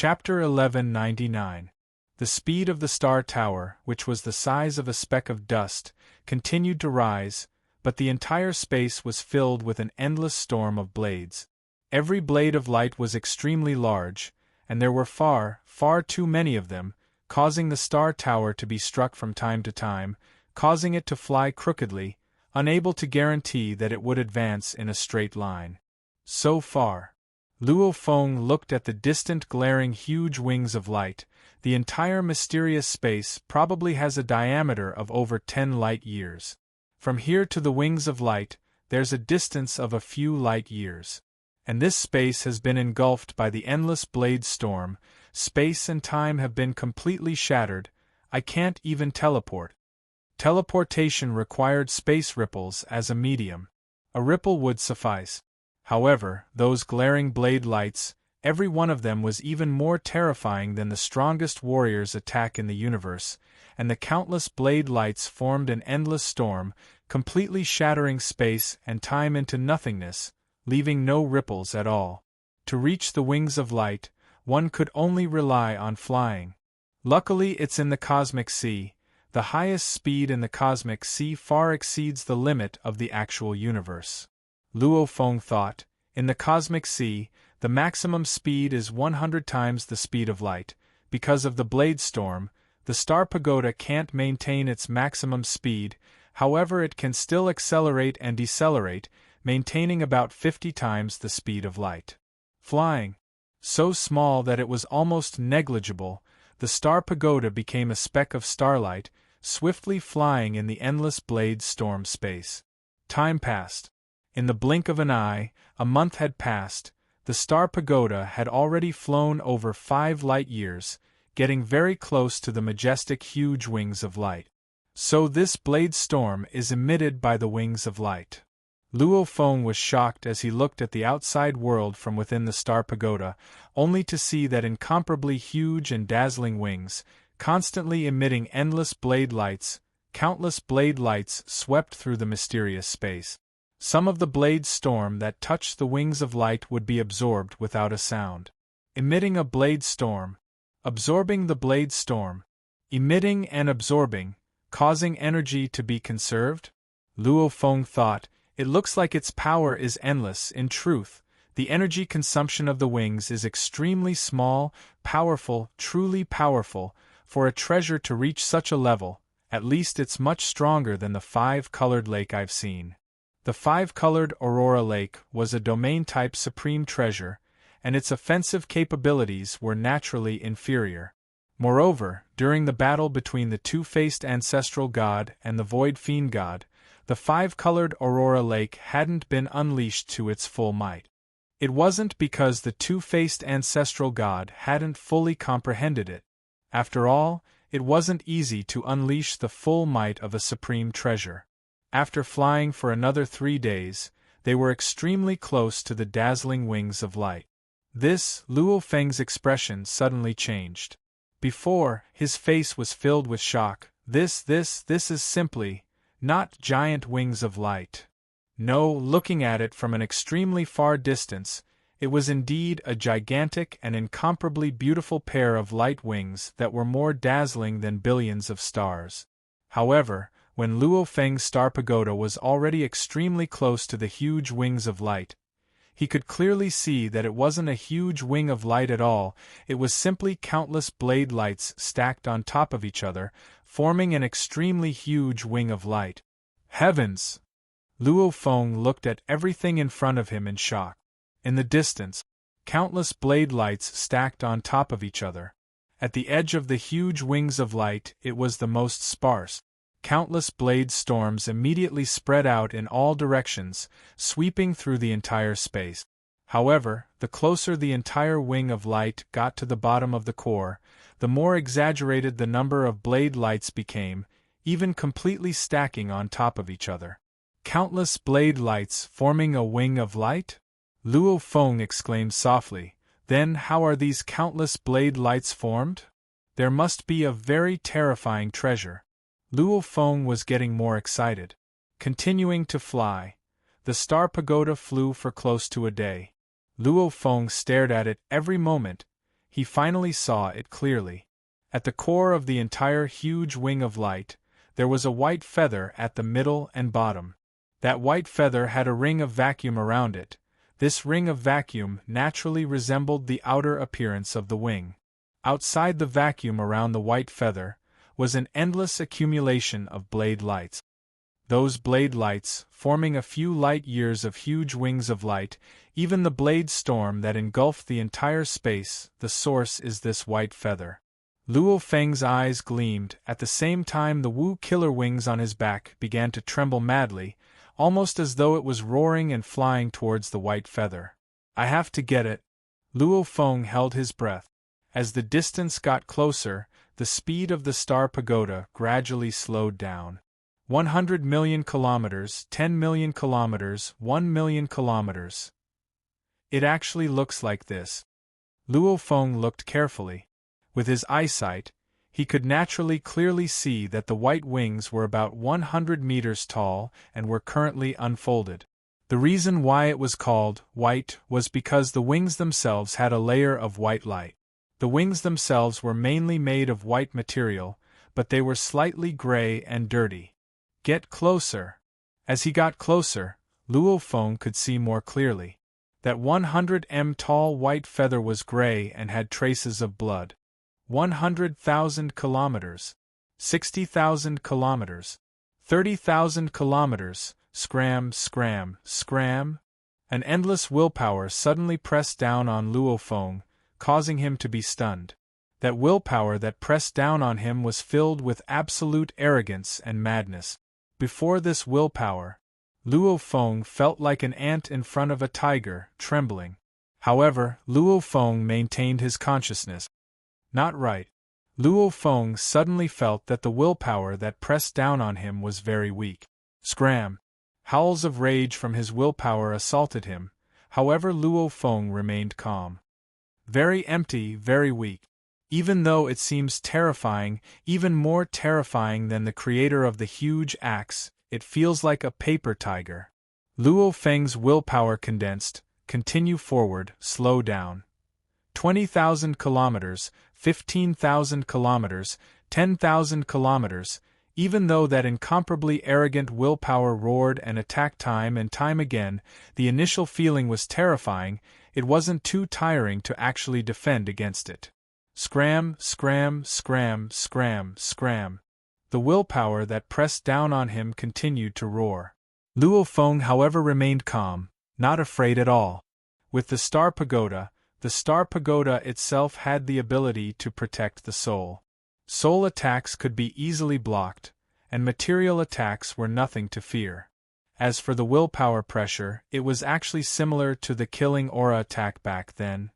Chapter 1199. The speed of the star tower, which was the size of a speck of dust, continued to rise, but the entire space was filled with an endless storm of blades. Every blade of light was extremely large, and there were far, far too many of them, causing the star tower to be struck from time to time, causing it to fly crookedly, unable to guarantee that it would advance in a straight line. So far. Luo Feng looked at the distant glaring huge wings of light. The entire mysterious space probably has a diameter of over 10 light years. From here to the wings of light, there's a distance of a few light years. And this space has been engulfed by the endless blade storm. Space and time have been completely shattered. I can't even teleport. Teleportation required space ripples as a medium. A ripple would suffice. However, those glaring blade lights, every one of them was even more terrifying than the strongest warrior's attack in the universe, and the countless blade lights formed an endless storm, completely shattering space and time into nothingness, leaving no ripples at all. To reach the wings of light, one could only rely on flying. Luckily, it's in the cosmic sea. The highest speed in the cosmic sea far exceeds the limit of the actual universe. Luo Feng thought, in the cosmic sea, the maximum speed is 100 times the speed of light. Because of the blade storm, the star pagoda can't maintain its maximum speed, however it can still accelerate and decelerate, maintaining about 50 times the speed of light. Flying. So small that it was almost negligible, the star pagoda became a speck of starlight, swiftly flying in the endless blade storm space. Time passed. In the blink of an eye, a month had passed. The star pagoda had already flown over 5 light years, getting very close to the majestic huge wings of light. So this blade storm is emitted by the wings of light. Luo Feng was shocked as he looked at the outside world from within the star pagoda, only to see that incomparably huge and dazzling wings, constantly emitting endless blade lights, countless blade lights swept through the mysterious space. Some of the blade storm that touched the wings of light would be absorbed without a sound. Emitting a blade storm. Absorbing the blade storm. Emitting and absorbing, causing energy to be conserved? Luo Feng thought, it looks like its power is endless. In truth, the energy consumption of the wings is extremely small, powerful, truly powerful. For a treasure to reach such a level, at least it's much stronger than the 5-colored lake I've seen. The 5-colored Aurora Lake was a domain-type supreme treasure, and its offensive capabilities were naturally inferior. Moreover, during the battle between the two-faced ancestral god and the void fiend god, the 5-colored Aurora Lake hadn't been unleashed to its full might. It wasn't because the two-faced ancestral god hadn't fully comprehended it. After all, it wasn't easy to unleash the full might of a supreme treasure. After flying for another 3 days, they were extremely close to the dazzling wings of light. Luo Feng's expression suddenly changed. Before, his face was filled with shock. This is simply not giant wings of light. No, looking at it from an extremely far distance, it was indeed a gigantic and incomparably beautiful pair of light wings that were more dazzling than billions of stars. However, when Luo Feng's star pagoda was already extremely close to the huge wings of light, he could clearly see that it wasn't a huge wing of light at all, it was simply countless blade lights stacked on top of each other, forming an extremely huge wing of light. Heavens! Luo Feng looked at everything in front of him in shock. In the distance, countless blade lights stacked on top of each other. At the edge of the huge wings of light, it was the most sparse. Countless blade storms immediately spread out in all directions, sweeping through the entire space. However, the closer the entire wing of light got to the bottom of the core, the more exaggerated the number of blade lights became, even completely stacking on top of each other. Countless blade lights forming a wing of light? Luo Feng exclaimed softly. Then how are these countless blade lights formed? There must be a very terrifying treasure. Luo Feng was getting more excited. Continuing to fly, the star pagoda flew for close to a day. Luo Feng stared at it every moment. he finally saw it clearly. At the core of the entire huge wing of light, there was a white feather at the middle and bottom. That white feather had a ring of vacuum around it. This ring of vacuum naturally resembled the outer appearance of the wing. Outside the vacuum around the white feather was an endless accumulation of blade lights. Those blade lights, forming a few light years of huge wings of light, even the blade storm that engulfed the entire space, the source is this white feather. Luo Feng's eyes gleamed, at the same time the Wu killer wings on his back began to tremble madly, almost as though it was roaring and flying towards the white feather. I have to get it. Luo Feng held his breath. As the distance got closer, the speed of the star pagoda gradually slowed down. 100 million kilometers, 10 million kilometers, 1 million kilometers. It actually looks like this. Luo Feng looked carefully. With his eyesight, he could naturally clearly see that the white wings were about 100 meters tall and were currently unfolded. The reason why it was called white was because the wings themselves had a layer of white light. The wings themselves were mainly made of white material, but they were slightly gray and dirty. Get closer. As he got closer, Luo Feng could see more clearly. That 100 m tall white feather was gray and had traces of blood. 100,000 kilometers. 60,000 kilometers. 30,000 kilometers. Scram, scram, scram. An endless willpower suddenly pressed down on Luo Feng, causing him to be stunned. That willpower that pressed down on him was filled with absolute arrogance and madness. Before this willpower, Luo Feng felt like an ant in front of a tiger, trembling. However, Luo Feng maintained his consciousness. Not right. Luo Feng suddenly felt that the willpower that pressed down on him was very weak. Scram! Howls of rage from his willpower assaulted him, however Luo Feng remained calm. Very empty, very weak. Even though it seems terrifying, even more terrifying than the creator of the huge axe, it feels like a paper tiger. Luo Feng's willpower condensed. Continue forward, slow down. 20,000 kilometers, 15,000 kilometers, 10,000 kilometers. Even though that incomparably arrogant willpower roared and attacked time and time again, the initial feeling was terrifying. It wasn't too tiring to actually defend against it. Scram, scram, scram, scram, scram. The willpower that pressed down on him continued to roar. Luo Feng, however, remained calm, not afraid at all. With the star pagoda itself had the ability to protect the soul. Soul attacks could be easily blocked, and material attacks were nothing to fear. As for the willpower pressure, it was actually similar to the killing aura attack back then.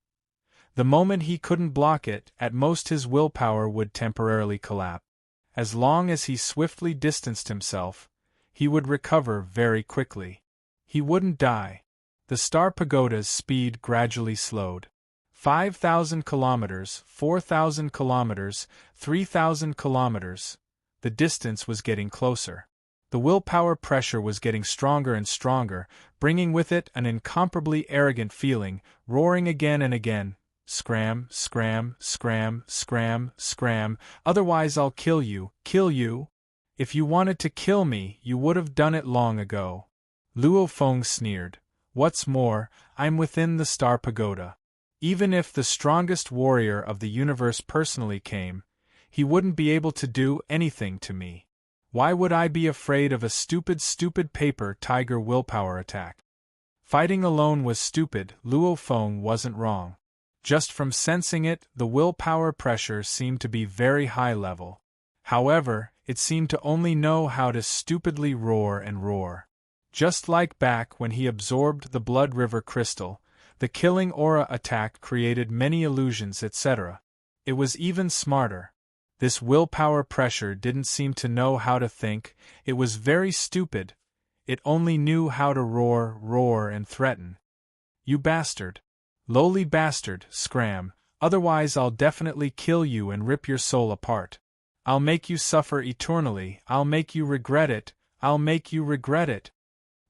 The moment he couldn't block it, at most his willpower would temporarily collapse. As long as he swiftly distanced himself, he would recover very quickly. He wouldn't die. The star pagoda's speed gradually slowed. 5,000 kilometers, 4,000 kilometers, 3,000 kilometers. The distance was getting closer. The willpower pressure was getting stronger and stronger, bringing with it an incomparably arrogant feeling, roaring again and again. Scram, scram, scram, scram, scram, otherwise I'll kill you, kill you. If you wanted to kill me, you would have done it long ago. Luo Feng sneered. What's more, I'm within the star pagoda. Even if the strongest warrior of the universe personally came, he wouldn't be able to do anything to me. Why would I be afraid of a stupid paper tiger willpower attack? Fighting alone was stupid. Luo Feng wasn't wrong. Just from sensing it, the willpower pressure seemed to be very high level. However, it seemed to only know how to stupidly roar and roar. Just like back when he absorbed the Blood River crystal, the killing aura attack created many illusions, etc. It was even smarter. This willpower pressure didn't seem to know how to think. It was very stupid. It only knew how to roar, roar and threaten. You bastard. Lowly bastard, scram, otherwise I'll definitely kill you and rip your soul apart. I'll make you suffer eternally, I'll make you regret it, I'll make you regret it.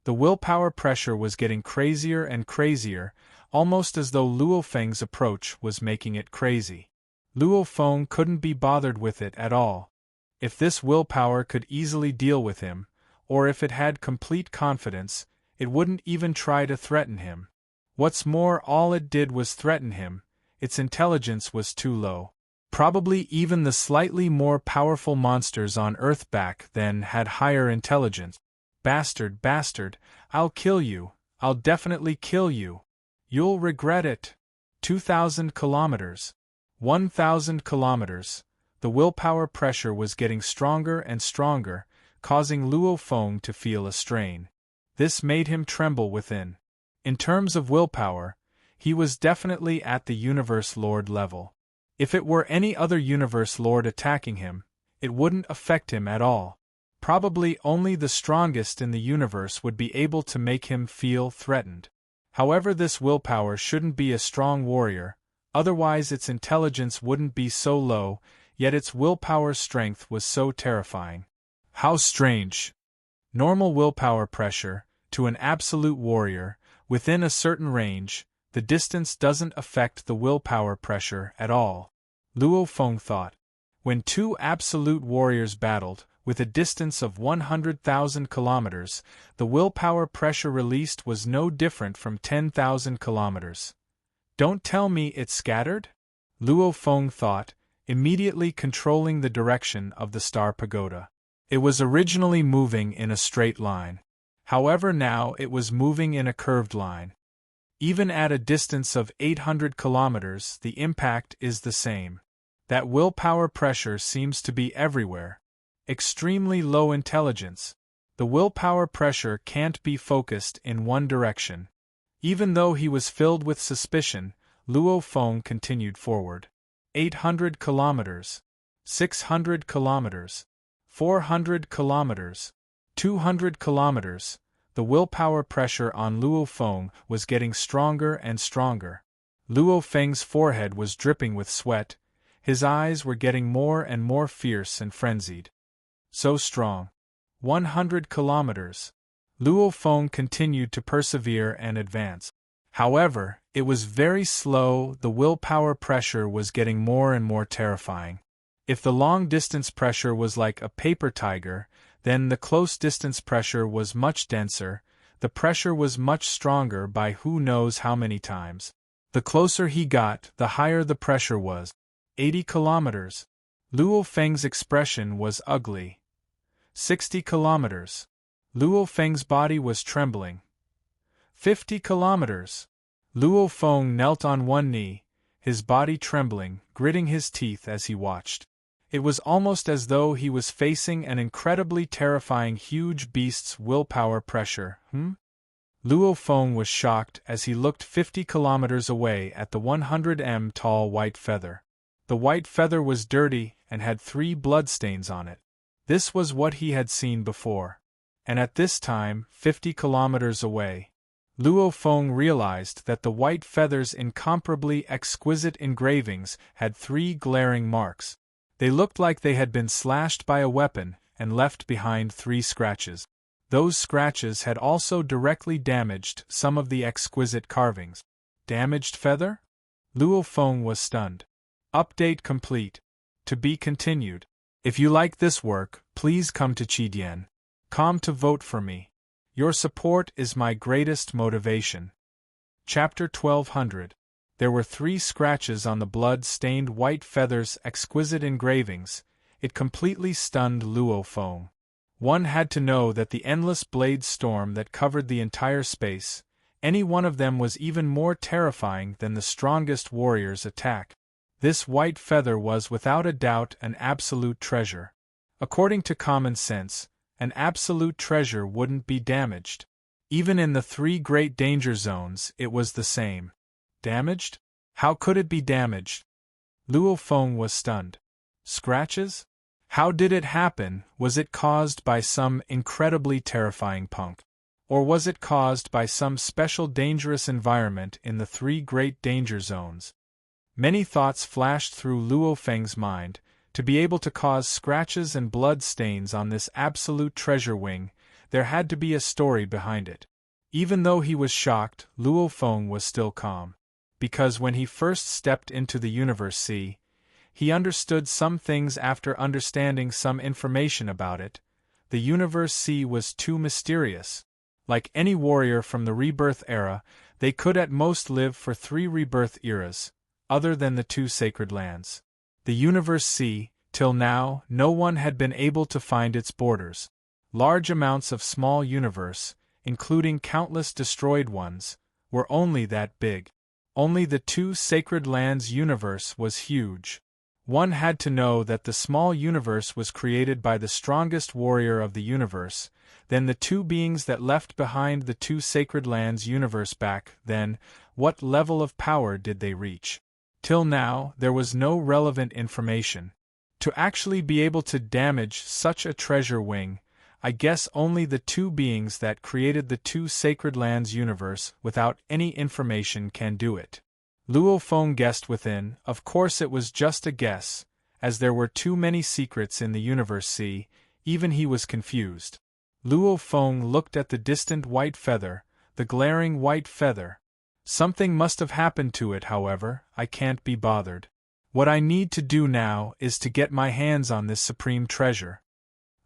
The willpower pressure was getting crazier and crazier, almost as though Luo Feng's approach was making it crazy. Luo Feng couldn't be bothered with it at all. If this willpower could easily deal with him, or if it had complete confidence, it wouldn't even try to threaten him. What's more, all it did was threaten him. Its intelligence was too low. Probably even the slightly more powerful monsters on Earth back then had higher intelligence. Bastard, bastard, I'll kill you, I'll definitely kill you. You'll regret it. 2,000 kilometers. 1,000 kilometers. The willpower pressure was getting stronger and stronger, causing Luo Feng to feel a strain. This made him tremble within. In terms of willpower, he was definitely at the Universe Lord level. If it were any other Universe Lord attacking him, it wouldn't affect him at all. Probably only the strongest in the universe would be able to make him feel threatened. However, this willpower shouldn't be a strong warrior, otherwise its intelligence wouldn't be so low, yet its willpower strength was so terrifying. How strange! Normal willpower pressure, to an absolute warrior, within a certain range, the distance doesn't affect the willpower pressure at all. Luo Feng thought. When two absolute warriors battled, with a distance of 100,000 kilometers, the willpower pressure released was no different from 10,000 kilometers. Don't tell me it's scattered? Luo Feng thought, immediately controlling the direction of the star pagoda. It was originally moving in a straight line. However, now it was moving in a curved line. Even at a distance of 800 kilometers, the impact is the same. That willpower pressure seems to be everywhere. Extremely low intelligence. The willpower pressure can't be focused in one direction. Even though he was filled with suspicion, Luo Feng continued forward. 800 kilometers. 600 kilometers. 400 kilometers. 200 kilometers. The willpower pressure on Luo Feng was getting stronger and stronger. Luo Feng's forehead was dripping with sweat. His eyes were getting more and more fierce and frenzied. So strong. 100 kilometers. Luo Feng continued to persevere and advance. However, it was very slow. The willpower pressure was getting more and more terrifying. If the long-distance pressure was like a paper tiger, then the close-distance pressure was much denser. The pressure was much stronger by who knows how many times. The closer he got, the higher the pressure was. 80 kilometers. Luo Feng's expression was ugly. 60 kilometers. Luo Feng's body was trembling. 50 kilometers. Luo Feng knelt on one knee, his body trembling, gritting his teeth as he watched. It was almost as though he was facing an incredibly terrifying huge beast's willpower pressure. Luo Feng was shocked as he looked 50 kilometers away at the 100 tall white feather. The white feather was dirty and had 3 bloodstains on it. This was what he had seen before. And at this time, 50 kilometers away, Luo Feng realized that the white feather's incomparably exquisite engravings had 3 glaring marks. They looked like they had been slashed by a weapon and left behind 3 scratches. Those scratches had also directly damaged some of the exquisite carvings. Damaged feather? Luo Feng was stunned. Update complete. To be continued. If you like this work, please come to Chidian.com to vote for me. Your support is my greatest motivation. Chapter 1200. There were 3 scratches on the blood-stained white feather's exquisite engravings. It completely stunned Luo Feng. One had to know that the endless blade storm that covered the entire space, any one of them was even more terrifying than the strongest warrior's attack. This white feather was without a doubt an absolute treasure. According to common sense, an absolute treasure wouldn't be damaged. Even in the 3 great danger zones, it was the same. Damaged? How could it be damaged? Luo Feng was stunned. Scratches? How did it happen? Was it caused by some incredibly terrifying punk? Or was it caused by some special dangerous environment in the 3 great danger zones? Many thoughts flashed through Luo Feng's mind. To be able to cause scratches and blood stains on this absolute treasure wing, there had to be a story behind it. Even though he was shocked, Luo Feng was still calm. Because when he first stepped into the Universe Sea, he understood some things. After understanding some information about it, the Universe Sea was too mysterious. Like any warrior from the Rebirth era, they could at most live for 3 rebirth eras, other than the 2 sacred lands. The Universe Sea, till now, no one had been able to find its borders. Large amounts of small universe, including countless destroyed ones, were only that big. Only the 2 sacred lands universe was huge. One had to know that the small universe was created by the strongest warrior of the universe, then the 2 beings that left behind the 2 sacred lands universe back then, what level of power did they reach? Till now, there was no relevant information. To actually be able to damage such a treasure wing, I guess only the 2 beings that created the 2 sacred lands universe without any information can do it. Luo Feng guessed within. Of course it was just a guess, as there were too many secrets in the Universe Sea. Even he was confused. Luo Feng looked at the distant white feather, the glaring white feather. Something must have happened to it, however, I can't be bothered. What I need to do now is to get my hands on this supreme treasure.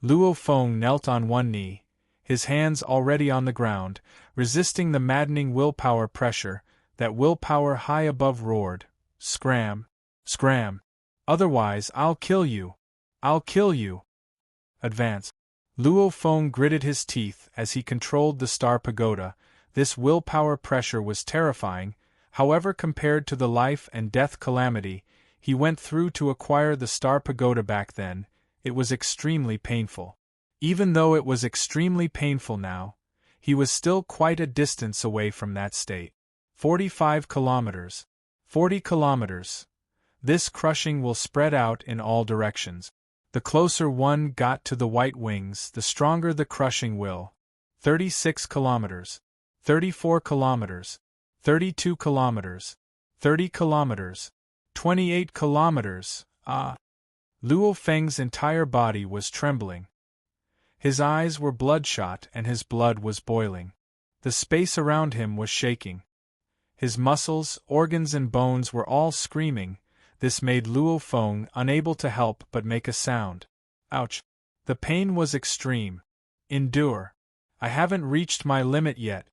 Luo Feng knelt on one knee, his hands already on the ground, resisting the maddening willpower pressure. That willpower high above roared, "Scram! Scram! Otherwise I'll kill you! I'll kill you!" Advance. Luo Feng gritted his teeth as he controlled the star pagoda. This willpower pressure was terrifying, however, compared to the life and death calamity he went through to acquire the star pagoda back then, it was extremely painful. Even though it was extremely painful now, he was still quite a distance away from that state. 45 kilometers. 40 kilometers. This crushing will spread out in all directions. The closer one got to the white wings, the stronger the crushing will. 36 kilometers. 34 kilometers. 32 kilometers. 30 kilometers. 28 kilometers. Ah! Luo Feng's entire body was trembling. His eyes were bloodshot and his blood was boiling. The space around him was shaking. His muscles, organs and bones were all screaming. This made Luo Feng unable to help but make a sound. Ouch! The pain was extreme. Endure. I haven't reached my limit yet.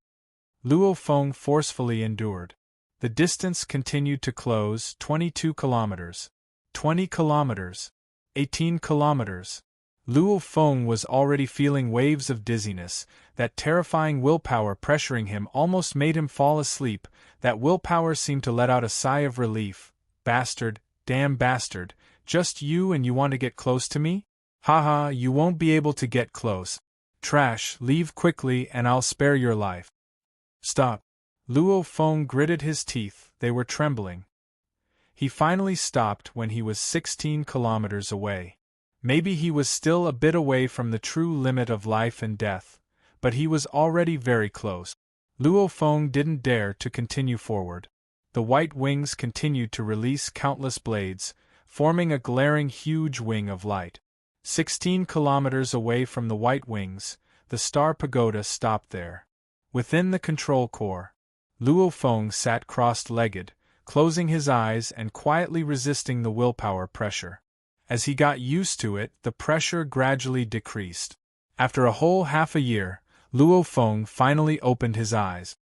Luo Feng forcefully endured. The distance continued to close. 22 kilometers. 20 kilometers. 18 kilometers. Luo Feng was already feeling waves of dizziness. That terrifying willpower pressuring him almost made him fall asleep. That willpower seemed to let out a sigh of relief. Bastard, damn bastard, just you and you want to get close to me? Haha, you won't be able to get close. Trash, leave quickly and I'll spare your life. Stop. Luo Feng gritted his teeth, they were trembling. He finally stopped when he was 16 kilometers away. Maybe he was still a bit away from the true limit of life and death, but he was already very close. Luo Feng didn't dare to continue forward. The white wings continued to release countless blades, forming a glaring huge wing of light. 16 kilometers away from the white wings, the star pagoda stopped there. Within the control core, Luo Feng sat crossed-legged, closing his eyes and quietly resisting the willpower pressure. As he got used to it, the pressure gradually decreased. After a whole half a year, Luo Feng finally opened his eyes.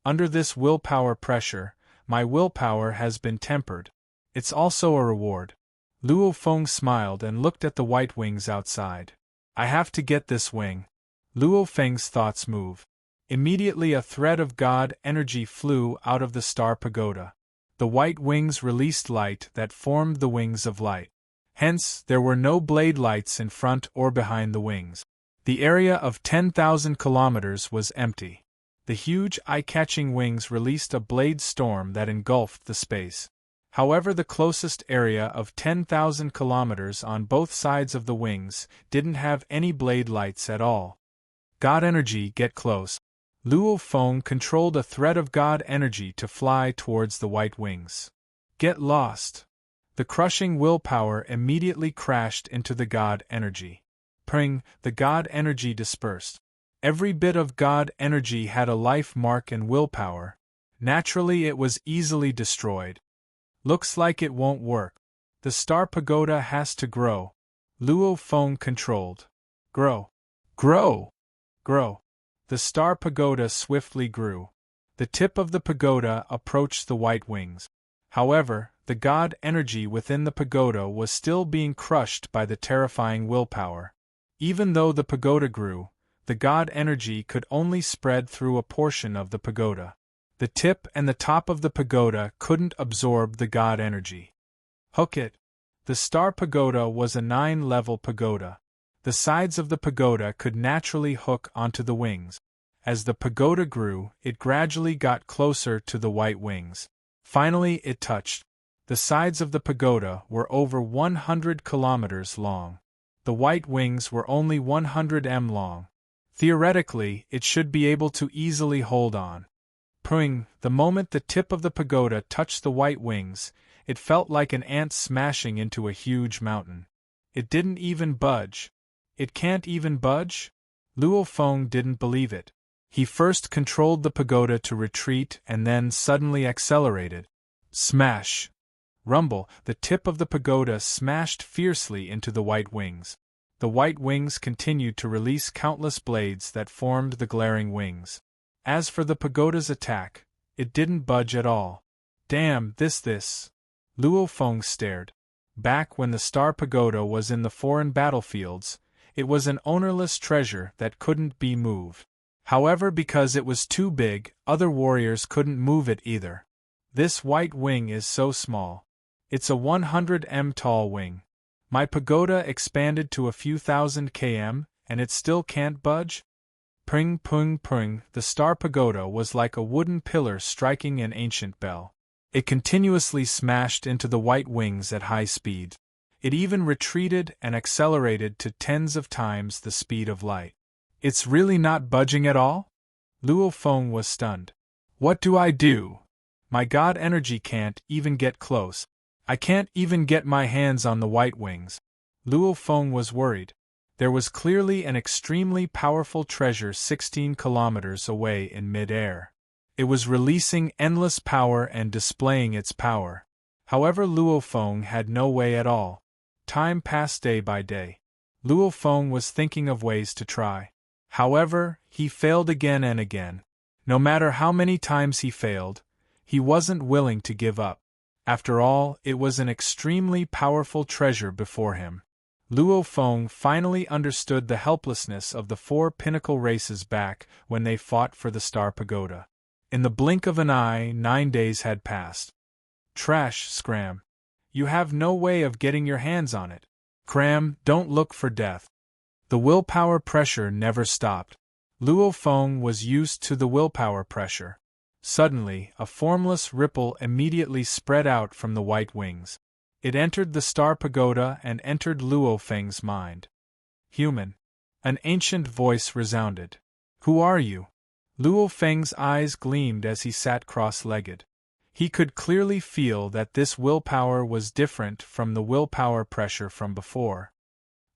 Under this willpower pressure, my willpower has been tempered. It's also a reward. Luo Feng smiled and looked at the white wings outside. I have to get this wing. Luo Feng's thoughts moved. Immediately a thread of God energy flew out of the star pagoda. The white wings released light that formed the wings of light. Hence, there were no blade lights in front or behind the wings. The area of 10,000 kilometers was empty. The huge eye-catching wings released a blade storm that engulfed the space. However, the closest area of 10,000 kilometers on both sides of the wings didn't have any blade lights at all. God energy, get close. Luo Feng controlled a thread of God energy to fly towards the white wings. Get lost. The crushing willpower immediately crashed into the God energy. Pring, the God energy dispersed. Every bit of God energy had a life mark and willpower. Naturally, it was easily destroyed. Looks like it won't work. The star pagoda has to grow. Luo Feng controlled. Grow. Grow. Grow. The star pagoda swiftly grew. The tip of the pagoda approached the white wings. However, the God energy within the pagoda was still being crushed by the terrifying willpower. Even though the pagoda grew, the God energy could only spread through a portion of the pagoda. The tip and the top of the pagoda couldn't absorb the God energy. Hook it. The star pagoda was a 9-level pagoda. The sides of the pagoda could naturally hook onto the wings. As the pagoda grew, it gradually got closer to the white wings. Finally, it touched. The sides of the pagoda were over 100 kilometers long. The white wings were only 100 m long. Theoretically, it should be able to easily hold on. Pring, the moment the tip of the pagoda touched the white wings, it felt like an ant smashing into a huge mountain. It didn't even budge. It can't even budge? Luo Feng didn't believe it. He first controlled the pagoda to retreat and then suddenly accelerated. Smash! Rumble, the tip of the pagoda smashed fiercely into the white wings. The white wings continued to release countless blades that formed the glaring wings. As for the pagoda's attack, it didn't budge at all. Damn, this. Luo Feng stared. Back when the star pagoda was in the foreign battlefields, it was an ownerless treasure that couldn't be moved. However, because it was too big, other warriors couldn't move it either. This white wing is so small. It's a 100 m tall wing. My pagoda expanded to a few thousand km, and it still can't budge? Pring, pring, pring, the star pagoda was like a wooden pillar striking an ancient bell. It continuously smashed into the white wings at high speed. It even retreated and accelerated to tens of times the speed of light. It's really not budging at all? Luo Feng was stunned. What do I do? My God energy can't even get close. I can't even get my hands on the white wings. Luo Feng was worried. There was clearly an extremely powerful treasure 16 kilometers away in mid-air. It was releasing endless power and displaying its power. However, Luo Feng had no way at all. Time passed day by day. Luo Feng was thinking of ways to try. However, he failed again and again. No matter how many times he failed, he wasn't willing to give up. After all, it was an extremely powerful treasure before him. Luo Feng finally understood the helplessness of the 4 pinnacle races back when they fought for the Star Pagoda. In the blink of an eye, 9 days had passed. Trash, Scram. You have no way of getting your hands on it. Cram, don't look for death. The willpower pressure never stopped. Luo Feng was used to the willpower pressure. Suddenly, a formless ripple immediately spread out from the white wings. It entered the Star Pagoda and entered Luo Feng's mind. Human. An ancient voice resounded. Who are you? Luo Feng's eyes gleamed as he sat cross-legged. He could clearly feel that this willpower was different from the willpower pressure from before.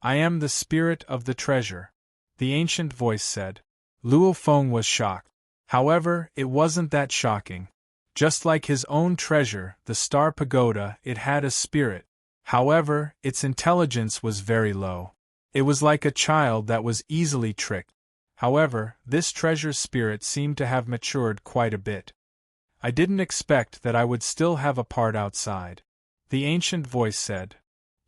I am the spirit of the treasure, the ancient voice said. Luo Feng was shocked. However, it wasn't that shocking. Just like his own treasure, the Star Pagoda, it had a spirit. However, its intelligence was very low. It was like a child that was easily tricked. However, this treasure's spirit seemed to have matured quite a bit. I didn't expect that I would still have a part outside. The ancient voice said.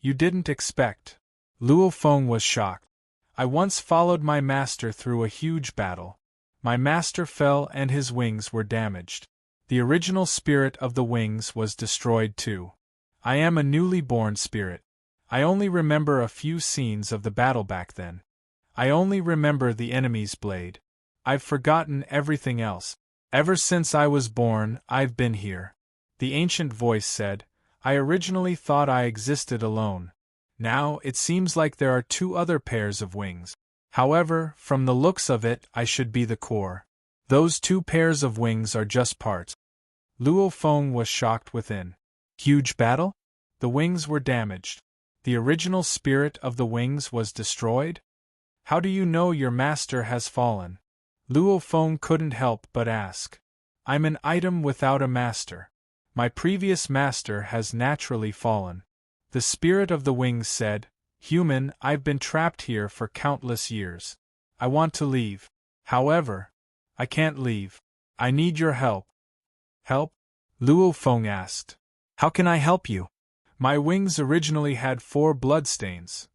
You didn't expect. Luo Feng was shocked. I once followed my master through a huge battle. My master fell and his wings were damaged. The original spirit of the wings was destroyed too. I am a newly born spirit. I only remember a few scenes of the battle back then. I only remember the enemy's blade. I've forgotten everything else. Ever since I was born, I've been here. The ancient voice said. I originally thought I existed alone. Now, it seems like there are 2 other pairs of wings. However, from the looks of it, I should be the core. Those 2 pairs of wings are just parts. Luo Feng was shocked within. Huge battle? The wings were damaged. The original spirit of the wings was destroyed? How do you know your master has fallen? Luo Feng couldn't help but ask. I'm an item without a master. My previous master has naturally fallen. The spirit of the wings said, Human, I've been trapped here for countless years. I want to leave. However, I can't leave. I need your help. Help? Luo Feng asked. How can I help you? My wings originally had 4 bloodstains.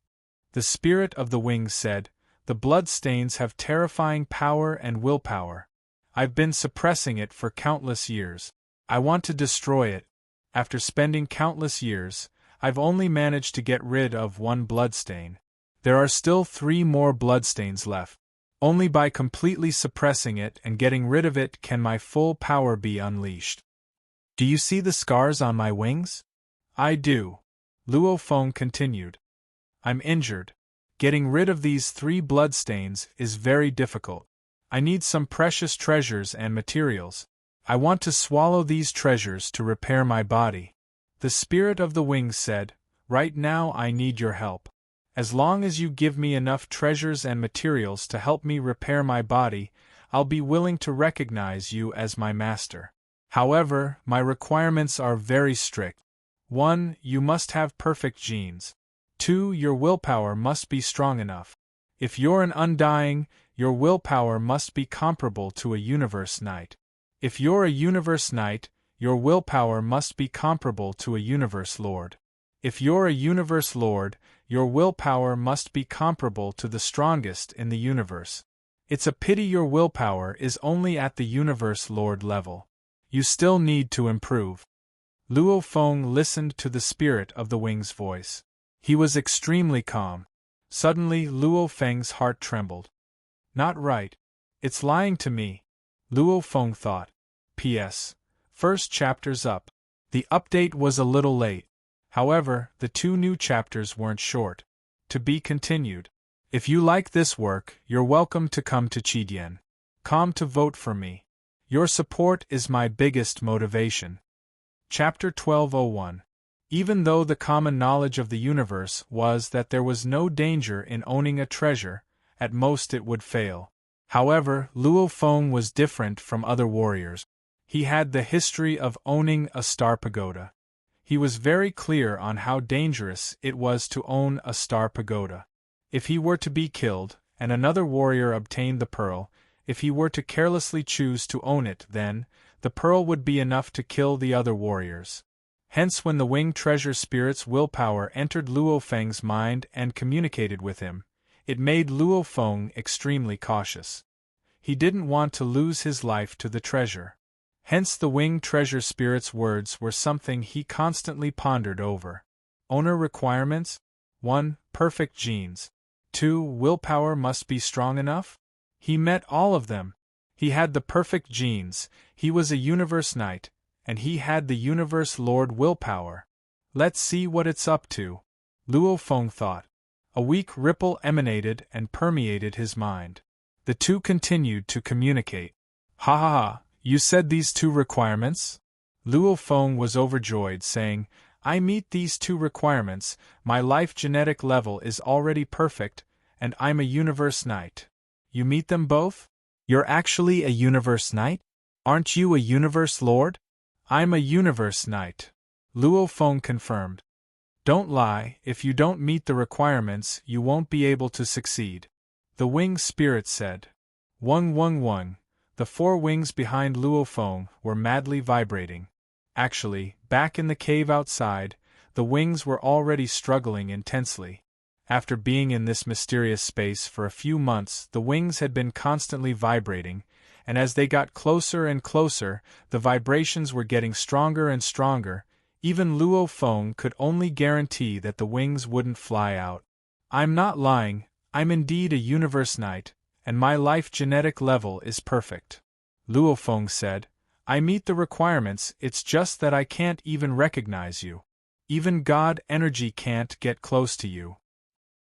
The spirit of the wings said, The bloodstains have terrifying power and willpower. I've been suppressing it for countless years. I want to destroy it. After spending countless years, I've only managed to get rid of 1 bloodstain. There are still 3 more bloodstains left. Only by completely suppressing it and getting rid of it can my full power be unleashed. Do you see the scars on my wings? I do. Luo Feng continued. I'm injured. Getting rid of these 3 bloodstains is very difficult. I need some precious treasures and materials. I want to swallow these treasures to repair my body. The spirit of the wings said, Right now I need your help. As long as you give me enough treasures and materials to help me repair my body, I'll be willing to recognize you as my master. However, my requirements are very strict. 1. You must have perfect genes. 2. Your willpower must be strong enough. If you're an undying, your willpower must be comparable to a universe knight. If you're a universe knight, your willpower must be comparable to a universe lord. If you're a universe lord, your willpower must be comparable to the strongest in the universe. It's a pity your willpower is only at the universe lord level. You still need to improve. Luo Feng listened to the spirit of the wing's voice. He was extremely calm. Suddenly Luo Feng's heart trembled. Not right. It's lying to me. Luo Feng thought. P.S. First chapter's up. The update was a little late. However, the 2 new chapters weren't short. To be continued. If you like this work, you're welcome to come to Chidien.com to vote for me. Your support is my biggest motivation. Chapter 1201. Even though the common knowledge of the universe was that there was no danger in owning a treasure, at most it would fail. However, Luo Feng was different from other warriors. He had the history of owning a star pagoda. He was very clear on how dangerous it was to own a star pagoda. If he were to be killed, and another warrior obtained the pearl, if he were to carelessly choose to own it, then the pearl would be enough to kill the other warriors. Hence when the winged treasure spirit's willpower entered Luo Feng's mind and communicated with him, it made Luo Feng extremely cautious. He didn't want to lose his life to the treasure. Hence the winged treasure spirit's words were something he constantly pondered over. Owner requirements? 1. Perfect genes. 2. Willpower must be strong enough? He met all of them. He had the perfect genes, he was a universe knight, and he had the universe lord willpower. Let's see what it's up to. Luo Feng thought. A weak ripple emanated and permeated his mind. The 2 continued to communicate. Ha ha ha, you said these 2 requirements? Luo Feng was overjoyed, saying, I meet these 2 requirements, my life genetic level is already perfect, and I'm a universe knight. You meet them both? You're actually a universe knight? Aren't you a universe lord? I'm a universe knight. Luo Feng confirmed. Don't lie, if you don't meet the requirements, you won't be able to succeed. The winged spirit said. Wung. The 4 wings behind Luo Feng were madly vibrating. Actually, back in the cave outside, the wings were already struggling intensely. After being in this mysterious space for a few months, the wings had been constantly vibrating, and as they got closer and closer, the vibrations were getting stronger and stronger. Even Luo Feng could only guarantee that the wings wouldn't fly out. I'm not lying, I'm indeed a universe knight, and my life genetic level is perfect. Luo Feng said, I meet the requirements, it's just that I can't even recognize you. Even God energy can't get close to you.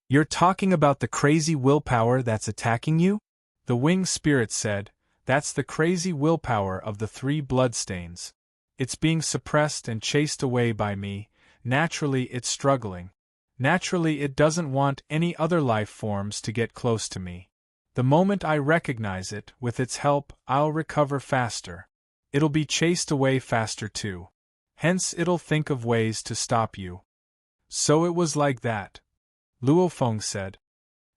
You're talking about the crazy willpower that's attacking you? The winged spirit said, That's the crazy willpower of the 3 bloodstains. It's being suppressed and chased away by me, naturally it's struggling. Naturally, it doesn't want any other life forms to get close to me. The moment I recognize it, with its help, I'll recover faster. It'll be chased away faster too. Hence, it'll think of ways to stop you. So it was like that, Luo Feng said.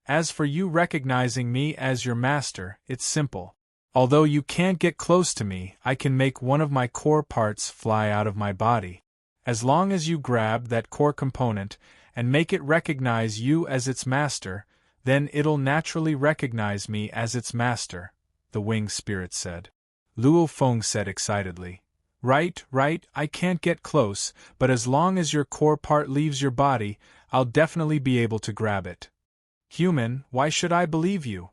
As for you recognizing me as your master, it's simple. Although you can't get close to me, I can make one of my core parts fly out of my body. As long as you grab that core component and make it recognize you as its master, then it'll naturally recognize me as its master, the winged spirit said. Luo Feng said excitedly. Right, I can't get close, but as long as your core part leaves your body, I'll definitely be able to grab it. Human, why should I believe you?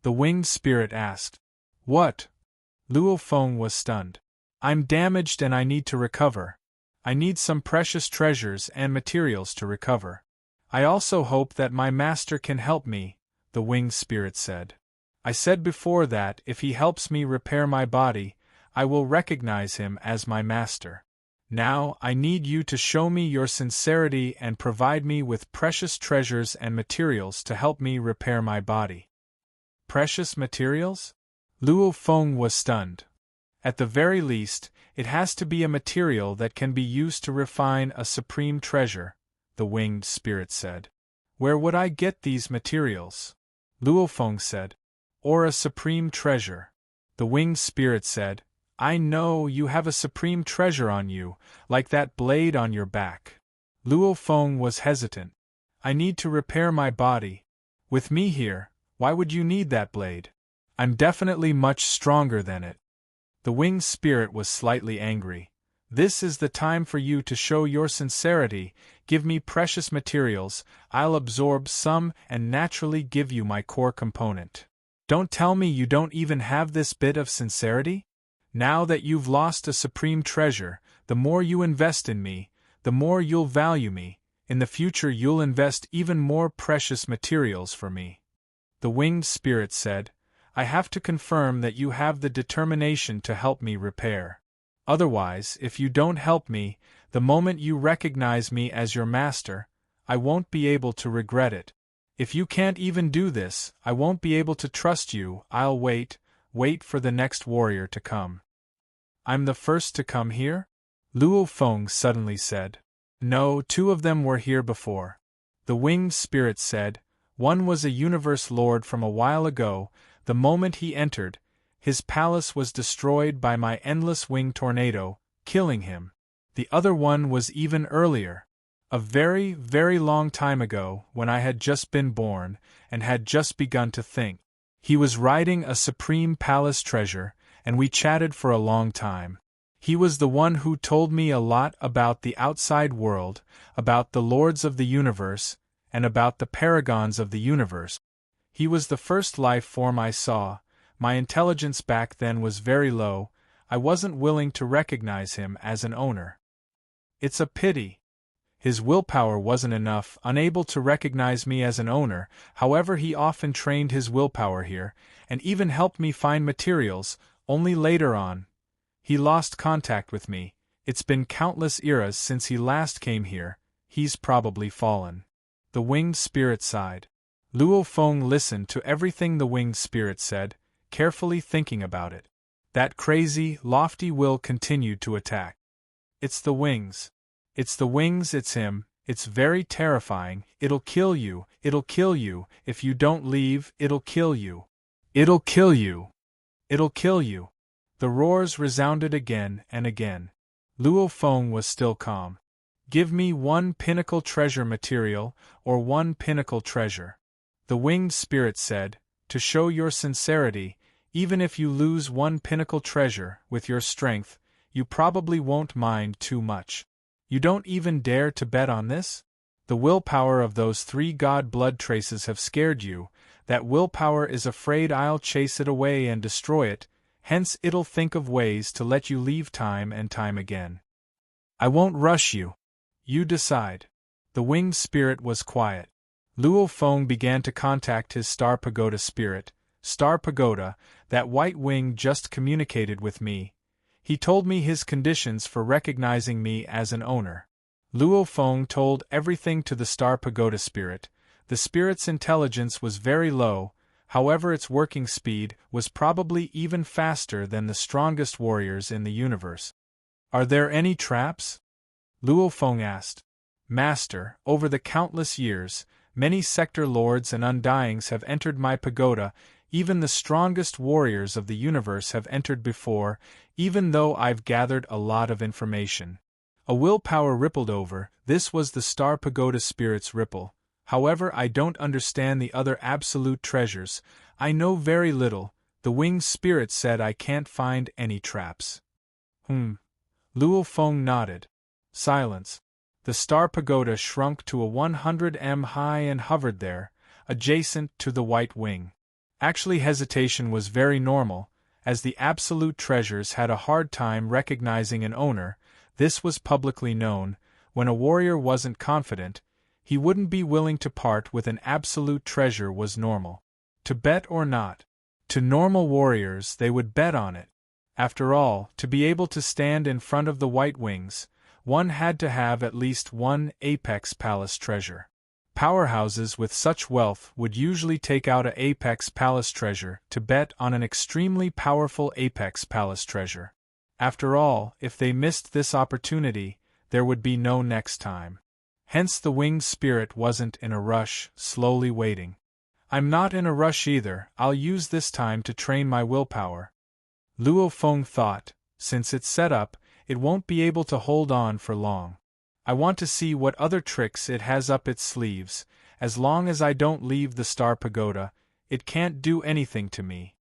The winged spirit asked. What? Luo Feng was stunned. I'm damaged and I need to recover. I need some precious treasures and materials to recover. I also hope that my master can help me, the winged spirit said. I said before that if he helps me repair my body, I will recognize him as my master. Now, I need you to show me your sincerity and provide me with precious treasures and materials to help me repair my body. Precious materials? Luo Feng was stunned. At the very least, it has to be a material that can be used to refine a supreme treasure, the winged spirit said. Where would I get these materials? Luo Feng said. Or a supreme treasure. The winged spirit said. I know you have a supreme treasure on you, like that blade on your back. Luo Feng was hesitant. I need to repair my body. With me here, why would you need that blade? I'm definitely much stronger than it. The winged spirit was slightly angry. This is the time for you to show your sincerity. Give me precious materials, I'll absorb some and naturally give you my core component. Don't tell me you don't even have this bit of sincerity? Now that you've lost a supreme treasure, the more you invest in me, the more you'll value me. In the future you'll invest even more precious materials for me. The winged spirit said, I have to confirm that you have the determination to help me repair. Otherwise, if you don't help me, the moment you recognize me as your master, I won't be able to regret it. If you can't even do this, I won't be able to trust you. I'll wait for the next warrior to come. I'm the first to come here? Luo Feng suddenly said. No, 2 of them were here before. The winged spirit said. One was a universe lord from a while ago. The moment he entered, his palace was destroyed by my endless winged tornado, killing him. The other one was even earlier. A very, very long time ago, when I had just been born, and had just begun to think. He was riding a supreme palace treasure, and we chatted for a long time. He was the one who told me a lot about the outside world, about the lords of the universe, and about the paragons of the universe. He was the first life form I saw. My intelligence back then was very low. I wasn't willing to recognize him as an owner. It's a pity. His willpower wasn't enough, unable to recognize me as an owner. However, he often trained his willpower here, and even helped me find materials. Only later on, he lost contact with me. It's been countless eras since he last came here. He's probably fallen. The winged spirit sighed. Luo Feng listened to everything the winged spirit said, carefully thinking about it. That crazy, lofty will continued to attack. It's the wings. It's the wings, it's him. It's very terrifying. It'll kill you. It'll kill you. If you don't leave, it'll kill you. It'll kill you. It'll kill you. The roars resounded again and again. Luo Feng was still calm. Give me 1 pinnacle treasure material, or 1 pinnacle treasure. The winged spirit said, to show your sincerity, even if you lose 1 pinnacle treasure, with your strength, you probably won't mind too much. You don't even dare to bet on this? The willpower of those 3 god blood traces have scared you. That willpower is afraid I'll chase it away and destroy it, hence it'll think of ways to let you leave time and time again. I won't rush you. You decide. The winged spirit was quiet. Luo Feng began to contact his Star Pagoda spirit. Star Pagoda, that white wing just communicated with me. He told me his conditions for recognizing me as an owner. Luo Feng told everything to the Star Pagoda spirit. The spirit's intelligence was very low, however its working speed was probably even faster than the strongest warriors in the universe. Are there any traps? Luo Feng asked. Master, over the countless years, many sector lords and undyings have entered my pagoda, even the strongest warriors of the universe have entered before, even though I've gathered a lot of information. A willpower rippled over. This was the Star Pagoda spirit's ripple. However, I don't understand the other absolute treasures. I know very little. The winged spirit said I can't find any traps. Luo Feng nodded. Silence. The Star Pagoda shrunk to a 100 m high and hovered there, adjacent to the white wing. Actually, hesitation was very normal, as the absolute treasures had a hard time recognizing an owner. This was publicly known. When a warrior wasn't confident, he wouldn't be willing to part with an absolute treasure was normal. To bet or not. To normal warriors, they would bet on it. After all, to be able to stand in front of the White Wings, one had to have at least one Apex Palace treasure. Powerhouses with such wealth would usually take out an Apex Palace treasure to bet on an extremely powerful Apex Palace treasure. After all, if they missed this opportunity, there would be no next time. Hence the winged spirit wasn't in a rush, slowly waiting. I'm not in a rush either. I'll use this time to train my willpower. Luo Feng thought, since it's set up, it won't be able to hold on for long. I want to see what other tricks it has up its sleeves. As long as I don't leave the Star Pagoda, it can't do anything to me.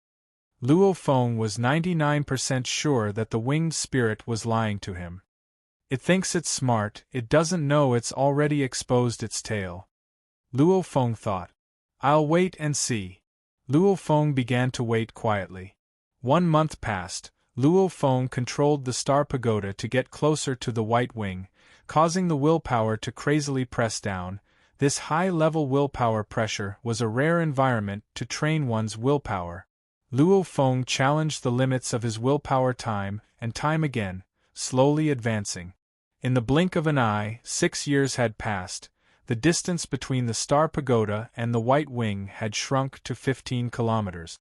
Luo Feng was 99% sure that the winged spirit was lying to him. It thinks it's smart, it doesn't know it's already exposed its tail. Luo Feng thought. I'll wait and see. Luo Feng began to wait quietly. 1 month passed. Luo Feng controlled the Star Pagoda to get closer to the White Wing, causing the willpower to crazily press down. This high-level willpower pressure was a rare environment to train one's willpower. Luo Feng challenged the limits of his willpower time and time again, slowly advancing. In the blink of an eye, 6 years had passed. The distance between the Star Pagoda and the White Wing had shrunk to 15 kilometers.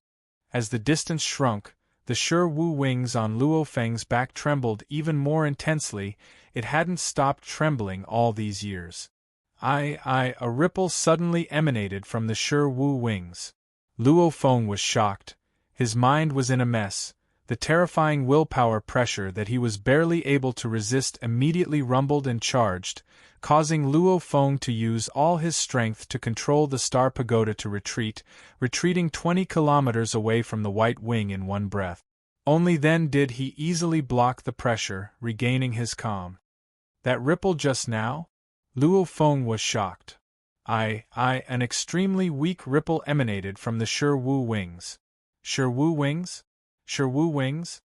As the distance shrunk, the sure Wu wings on Luo Feng's back trembled even more intensely. It hadn't stopped trembling all these years. A ripple suddenly emanated from the sure Wu wings. Luo Feng was shocked. His mind was in a mess. The terrifying willpower pressure that he was barely able to resist immediately rumbled and charged, causing Luo Feng to use all his strength to control the Star Pagoda to retreating 20 kilometers away from the White Wing in one breath. Only then did he easily block the pressure, regaining his calm. That ripple just now? Luo Feng was shocked. An extremely weak ripple emanated from the sure Wu wings. Sure Wu wings? Sure Wu wings?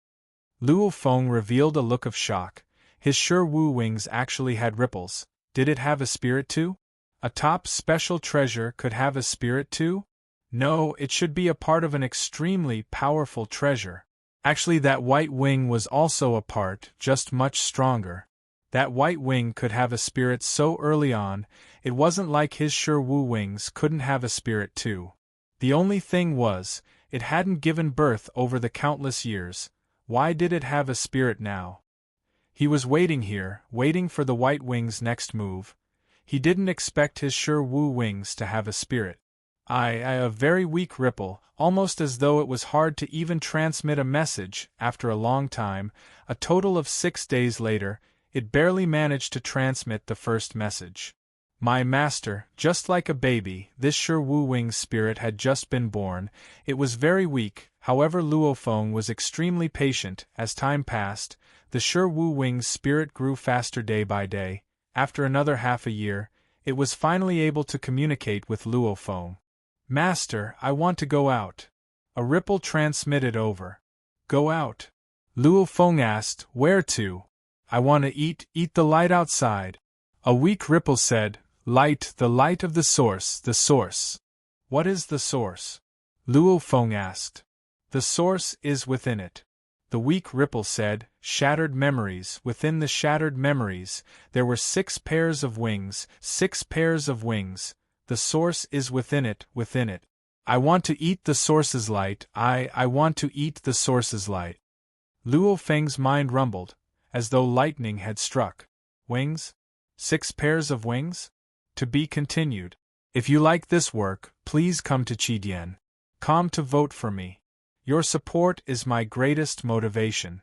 Luo Feng revealed a look of shock. His sure Wu wings actually had ripples. Did it have a spirit too? A top special treasure could have a spirit too? No, it should be a part of an extremely powerful treasure. Actually, that White Wing was also a part, just much stronger. That White Wing could have a spirit so early on. It wasn't like his sure Wu wings couldn't have a spirit too. The only thing was, it hadn't given birth over the countless years. Why did it have a spirit now? He was waiting here, waiting for the White Wing's next move. He didn't expect his sure Wu wings to have a spirit. A very weak ripple, almost as though it was hard to even transmit a message. After a long time, a total of 6 days later, it barely managed to transmit the first message. My master, just like a baby, this sure Wu Wing's spirit had just been born. It was very weak, however Luo Feng was extremely patient. As time passed, the sure Wu Wing's spirit grew faster day by day. After another half a year, it was finally able to communicate with Luo Feng. Master, I want to go out. A ripple transmitted over. Go out? Luo Feng asked, where to? I want to eat the light outside. A weak ripple said, light, the light of the source, the source. What is the source? Luo Feng asked. The source is within it. The weak ripple said, "Shattered memories. Within the shattered memories, there were 6 pairs of wings, 6 pairs of wings. The source is within it, within it. I want to eat the source's light, I want to eat the source's light." Luo Feng's mind rumbled, as though lightning had struck. Wings? 6 pairs of wings? To be continued. If you like this work, please come to Qidien.com to vote for me. Your support is my greatest motivation.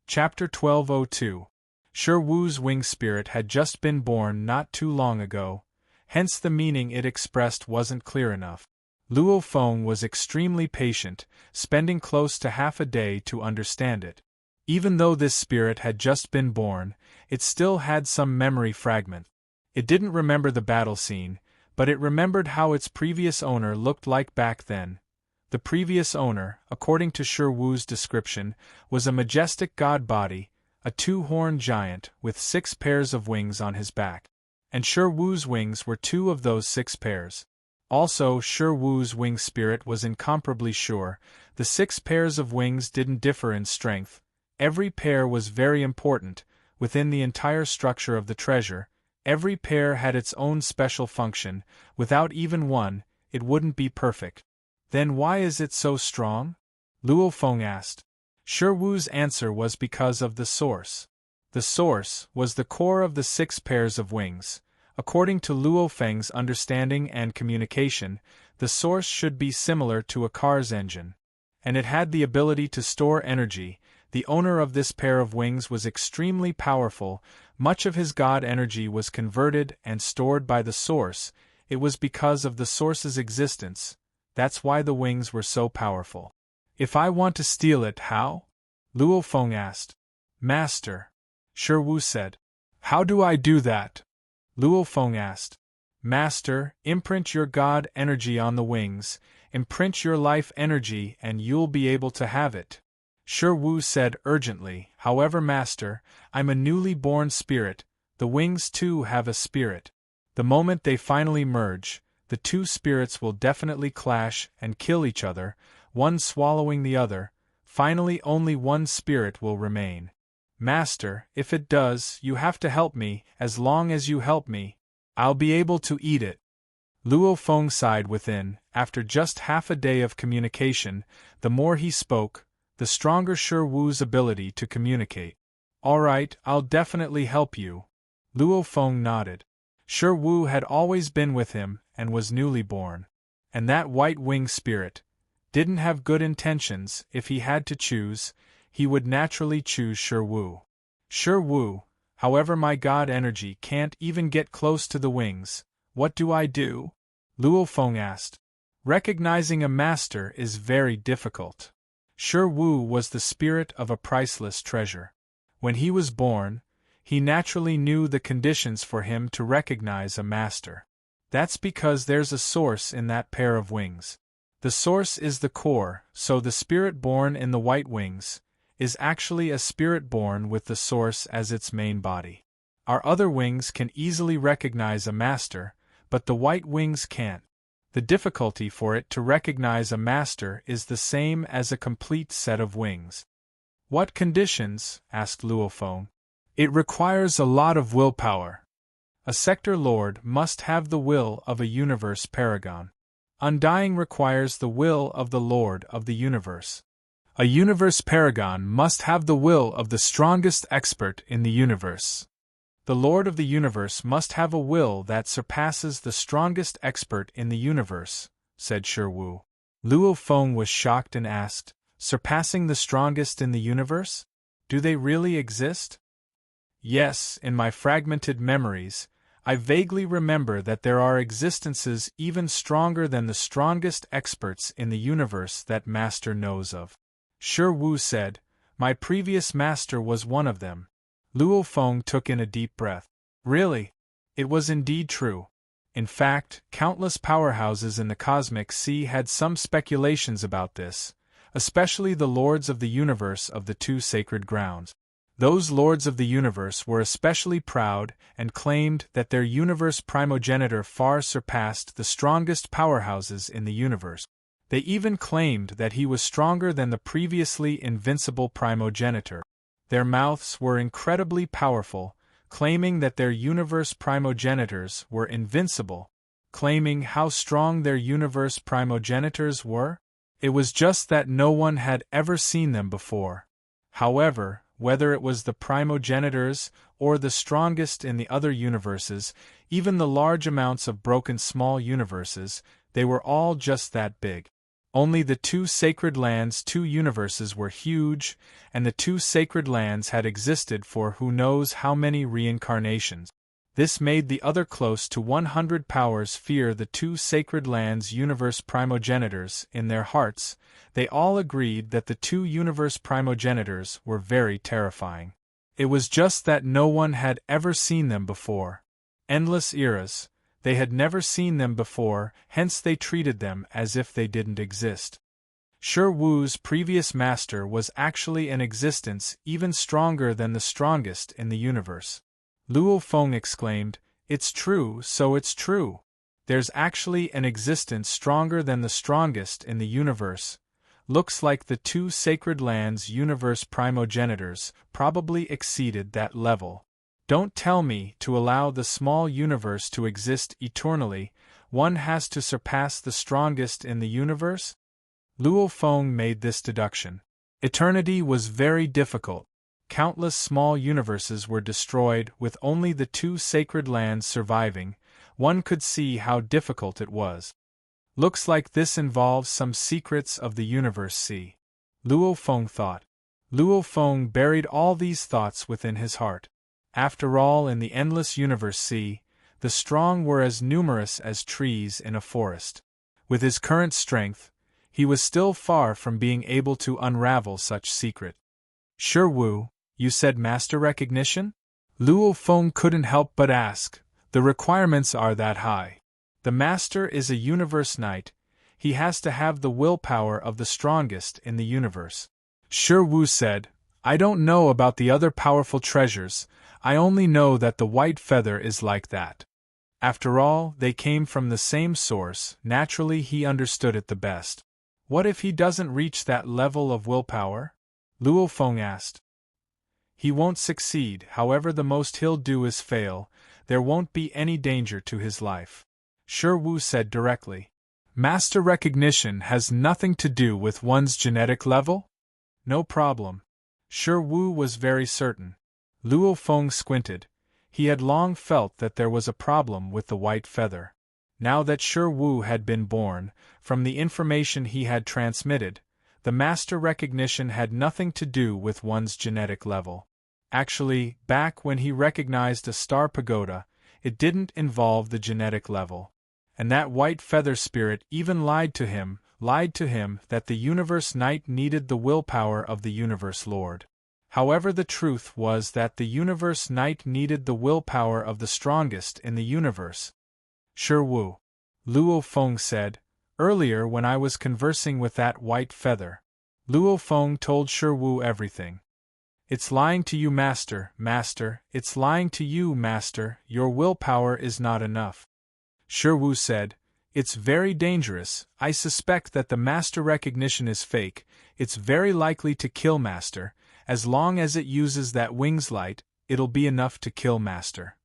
Chapter 1202. Shi Wu's wing spirit had just been born not too long ago, hence the meaning it expressed wasn't clear enough. Luo Feng was extremely patient, spending close to half a day to understand it. Even though this spirit had just been born, it still had some memory fragment. It didn't remember the battle scene, but it remembered how its previous owner looked like back then. The previous owner, according to Shi Wu's description, was a majestic god body, a 2-horned giant with 6 pairs of wings on his back. And Shi Wu's wings were 2 of those 6 pairs. Also, Shi Wu's wing spirit was incomparably sure. The 6 pairs of wings didn't differ in strength. Every pair was very important. Within the entire structure of the treasure, every pair had its own special function. Without even one, it wouldn't be perfect. Then why is it so strong? Luo Feng asked. Shi Wu's answer was because of the source. The source was the core of the 6 pairs of wings. According to Luo Feng's understanding and communication, the source should be similar to a car's engine. And it had the ability to store energy. The owner of this pair of wings was extremely powerful. Much of his god energy was converted and stored by the source. It was because of the source's existence. That's why the wings were so powerful. If I want to steal it, how? Luo Feng asked. Master. Shi Wu said. How do I do that? Luo Feng asked. Master, imprint your god energy on the wings, imprint your life energy and you'll be able to have it. Shi Wu said urgently, however Master, I'm a newly born spirit, the wings too have a spirit. The moment they finally merge, the 2 spirits will definitely clash and kill each other, one swallowing the other. Finally only one spirit will remain. Master, if it does, you have to help me. As long as you help me, I'll be able to eat it. Luo Feng sighed within. After just half a day of communication, the more he spoke, the stronger Shi Wu's ability to communicate. All right, I'll definitely help you. Luo Feng nodded. Shi Wu had always been with him and was newly born. And that white-wing spirit didn't have good intentions. If he had to choose, he would naturally choose Shi Wu. Shi Wu, however my god energy can't even get close to the wings. What do I do? Luo Feng asked. Recognizing a master is very difficult. Shi Wu was the spirit of a priceless treasure. When he was born, he naturally knew the conditions for him to recognize a master. That's because there's a source in that pair of wings. The source is the core, so the spirit born in the white wings is actually a spirit born with the source as its main body. Our other wings can easily recognize a master, but the white wings can't. The difficulty for it to recognize a master is the same as a complete set of wings. What conditions? Asked Luo Feng. It requires a lot of willpower. A sector lord must have the will of a universe paragon. Undying requires the will of the Lord of the universe. A universe paragon must have the will of the strongest expert in the universe. The Lord of the universe must have a will that surpasses the strongest expert in the universe, said Shi Wu. Luo Feng was shocked and asked, surpassing the strongest in the universe? Do they really exist? Yes, in my fragmented memories, I vaguely remember that there are existences even stronger than the strongest experts in the universe that Master knows of. Shi Wu said, my previous master was one of them. Luo Feng took in a deep breath. Really? It was indeed true. In fact, countless powerhouses in the cosmic sea had some speculations about this, especially the lords of the universe of the 2 sacred grounds. Those lords of the universe were especially proud and claimed that their universe primogenitor far surpassed the strongest powerhouses in the universe. They even claimed that he was stronger than the previously invincible primogenitor. Their mouths were incredibly powerful, claiming that their universe primogenitors were invincible, claiming how strong their universe primogenitors were. It was just that no one had ever seen them before. However, whether it was the primogenitors or the strongest in the other universes, even the large amounts of broken small universes, they were all just that big. Only the two sacred lands' two universes were huge, and the two sacred lands had existed for who knows how many reincarnations. This made the other close to 100 powers fear the two sacred lands' universe primogenitors. In their hearts, they all agreed that the two universe primogenitors were very terrifying. It was just that no one had ever seen them before. Endless eras. They had never seen them before, hence they treated them as if they didn't exist. Shi Wu's previous master was actually an existence even stronger than the strongest in the universe. Luo Feng exclaimed, "It's true, so it's true. There's actually an existence stronger than the strongest in the universe. Looks like the two sacred lands' universe primogenitors probably exceeded that level. Don't tell me to allow the small universe to exist eternally, one has to surpass the strongest in the universe?" Luo Feng made this deduction. Eternity was very difficult. Countless small universes were destroyed with only the two sacred lands surviving. One could see how difficult it was. Looks like this involves some secrets of the universe. See, Luo Feng thought. Luo Feng buried all these thoughts within his heart. After all, in the endless universe, the strong were as numerous as trees in a forest. With his current strength, he was still far from being able to unravel such secret. "Shi Wu, you said master recognition?" Luo Feng couldn't help but ask. The requirements are that high. The master is a universe knight, he has to have the willpower of the strongest in the universe. Shi Wu said, "I don't know about the other powerful treasures, I only know that the white feather is like that." After all, they came from the same source, naturally he understood it the best. What if he doesn't reach that level of willpower? Luo Feng asked. He won't succeed, however the most he'll do is fail, there won't be any danger to his life. Shi Wu said directly. Master recognition has nothing to do with one's genetic level? No problem. Shi Wu was very certain. Luo Feng squinted. He had long felt that there was a problem with the white feather. Now that Shi Wu had been born, from the information he had transmitted, the master recognition had nothing to do with one's genetic level. Actually, back when he recognized a star pagoda, it didn't involve the genetic level. And that white feather spirit even lied to him that the universe knight needed the willpower of the universe lord. However, the truth was that the universe knight needed the willpower of the strongest in the universe. Shi Wu, Luo Feng said, earlier when I was conversing with that white feather. Luo Feng told Shi Wu everything. It's lying to you, master, it's lying to you, master, your willpower is not enough. Shi Wu said, it's very dangerous, I suspect that the master recognition is fake, it's very likely to kill master. As long as it uses that wings light, it'll be enough to kill master.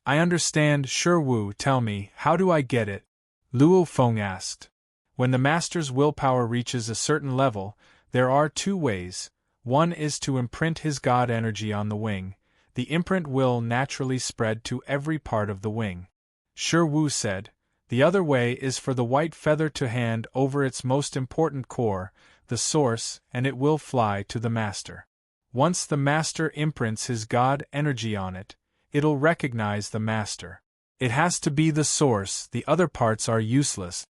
I understand, Shi Wu, tell me, how do I get it? Luo Feng asked. When the master's willpower reaches a certain level, there are two ways. One is to imprint his god energy on the wing. The imprint will naturally spread to every part of the wing. Shi Wu said. The other way is for the white feather to hand over its most important core, the source, and it will fly to the master. Once the master imprints his god energy on it, it'll recognize the master. It has to be the source, the other parts are useless.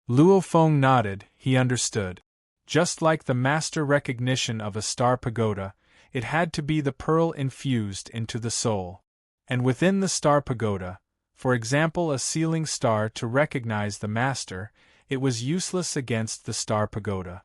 Luo Feng nodded, he understood. Just like the master recognition of a star pagoda, it had to be the pearl infused into the soul. And within the star pagoda, for example a ceiling star to recognize the master, it was useless against the star pagoda.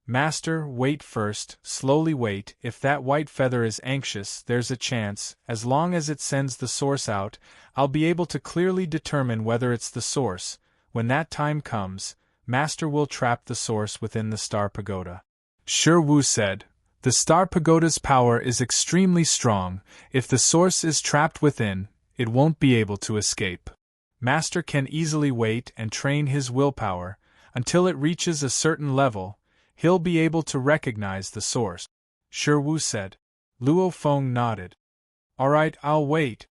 Master, wait first, slowly wait, if that white feather is anxious there's a chance, as long as it sends the source out, I'll be able to clearly determine whether it's the source. When that time comes, Master will trap the source within the star pagoda. Shi Wu said, the star pagoda's power is extremely strong. If the source is trapped within, it won't be able to escape. Master can easily wait and train his willpower. Until it reaches a certain level, he'll be able to recognize the source. Shi Wu said. Luo Feng nodded. Alright, I'll wait.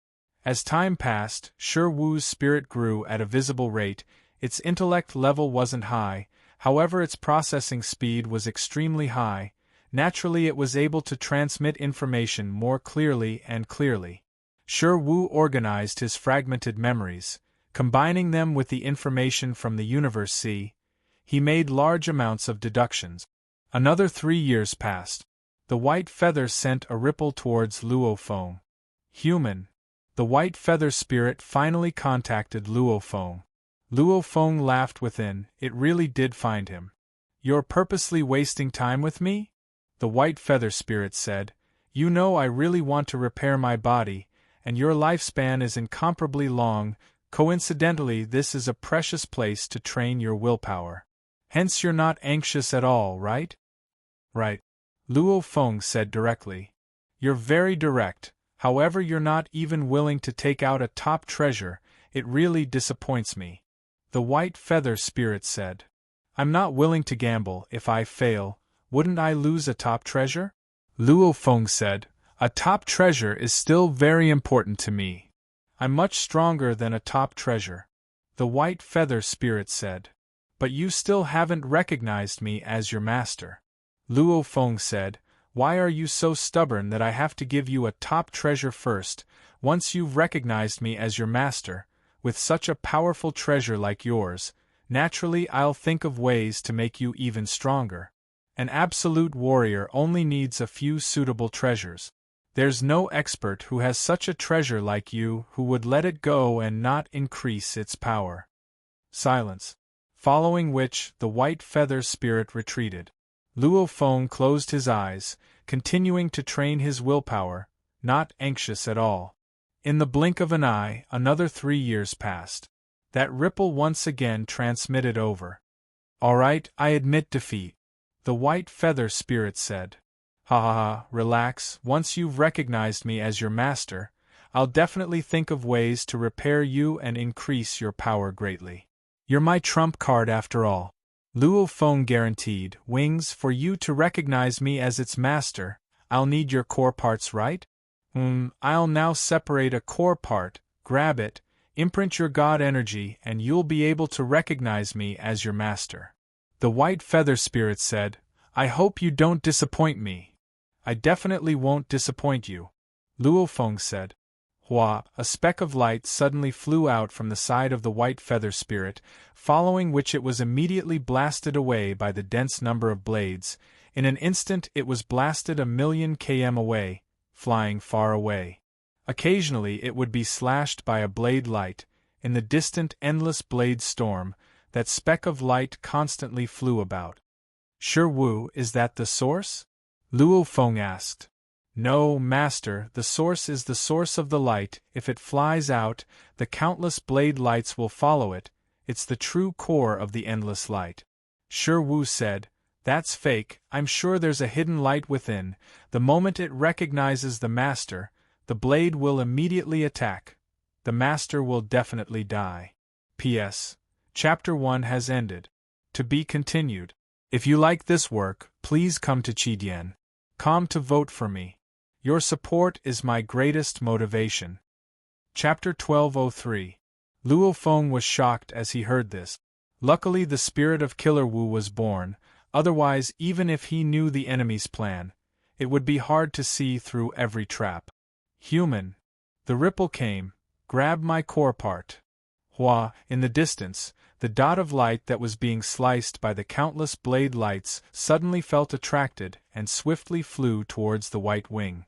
As time passed, Shi Wu's spirit grew at a visible rate. Its intellect level wasn't high, however its processing speed was extremely high. Naturally it was able to transmit information more clearly and clearly. Shi Wu organized his fragmented memories, combining them with the information from the universe sea. He made large amounts of deductions. Another 3 years passed. The white feather sent a ripple towards Luo Feng. Human. The white feather spirit finally contacted Luo Feng. Luo Feng laughed within, it really did find him. You're purposely wasting time with me? The white feather spirit said, you know I really want to repair my body, and your lifespan is incomparably long. Coincidentally, this is a precious place to train your willpower. Hence you're not anxious at all, right? Right. Luo Feng said directly. You're very direct, however you're not even willing to take out a top treasure. It really disappoints me. The white feather spirit said. I'm not willing to gamble. If I fail, wouldn't I lose a top treasure? Luo Feng said, a top treasure is still very important to me. I'm much stronger than a top treasure. The white feather spirit said. But you still haven't recognized me as your master. Luo Feng said, why are you so stubborn that I have to give you a top treasure first? Once you've recognized me as your master, with such a powerful treasure like yours, naturally I'll think of ways to make you even stronger. An absolute warrior only needs a few suitable treasures. There's no expert who has such a treasure like you who would let it go and not increase its power. Silence. Following which, the white feather spirit retreated. Luo Feng closed his eyes, continuing to train his willpower, not anxious at all. In the blink of an eye, another 3 years passed. That ripple once again transmitted over. Alright, I admit defeat. The white feather spirit said. Ha ha ha, relax, once you've recognized me as your master, I'll definitely think of ways to repair you and increase your power greatly. You're my trump card after all. Luo Feng guaranteed, wings, for you to recognize me as its master, I'll need your core parts, right? I'll now separate a core part, grab it, imprint your god energy, and you'll be able to recognize me as your master. The white feather spirit said, I hope you don't disappoint me. I definitely won't disappoint you. Luo Feng said. Hua, a speck of light suddenly flew out from the side of the white feather spirit, following which it was immediately blasted away by the dense number of blades. In an instant it was blasted 1,000,000 km away, flying far away. Occasionally it would be slashed by a blade light. In the distant endless blade storm, that speck of light constantly flew about. Shi Wu, is that the source? Luo Feng asked. No, master, the source is the source of the light. If it flies out, the countless blade lights will follow it. It's the true core of the endless light. Shi Wu said, that's fake, I'm sure there's a hidden light within. The moment it recognizes the master, the blade will immediately attack. The master will definitely die. P.S. Chapter 1 has ended. To be continued. If you like this work, please come to Qidien.com to vote for me. Your support is my greatest motivation. Chapter 1203. Luo Feng was shocked as he heard this. Luckily the spirit of Killer Wu was born, otherwise even if he knew the enemy's plan, it would be hard to see through every trap. Human. The ripple came. Grab my core part. Hua, in the distance, the dot of light that was being sliced by the countless blade lights suddenly felt attracted and swiftly flew towards the white wing.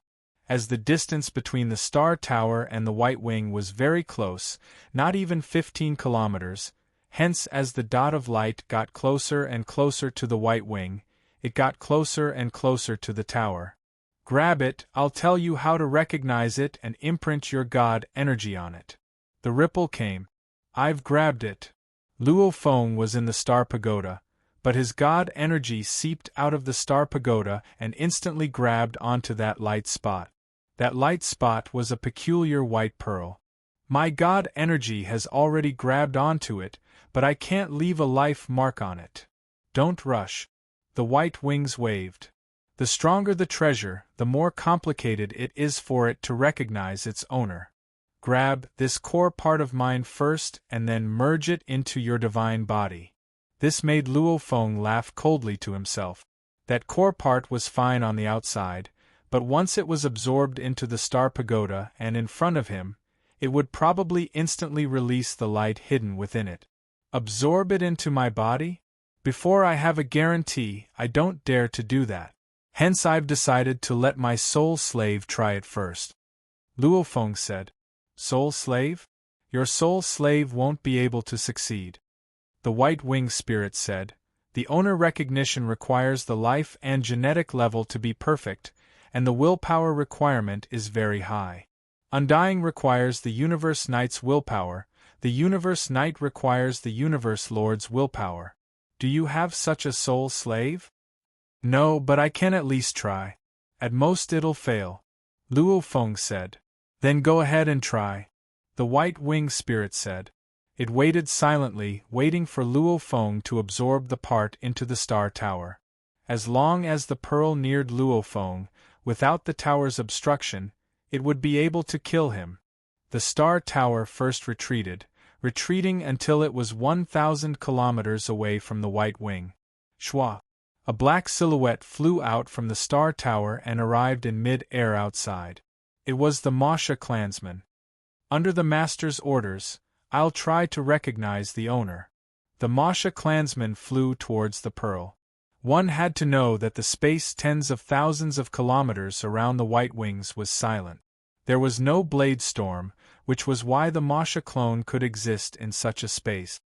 As the distance between the star tower and the white wing was very close, not even 15 kilometers, hence as the dot of light got closer and closer to the white wing, it got closer and closer to the tower. Grab it, I'll tell you how to recognize it and imprint your god energy on it. The ripple came. I've grabbed it. Luo Feng was in the star pagoda, but his god energy seeped out of the star pagoda and instantly grabbed onto that light spot. That light spot was a peculiar white pearl. My god energy has already grabbed onto it, but I can't leave a life mark on it. Don't rush. The white wings waved. The stronger the treasure, the more complicated it is for it to recognize its owner. Grab this core part of mine first and then merge it into your divine body. This made Luo Feng laugh coldly to himself. That core part was fine on the outside, but once it was absorbed into the star pagoda and in front of him, it would probably instantly release the light hidden within it. Absorb it into my body? Before I have a guarantee, I don't dare to do that. Hence I've decided to let my soul slave try it first. Luo Feng said. Soul slave? Your soul slave won't be able to succeed. The white-winged spirit said. The owner recognition requires the life and genetic level to be perfect, and the willpower requirement is very high. Undying requires the Universe Knight's willpower, the Universe Knight requires the Universe Lord's willpower. Do you have such a soul slave? No, but I can at least try. At most it'll fail. Luo Feng said. Then go ahead and try. The white-winged spirit said. It waited silently, waiting for Luo Feng to absorb the part into the star tower. As long as the pearl neared Luo Feng, without the tower's obstruction, it would be able to kill him. The star tower first retreating until it was 1,000 kilometers away from the white wing. Shwa! A black silhouette flew out from the star tower and arrived in mid-air outside. It was the Masha clansman. Under the master's orders, I'll try to recognize the owner. The Masha clansman flew towards the pearl. One had to know that the space tens of thousands of kilometers around the white wings was silent. There was no blade storm, which was why the Masha clone could exist in such a space.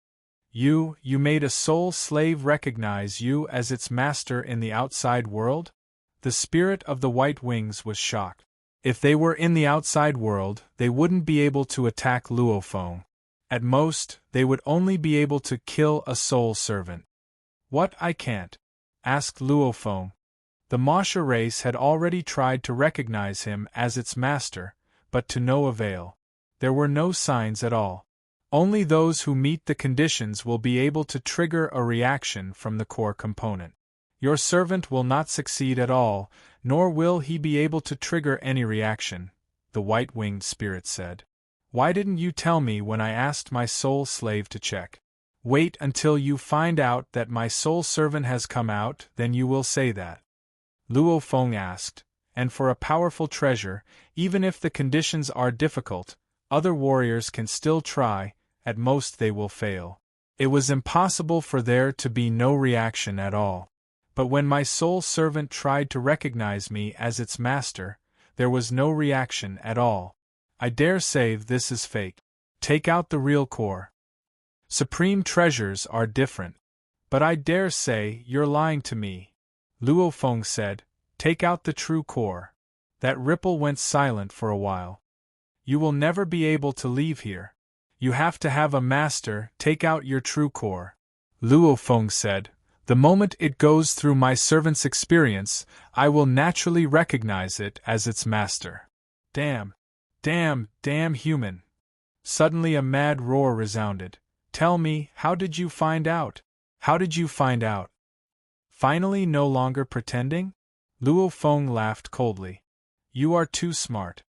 You made a soul slave recognize you as its master in the outside world? The spirit of the white wings was shocked. If they were in the outside world, they wouldn't be able to attack Luo Feng. At most, they would only be able to kill a soul servant. What, I can't? Asked Luo Feng. The Masha race had already tried to recognize him as its master, but to no avail. There were no signs at all. Only those who meet the conditions will be able to trigger a reaction from the core component. Your servant will not succeed at all, nor will he be able to trigger any reaction, the white-winged spirit said. Why didn't you tell me when I asked my soul slave to check? Wait until you find out that my soul servant has come out, then you will say that. Luo Feng asked, and for a powerful treasure, even if the conditions are difficult, other warriors can still try, at most they will fail. It was impossible for there to be no reaction at all. But when my soul servant tried to recognize me as its master, there was no reaction at all. I dare say this is fake. Take out the real core. Supreme treasures are different. But I dare say you're lying to me. Luo Feng said, take out the true core. That ripple went silent for a while. You will never be able to leave here. You have to have a master take out your true core. Luo Feng said, the moment it goes through my servant's experience, I will naturally recognize it as its master. Damn human. Suddenly a mad roar resounded. Tell me, how did you find out? How did you find out? Finally no longer pretending? Luo Feng laughed coldly. You are too smart.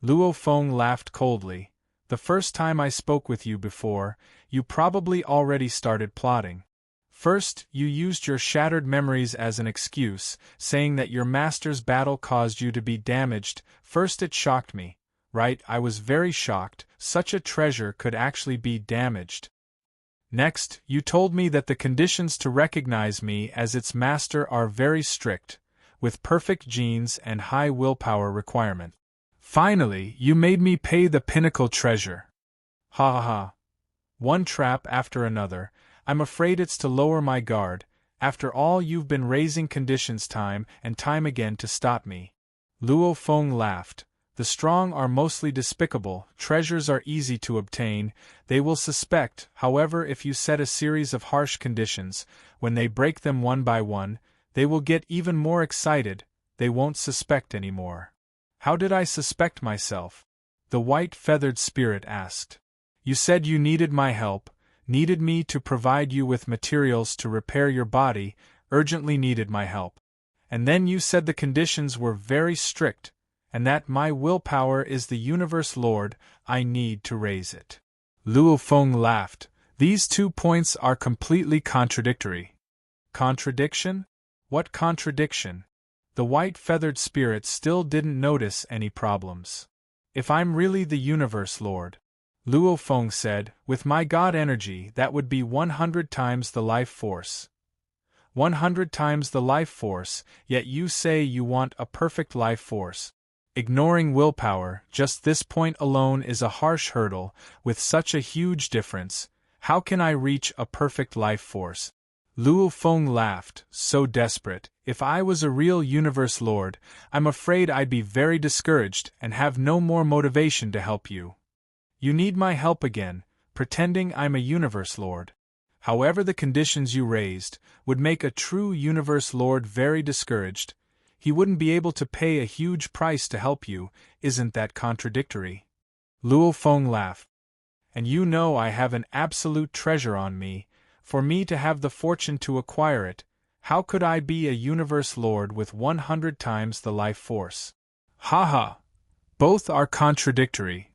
Luo Feng laughed coldly. The first time I spoke with you before, you probably already started plotting. First, you used your shattered memories as an excuse, saying that your master's battle caused you to be damaged. First it shocked me. Right, I was very shocked, such a treasure could actually be damaged. Next, you told me that the conditions to recognize me as its master are very strict, with perfect genes and high willpower requirement. Finally, you made me pay the pinnacle treasure. Ha ha ha. One trap after another. I'm afraid it's to lower my guard. After all, you've been raising conditions time and time again to stop me. Luo Feng laughed. The strong are mostly despicable, treasures are easy to obtain, they will suspect, however, if you set a series of harsh conditions, when they break them one by one, they will get even more excited, they won't suspect anymore. How did I suspect myself? The white feathered spirit asked. You said you needed my help, needed me to provide you with materials to repair your body, urgently needed my help. And then you said the conditions were very strict, and that my willpower is the universe lord, I need to raise it. Luo Feng laughed. These 2 points are completely contradictory. Contradiction? What contradiction? The white feathered spirit still didn't notice any problems. If I'm really the universe lord, Luo Feng said, with my god energy that would be 100 times the life force. 100 times the life force, yet you say you want a perfect life force. Ignoring willpower, just this point alone is a harsh hurdle, with such a huge difference. How can I reach a perfect life force? Luo Feng laughed, so desperate. If I was a real universe lord, I'm afraid I'd be very discouraged and have no more motivation to help you. You need my help again, pretending I'm a universe lord. However, the conditions you raised would make a true universe lord very discouraged. He wouldn't be able to pay a huge price to help you, isn't that contradictory? Luo Feng laughed. And you know I have an absolute treasure on me. For me to have the fortune to acquire it, how could I be a universe lord with 100 times the life force? Ha ha! Both are contradictory.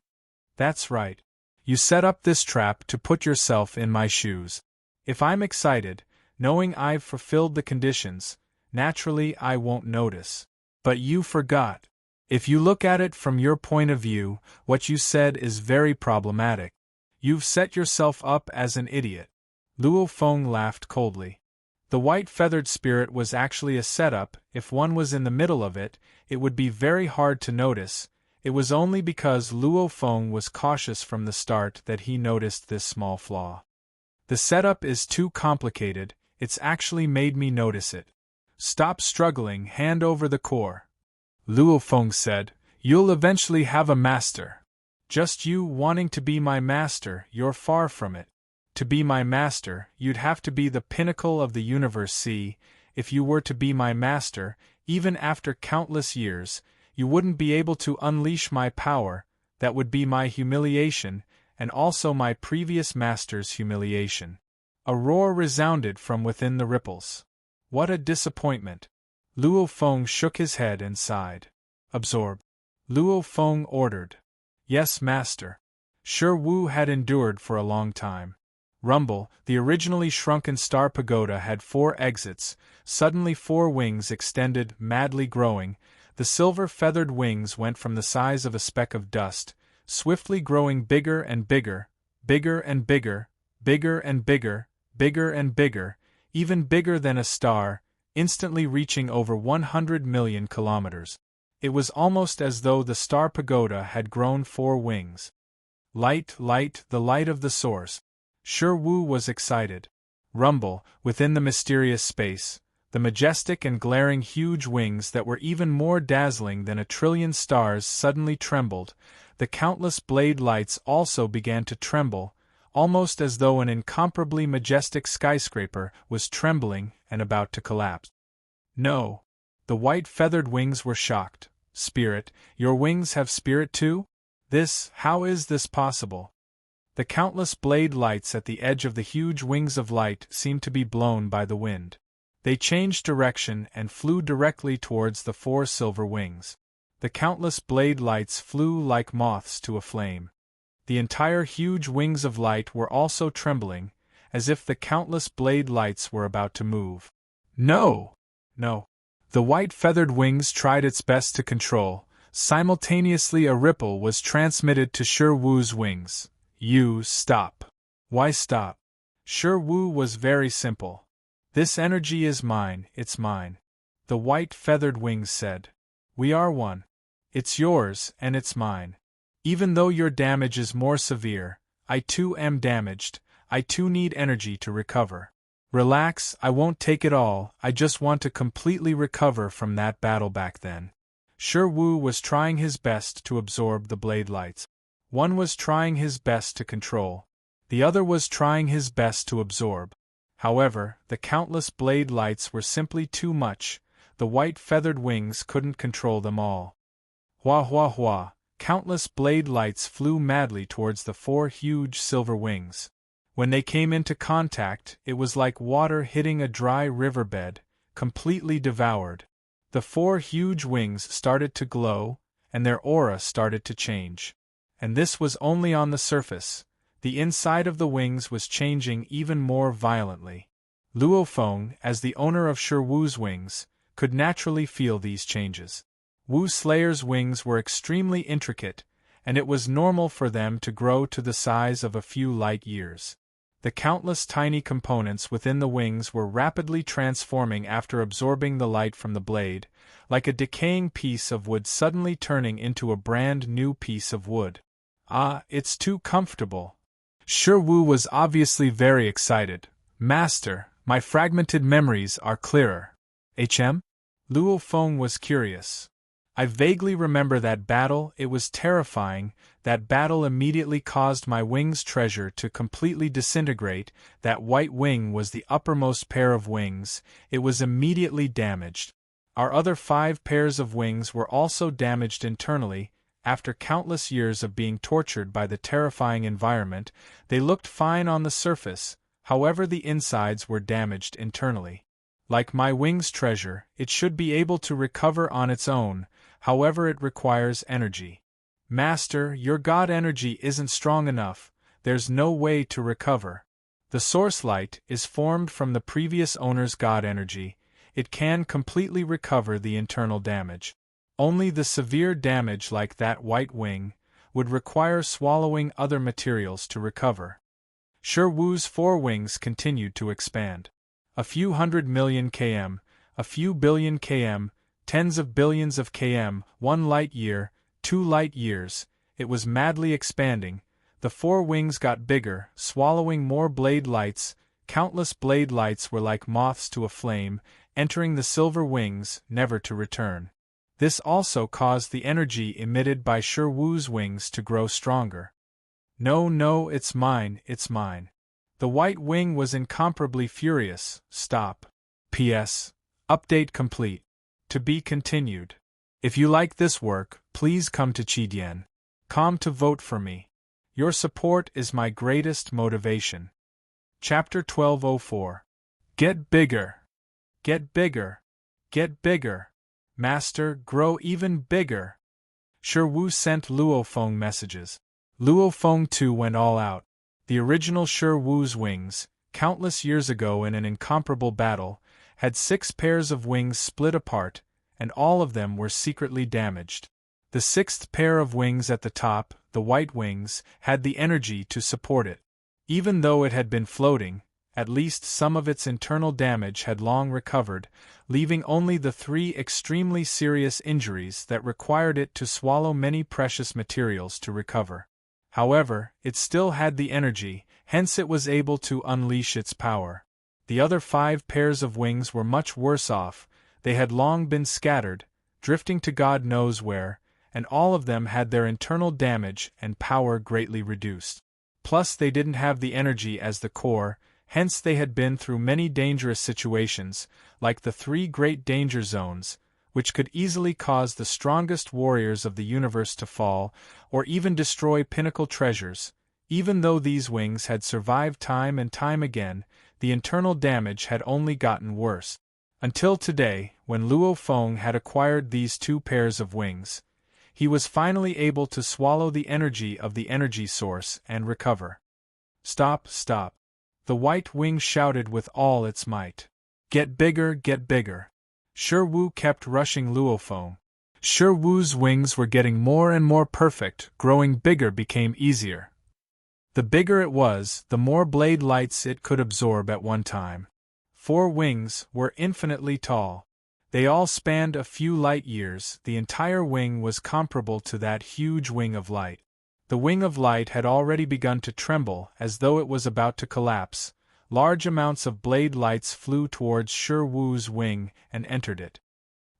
That's right. You set up this trap to put yourself in my shoes. If I'm excited, knowing I've fulfilled the conditions, naturally I won't notice. But you forgot. If you look at it from your point of view, what you said is very problematic. You've set yourself up as an idiot. Luo Feng laughed coldly. The white feathered spirit was actually a setup. If one was in the middle of it, it would be very hard to notice. It was only because Luo Feng was cautious from the start that he noticed this small flaw. The setup is too complicated, it's actually made me notice it. Stop struggling, hand over the core. Luo Feng said, you'll eventually have a master. Just you wanting to be my master, you're far from it. To be my master, you'd have to be the pinnacle of the universe. See, if you were to be my master, even after countless years, you wouldn't be able to unleash my power. That would be my humiliation, and also my previous master's humiliation. A roar resounded from within the ripples. What a disappointment! Luo Feng shook his head and sighed. Absorb. Luo Feng ordered. Yes, master. Shi Wu had endured for a long time. Rumble, the originally shrunken star pagoda had 4 exits, suddenly 4 wings extended, madly growing. The silver-feathered wings went from the size of a speck of dust, swiftly growing bigger and bigger, bigger and bigger, bigger and bigger, bigger and bigger, even bigger than a star, instantly reaching over 100 million kilometers. It was almost as though the star pagoda had grown 4 wings. Light, light, the light of the source. Shi Wu was excited. Rumble, within the mysterious space, the majestic and glaring huge wings that were even more dazzling than a trillion stars suddenly trembled. The countless blade lights also began to tremble, almost as though an incomparably majestic skyscraper was trembling and about to collapse. No. The white feathered wings were shocked. Spirit, your wings have spirit too? How is this possible? The countless blade lights at the edge of the huge wings of light seemed to be blown by the wind. They changed direction and flew directly towards the 4 silver wings. The countless blade lights flew like moths to a flame. The entire huge wings of light were also trembling, as if the countless blade lights were about to move. No! No! The white feathered wings tried its best to control. Simultaneously a ripple was transmitted to Shi Wu's wings. You stop. Why stop? Shi Wu was very simple. This energy is mine, it's mine. The white feathered wings said. We are one. It's yours, and it's mine. Even though your damage is more severe, I too am damaged, I too need energy to recover. Relax, I won't take it all, I just want to completely recover from that battle back then. Wu was trying his best to absorb the blade lights. One was trying his best to control. The other was trying his best to absorb. However, the countless blade lights were simply too much. The white feathered wings couldn't control them all. Hua hua hua, countless blade lights flew madly towards the 4 huge silver wings. When they came into contact, it was like water hitting a dry riverbed, completely devoured. The 4 huge wings started to glow, and their aura started to change. And this was only on the surface. The inside of the wings was changing even more violently. Luo Feng, as the owner of Wu's wings, could naturally feel these changes. Wu Slayer's wings were extremely intricate, and it was normal for them to grow to the size of a few light years. The countless tiny components within the wings were rapidly transforming after absorbing the light from the blade, like a decaying piece of wood suddenly turning into a brand new piece of wood. Ah, it's too comfortable. Wu was obviously very excited. Master, my fragmented memories are clearer. Luo Feng was curious. I vaguely remember that battle. It was terrifying. That battle immediately caused my wing's treasure to completely disintegrate. That white wing was the uppermost pair of wings. It was immediately damaged. Our other 5 pairs of wings were also damaged internally. After countless years of being tortured by the terrifying environment, they looked fine on the surface. However, the insides were damaged internally. Like my wing's treasure, it should be able to recover on its own. However, it requires energy. Master, your god energy isn't strong enough. There's no way to recover. The source light is formed from the previous owner's god energy. It can completely recover the internal damage. Only the severe damage like that white wing would require swallowing other materials to recover. Wu's 4 wings continued to expand. A few 100 million km, a few billion km, tens of billions of km, 1 light year, 2 light years, it was madly expanding. The 4 wings got bigger, swallowing more blade lights. Countless blade lights were like moths to a flame, entering the silver wings, never to return. This also caused the energy emitted by Wu's wings to grow stronger. No, it's mine, it's mine. The white wing was incomparably furious. Stop. P.S. Update complete. To be continued. If you like this work, please come to Qidien.com to vote for me. Your support is my greatest motivation. Chapter 1204. Get bigger. Get bigger. Get bigger. Master, grow even bigger. Wu sent Luo Feng messages. Luo Feng too went all out. The original Wu's wings, countless years ago in an incomparable battle, had 6 pairs of wings split apart, and all of them were secretly damaged. The 6th pair of wings at the top, the white wings, had the energy to support it. Even though it had been floating, at least some of its internal damage had long recovered, leaving only the 3 extremely serious injuries that required it to swallow many precious materials to recover. However, it still had the energy, hence it was able to unleash its power. The other 5 pairs of wings were much worse off. They had long been scattered, drifting to God knows where, and all of them had their internal damage and power greatly reduced. Plus they didn't have the energy as the core, hence they had been through many dangerous situations, like the 3 great danger zones, which could easily cause the strongest warriors of the universe to fall, or even destroy pinnacle treasures. Even though these wings had survived time and time again, the internal damage had only gotten worse. Until today, when Luo Feng had acquired these 2 pairs of wings, he was finally able to swallow the energy of the energy source and recover. Stop, stop. The white wing shouted with all its might. Get bigger, get bigger. Wu kept rushing Luo Feng. Wu's wings were getting more and more perfect, growing bigger became easier. The bigger it was, the more blade lights it could absorb at one time. 4 wings were infinitely tall. They all spanned a few light years. The entire wing was comparable to that huge wing of light. The wing of light had already begun to tremble as though it was about to collapse. Large amounts of blade lights flew towards Wu's wing and entered it.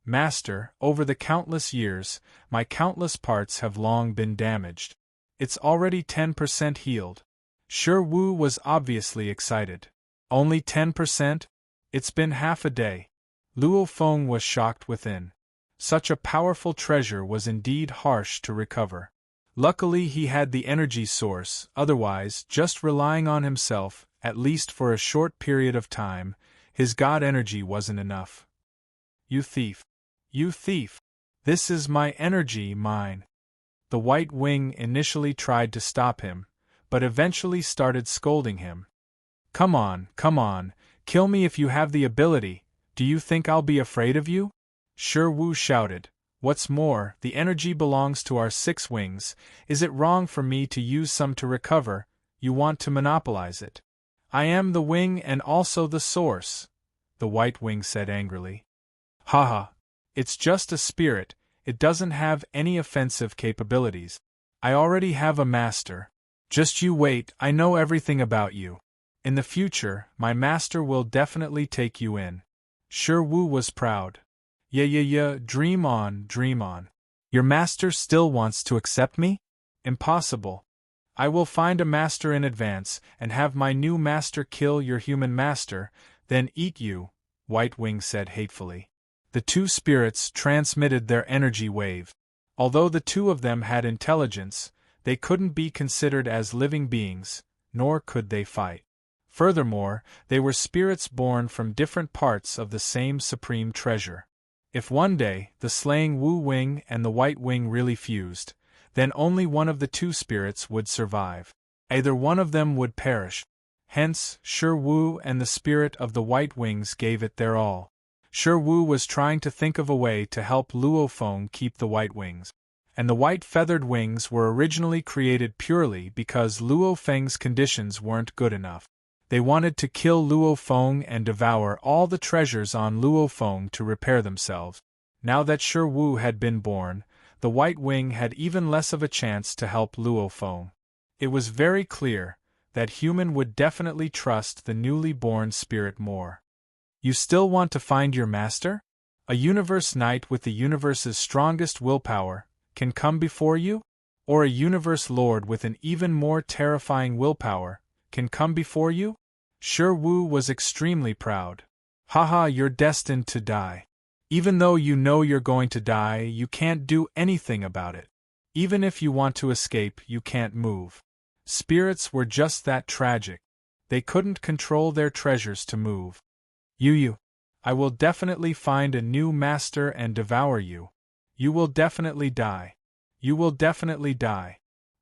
Master, over the countless years, my countless parts have long been damaged. It's already 10% healed. Shi Wu was obviously excited. Only 10%? It's been half a day. Luo Feng was shocked within. Such a powerful treasure was indeed harsh to recover. Luckily he had the energy source, otherwise, just relying on himself, at least for a short period of time, his god energy wasn't enough. You thief! You thief! This is my energy, mine! The White Wing initially tried to stop him, but eventually started scolding him. Come on, kill me if you have the ability, do you think I'll be afraid of you? Shi Wu shouted. What's more, the energy belongs to our 6 wings, is it wrong for me to use some to recover? You want to monopolize it. I am the wing and also the source, the White Wing said angrily. Haha. It's just a spirit, it doesn't have any offensive capabilities. I already have a master. Just you wait, I know everything about you. In the future, my master will definitely take you in. Shi Wu was proud. Yeah, dream on, dream on. Your master still wants to accept me? Impossible. I will find a master in advance and have my new master kill your human master, then eat you, White Wing said hatefully. The 2 spirits transmitted their energy wave. Although the 2 of them had intelligence, they couldn't be considered as living beings, nor could they fight. Furthermore, they were spirits born from different parts of the same supreme treasure. If one day, the slaying Wu Wing and the White Wing really fused, then only one of the 2 spirits would survive. Either one of them would perish. Hence, Shi Wu and the spirit of the White Wings gave it their all. Shi Wu was trying to think of a way to help Luo Feng keep the White Wings. And the white feathered wings were originally created purely because Luo Feng's conditions weren't good enough. They wanted to kill Luo Feng and devour all the treasures on Luo Feng to repair themselves. Now that Shi Wu had been born, the White Wing had even less of a chance to help Luo Feng. It was very clear that human would definitely trust the newly born spirit more. You still want to find your master? A universe knight with the universe's strongest willpower can come before you? Or a universe lord with an even more terrifying willpower can come before you? Shi Wu was extremely proud. Haha, you're destined to die. Even though you know you're going to die, you can't do anything about it. Even if you want to escape, you can't move. Spirits were just that tragic. They couldn't control their treasures to move. I will definitely find a new master and devour you. You will definitely die. You will definitely die.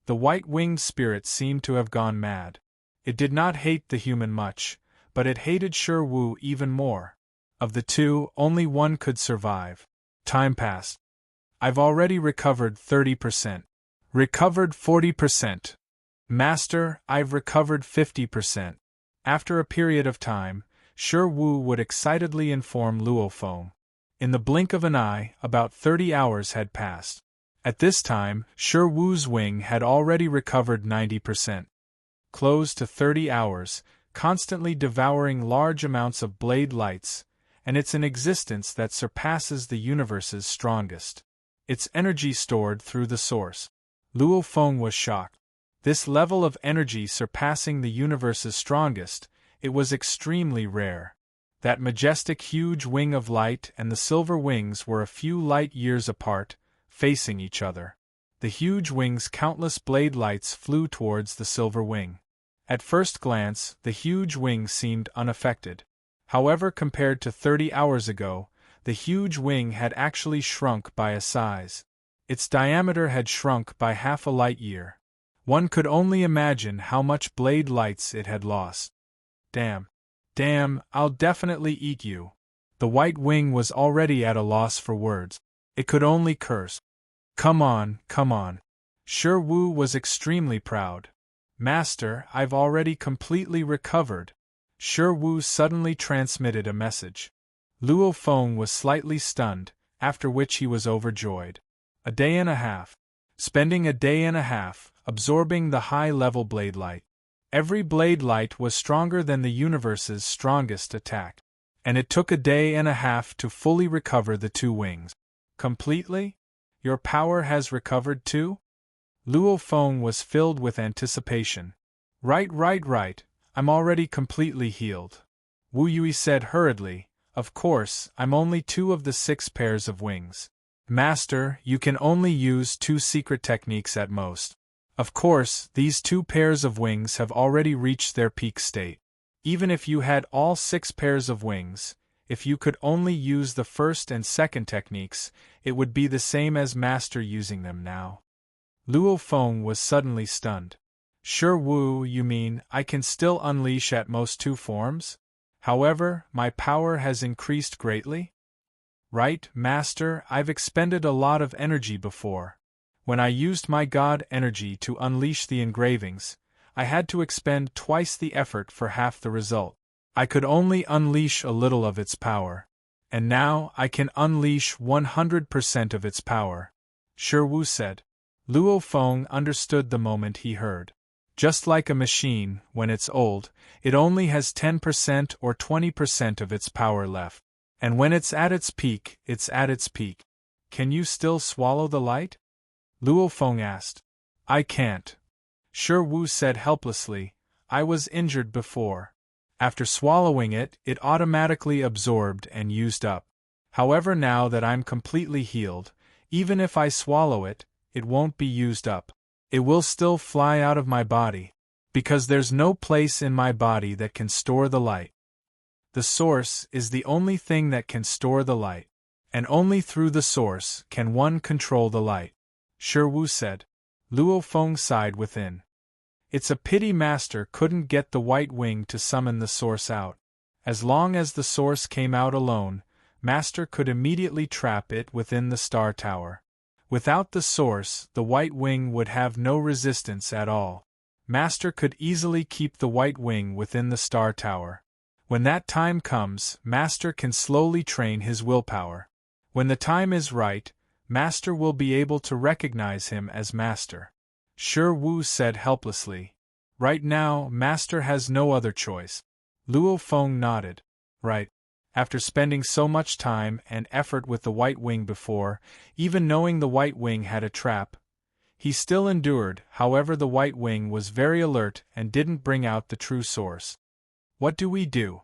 The white-winged spirit seemed to have gone mad. It did not hate the human much, but it hated Shi Wu even more. Of the 2, only one could survive. Time passed. I've already recovered 30%. Recovered 40%. Master, I've recovered 50%. After a period of time, Shi Wu would excitedly inform Luo Feng. In the blink of an eye, about 30 hours had passed. At this time, Shi Wu's wing had already recovered 90%. Close to 30 hours, constantly devouring large amounts of blade lights, and it's an existence that surpasses the universe's strongest. Its energy stored through the source. Luo Feng was shocked. This level of energy surpassing the universe's strongest, it was extremely rare. That majestic huge wing of light and the silver wings were a few light years apart, facing each other. The huge wing's countless blade lights flew towards the silver wing. At first glance, the huge wing seemed unaffected. However, compared to 30 hours ago, the huge wing had actually shrunk by a size. Its diameter had shrunk by half a light year. One could only imagine how much blade lights it had lost. Damn, I'll definitely eat you. The white wing was already at a loss for words. It could only curse. Come on. Shi Wu was extremely proud. Master, I've already completely recovered. Shi Wu suddenly transmitted a message. Luo Feng was slightly stunned, after which he was overjoyed. A day and a half. Spending a day and a half, absorbing the high-level blade light. Every blade light was stronger than the universe's strongest attack. and it took a day and a half to fully recover the 2 wings. Completely? Your power has recovered too? Luo Feng was filled with anticipation. Right. I'm already completely healed. Wu Yui said hurriedly, of course, I'm only 2 of the 6 pairs of wings. Master, you can only use 2 secret techniques at most. Of course, these 2 pairs of wings have already reached their peak state. Even if you had all 6 pairs of wings, if you could only use the first and second techniques, it would be the same as Master using them now. Luo Feng was suddenly stunned. Sure Wu, you mean I can still unleash at most 2 forms? However, my power has increased greatly? Right, Master, I've expended a lot of energy before. When I used my God energy to unleash the engravings, I had to expend twice the effort for half the result. I could only unleash a little of its power. And now I can unleash 100% of its power. Sure Wu said. Luo Feng understood the moment he heard. Just like a machine, when it's old, it only has 10% or 20% of its power left. And when it's at its peak, it's at its peak. Can you still swallow the light? Luo Feng asked. I can't. Sure Wu said helplessly, I was injured before. After swallowing it, it automatically absorbed and used up. However, now that I'm completely healed, even if I swallow it, it won't be used up. It will still fly out of my body, because there's no place in my body that can store the light. The source is the only thing that can store the light, and only through the source can one control the light. Sure Wu said. Luo Feng sighed within. It's a pity Master couldn't get the white wing to summon the source out. As long as the source came out alone, Master could immediately trap it within the star tower. Without the source, the white wing would have no resistance at all. Master could easily keep the white wing within the star tower. When that time comes, Master can slowly train his willpower. When the time is right, Master will be able to recognize him as Master. Sure Wu said helplessly. Right now, Master has no other choice. Luo Feng nodded. Right. After spending so much time and effort with the white wing before, even knowing the white wing had a trap, he still endured. However, the white wing was very alert and didn't bring out the true source. What do we do?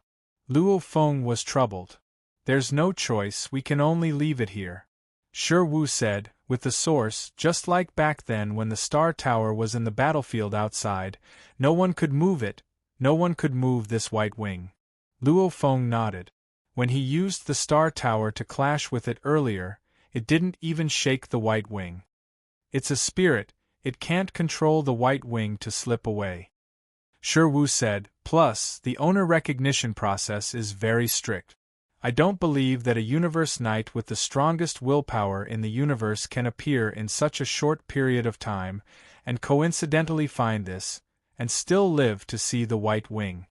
Luo Feng was troubled. There's no choice, we can only leave it here. Sure Wu said, with the source, just like back then when the star tower was in the battlefield outside, no one could move it, no one could move this white wing. Luo Feng nodded. When he used the star tower to clash with it earlier, it didn't even shake the white wing. It's a spirit, it can't control the white wing to slip away. Sure Wu said, plus, the owner recognition process is very strict. I don't believe that a universe knight with the strongest willpower in the universe can appear in such a short period of time, and coincidentally find this, and still live to see the white wing.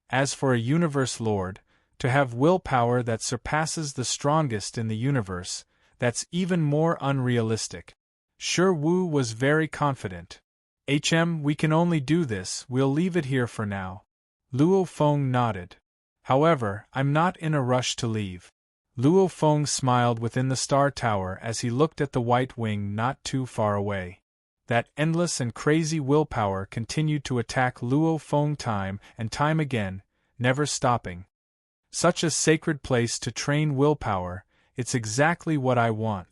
As for a universe lord, to have willpower that surpasses the strongest in the universe, that's even more unrealistic. Sure Wu was very confident. We can only do this, we'll leave it here for now. Luo Feng nodded. However, I'm not in a rush to leave. Luo Feng smiled within the star tower as he looked at the white wing not too far away. That endless and crazy willpower continued to attack Luo Feng time and time again, never stopping. Such a sacred place to train willpower, it's exactly what I want.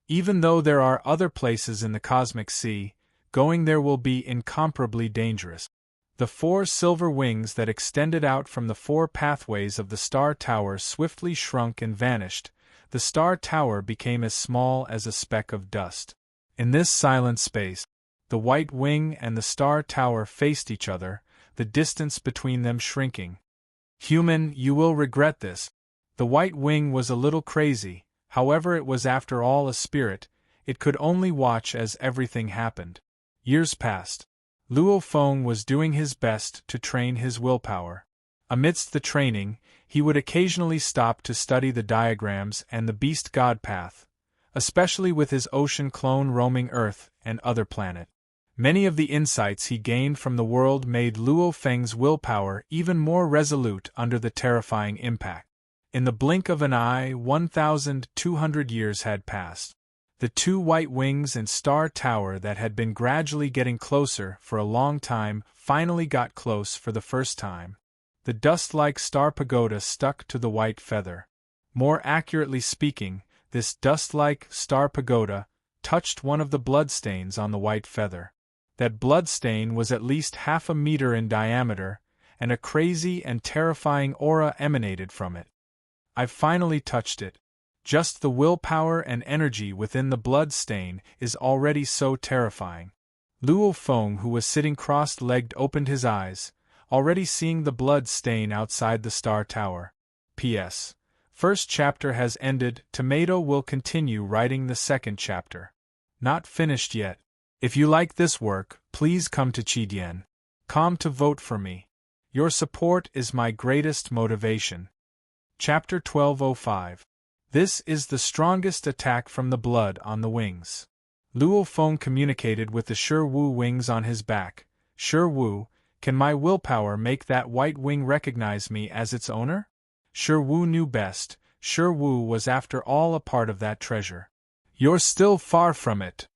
Even though there are other places in the cosmic sea, going there will be incomparably dangerous. The 4 silver wings that extended out from the 4 pathways of the star tower swiftly shrunk and vanished. The star tower became as small as a speck of dust. In this silent space, the white wing and the star tower faced each other, the distance between them shrinking. Human, you will regret this. The white wing was a little crazy, however it was after all a spirit, it could only watch as everything happened. Years passed. Luo Feng was doing his best to train his willpower. Amidst the training, he would occasionally stop to study the diagrams and the beast god path, especially with his ocean clone roaming Earth and other planet. Many of the insights he gained from the world made Luo Feng's willpower even more resolute under the terrifying impact. In the blink of an eye, 1,200 years had passed. The two white wings and star tower that had been gradually getting closer for a long time finally got close for the first time. The dust-like star pagoda stuck to the white feather. More accurately speaking, this dust-like star pagoda touched one of the bloodstains on the white feather. That bloodstain was at least 1/2 meter in diameter, and a crazy and terrifying aura emanated from it. I've finally touched it. Just the willpower and energy within the blood stain is already so terrifying. Luo Feng, who was sitting cross-legged, opened his eyes, already seeing the blood stain outside the star tower. P.S. First chapter has ended. Tomato will continue writing the second chapter. Not finished yet. If you like this work, please come to Chidian.com to vote for me. Your support is my greatest motivation. Chapter 1205. This is the strongest attack from the blood on the wings. Luo Feng communicated with the Shi Wu wings on his back. Shi Wu, can my willpower make that white wing recognize me as its owner? Shi Wu knew best. Shi Wu was after all a part of that treasure. You're still far from it.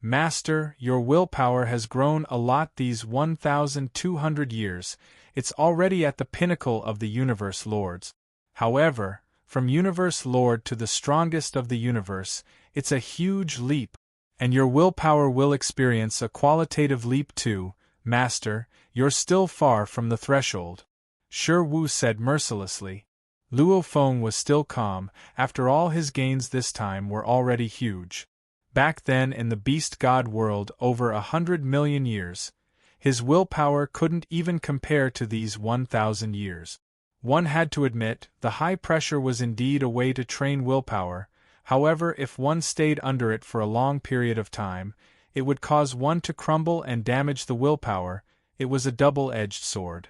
Master, your willpower has grown a lot these 1,200 years. It's already at the pinnacle of the Universe Lords. However, from Universe Lord to the strongest of the universe, it's a huge leap, and your willpower will experience a qualitative leap too. Master, you're still far from the threshold. Shi Wu said mercilessly. Luo Feng was still calm. After all, his gains this time were already huge. Back then in the beast god world, over 100 million years, his willpower couldn't even compare to these 1,000 years. One had to admit, the high pressure was indeed a way to train willpower. However, if one stayed under it for a long period of time, it would cause one to crumble and damage the willpower. It was a double-edged sword.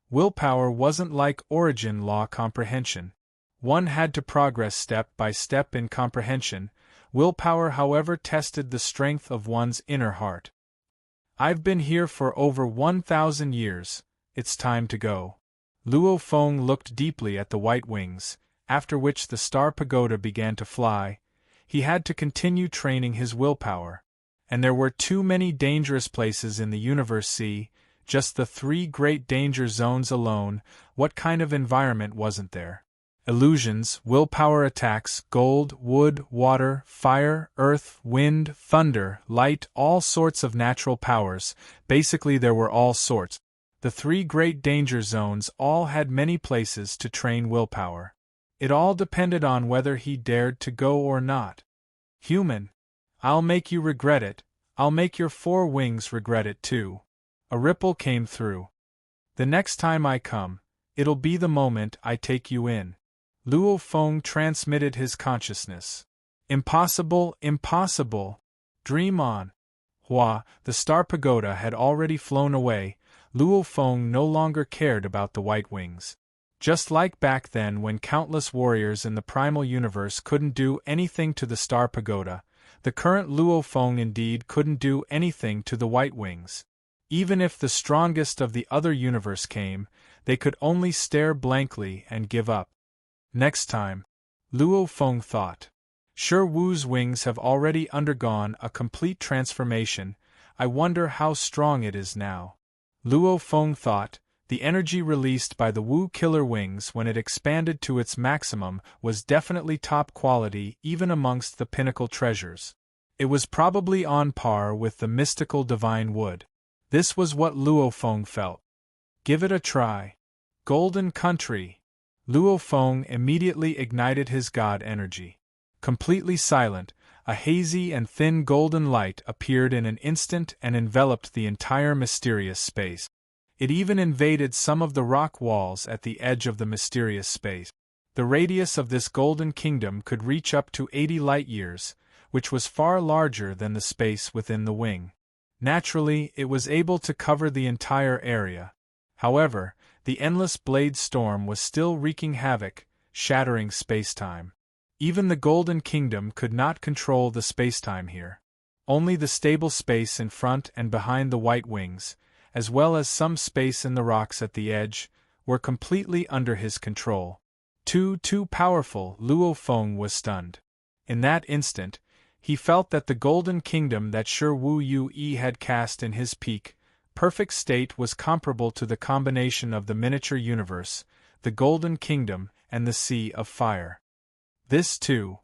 Willpower wasn't like origin law comprehension. One had to progress step by step in comprehension. Willpower, however, tested the strength of one's inner heart. I've been here for over 1,000 years. It's time to go. Luo Feng looked deeply at the white wings, after which the star pagoda began to fly. He had to continue training his willpower. And there were too many dangerous places in the universe. See, just the 3 great danger zones alone. What kind of environment wasn't there? Illusions, willpower attacks, gold, wood, water, fire, earth, wind, thunder, light, all sorts of natural powers. Basically there were all sorts. The 3 great danger zones all had many places to train willpower. It all depended on whether he dared to go or not. Human, I'll make you regret it. I'll make your 4 wings regret it too. A ripple came through. The next time I come, it'll be the moment I take you in. Luo Feng transmitted his consciousness. Impossible, impossible. Dream on. Hua, the star pagoda had already flown away. Luo Feng no longer cared about the white wings. Just like back then when countless warriors in the primal universe couldn't do anything to the star pagoda, the current Luo Feng indeed couldn't do anything to the white wings. Even if the strongest of the other universe came, they could only stare blankly and give up. Next time, Luo Feng thought. Shi Wu's wings have already undergone a complete transformation. I wonder how strong it is now. Luo Feng thought. The energy released by the Wu killer wings when it expanded to its maximum was definitely top quality even amongst the pinnacle treasures. It was probably on par with the mystical divine wood. This was what Luo Feng felt. Give it a try. Golden Country. Luo Feng immediately ignited his god energy. Completely silent, a hazy and thin golden light appeared in an instant and enveloped the entire mysterious space. It even invaded some of the rock walls at the edge of the mysterious space. The radius of this golden kingdom could reach up to 80 light-years, which was far larger than the space within the wing. Naturally, it was able to cover the entire area. However, the endless blade storm was still wreaking havoc, shattering spacetime. Even the Golden Kingdom could not control the spacetime here. Only the stable space in front and behind the white wings, as well as some space in the rocks at the edge, were completely under his control. Too powerful, Luo Feng was stunned. In that instant, he felt that the golden kingdom that Shi Wu Yue had cast in his peak, perfect state was comparable to the combination of the miniature universe, the golden kingdom, and the sea of fire. This too.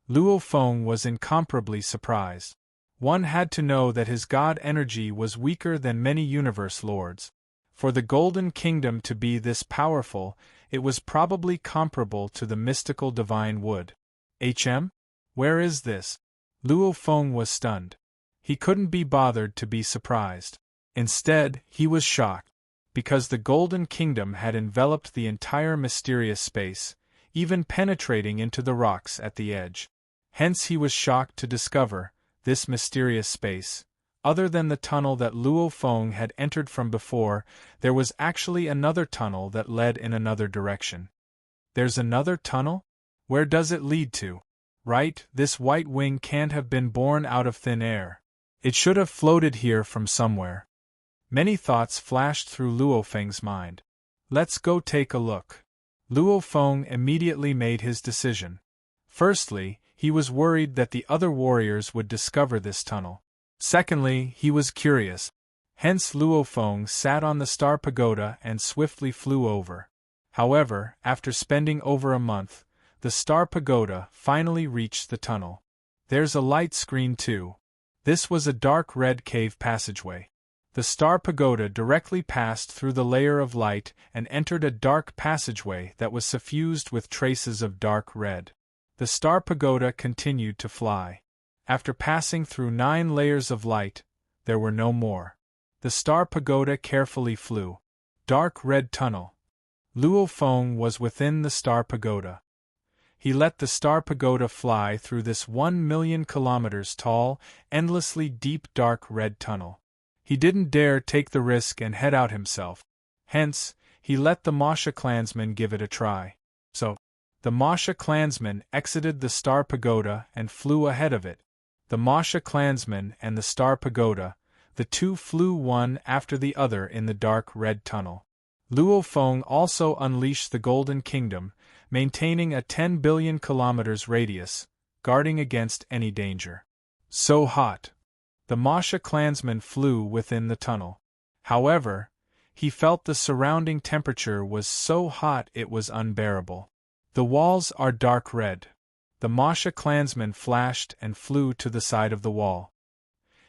Luo Feng was incomparably surprised. One had to know that his god energy was weaker than many universe lords. For the golden kingdom to be this powerful, it was probably comparable to the mystical divine wood. Where is this? Luo Feng was stunned. He couldn't be bothered to be surprised. Instead, he was shocked, because the golden kingdom had enveloped the entire mysterious space, even penetrating into the rocks at the edge. Hence he was shocked to discover, this mysterious space, other than the tunnel that Luo Feng had entered from before, there was actually another tunnel that led in another direction. There's another tunnel? Where does it lead to? Right, this white wing can't have been born out of thin air. It should have floated here from somewhere. Many thoughts flashed through Luo Feng's mind. Let's go take a look. Luo Feng immediately made his decision. Firstly, he was worried that the other warriors would discover this tunnel. Secondly, he was curious. Hence Luo Feng sat on the star pagoda and swiftly flew over. However, after spending over a month, the star pagoda finally reached the tunnel. There's a light screen too. This was a dark red cave passageway. The star pagoda directly passed through the layer of light and entered a dark passageway that was suffused with traces of dark red. The star pagoda continued to fly. After passing through 9 layers of light, there were no more. The star pagoda carefully flew. Dark red tunnel. Luo Feng was within the star pagoda. He let the star pagoda fly through this 1,000,000 kilometers tall, endlessly deep dark red tunnel. He didn't dare take the risk and head out himself. Hence, he let the Masha clansmen give it a try. So, the Masha clansmen exited the star pagoda and flew ahead of it. The Masha clansmen and the star pagoda, the two flew one after the other in the dark red tunnel. Luo Feng also unleashed the Golden Kingdom, maintaining a 10 billion kilometers radius, guarding against any danger. So hot. The Masha clansman flew within the tunnel. However, he felt the surrounding temperature was so hot it was unbearable. The walls are dark red. The Masha clansman flashed and flew to the side of the wall.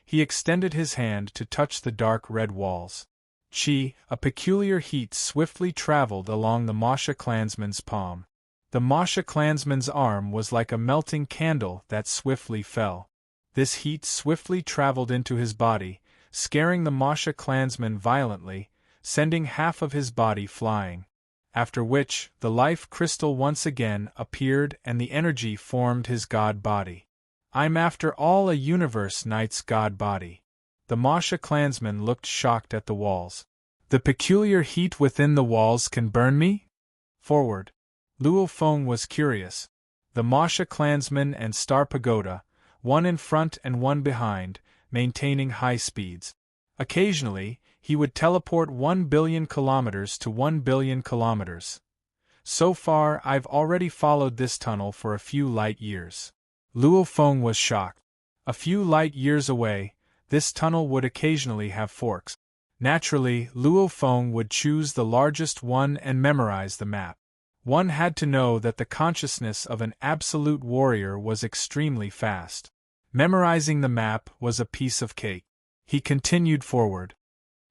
He extended his hand to touch the dark red walls. A peculiar heat swiftly traveled along the Masha clansman's palm. The Masha clansman's arm was like a melting candle that swiftly fell. This heat swiftly traveled into his body, scaring the Masha clansman violently, sending half of his body flying. After which, the life crystal once again appeared and the energy formed his god body. I'm after all a universe knight's god body. The Masha clansman looked shocked at the walls. The peculiar heat within the walls can burn me? Forward. Luo Feng was curious. The Masha clansman and Star Pagoda, one in front and one behind, maintaining high speeds. Occasionally, he would teleport 1 billion kilometers to 1 billion kilometers. So far, I've already followed this tunnel for a few light years. Luo Feng was shocked. A few light years away, this tunnel would occasionally have forks. Naturally, Luo Feng would choose the largest one and memorize the map. One had to know that the consciousness of an absolute warrior was extremely fast. Memorizing the map was a piece of cake. He continued forward.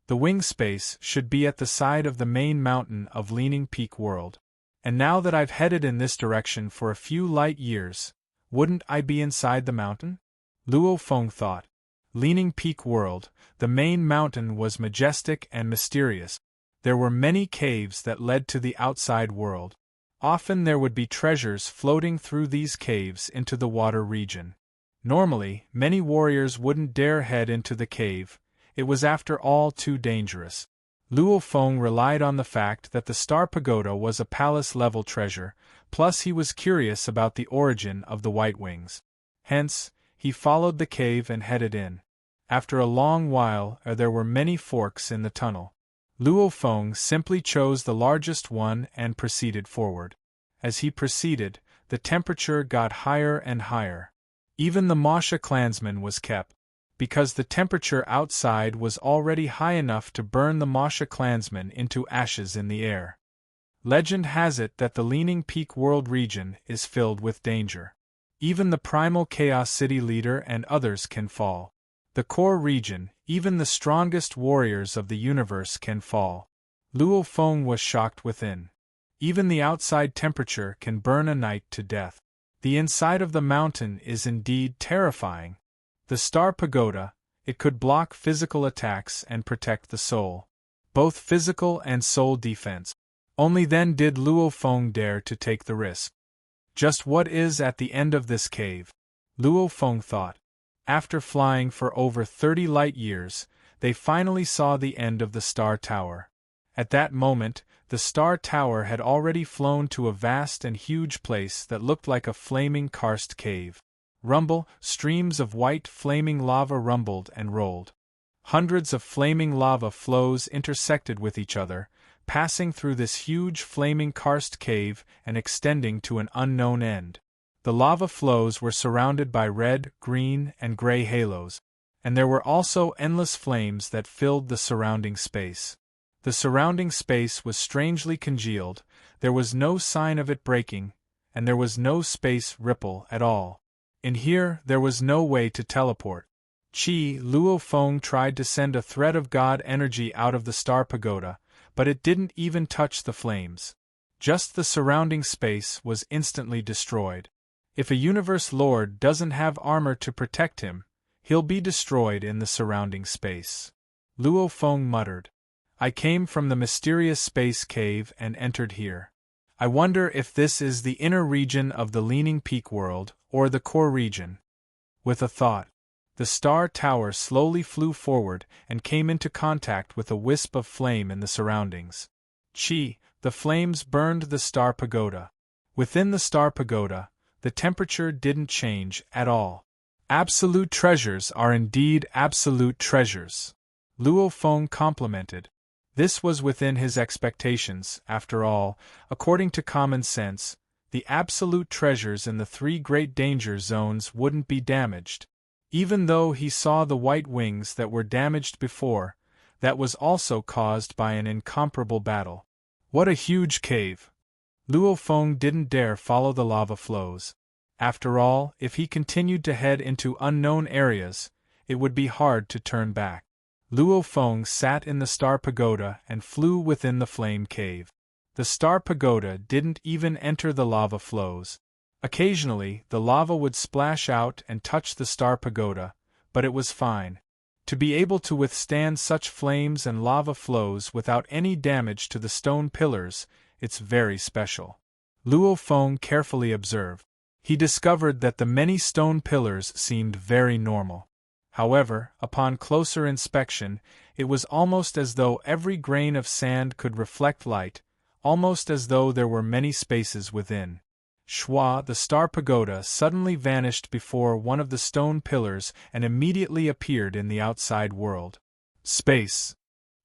The wing space should be at the side of the main mountain of Leaning Peak World. And now that I've headed in this direction for a few light years, wouldn't I be inside the mountain? Luo Feng thought. Leaning Peak World, the main mountain was majestic and mysterious. There were many caves that led to the outside world. Often there would be treasures floating through these caves into the water region. Normally, many warriors wouldn't dare head into the cave. It was after all too dangerous. Luo Feng relied on the fact that the Star Pagoda was a palace-level treasure, plus he was curious about the origin of the White Wings. Hence, he followed the cave and headed in. After a long while, there were many forks in the tunnel. Luo Feng simply chose the largest one and proceeded forward. As he proceeded, the temperature got higher and higher. Even the Masha clansman was kept, because the temperature outside was already high enough to burn the Masha clansman into ashes in the air. Legend has it that the Leaning Peak World region is filled with danger. Even the Primal Chaos City leader and others can fall. The core region, even the strongest warriors of the universe can fall. Luo Feng was shocked within. Even the outside temperature can burn a knight to death. The inside of the mountain is indeed terrifying. The Star Pagoda, it could block physical attacks and protect the soul. Both physical and soul defense. Only then did Luo Feng dare to take the risk. Just what is at the end of this cave? Luo Feng thought. After flying for over 30 light years, they finally saw the end of the Star Tower. At that moment, the Star Tower had already flown to a vast and huge place that looked like a flaming karst cave. Rumble, streams of white flaming lava rumbled and rolled. Hundreds of flaming lava flows intersected with each other, passing through this huge flaming karst cave and extending to an unknown end. The lava flows were surrounded by red, green, and gray halos, and there were also endless flames that filled the surrounding space. The surrounding space was strangely congealed, there was no sign of it breaking, and there was no space ripple at all. In here, there was no way to teleport. Luo Feng tried to send a thread of God energy out of the Star Pagoda, but it didn't even touch the flames. Just the surrounding space was instantly destroyed. If a Universe Lord doesn't have armor to protect him, he'll be destroyed in the surrounding space. Luo Feng muttered. I came from the mysterious space cave and entered here. I wonder if this is the inner region of the Leaning Peak world, or the core region. With a thought, the Star Tower slowly flew forward and came into contact with a wisp of flame in the surroundings. The flames burned the Star Pagoda. Within the Star Pagoda, the temperature didn't change at all. Absolute treasures are indeed absolute treasures. Luo Feng complimented. This was within his expectations, after all, according to common sense, the absolute treasures in the 3 great danger zones wouldn't be damaged. Even though he saw the white wings that were damaged before, that was also caused by an incomparable battle. What a huge cave! Luo Feng didn't dare follow the lava flows. After all, if he continued to head into unknown areas, it would be hard to turn back. Luo Feng sat in the Star Pagoda and flew within the flame cave. The Star Pagoda didn't even enter the lava flows. Occasionally, the lava would splash out and touch the Star Pagoda, but it was fine. To be able to withstand such flames and lava flows without any damage to the stone pillars, it's very special. Luo Feng carefully observed. He discovered that the many stone pillars seemed very normal. However, upon closer inspection, it was almost as though every grain of sand could reflect light, almost as though there were many spaces within. The Star Pagoda suddenly vanished before one of the stone pillars and immediately appeared in the outside world. Space.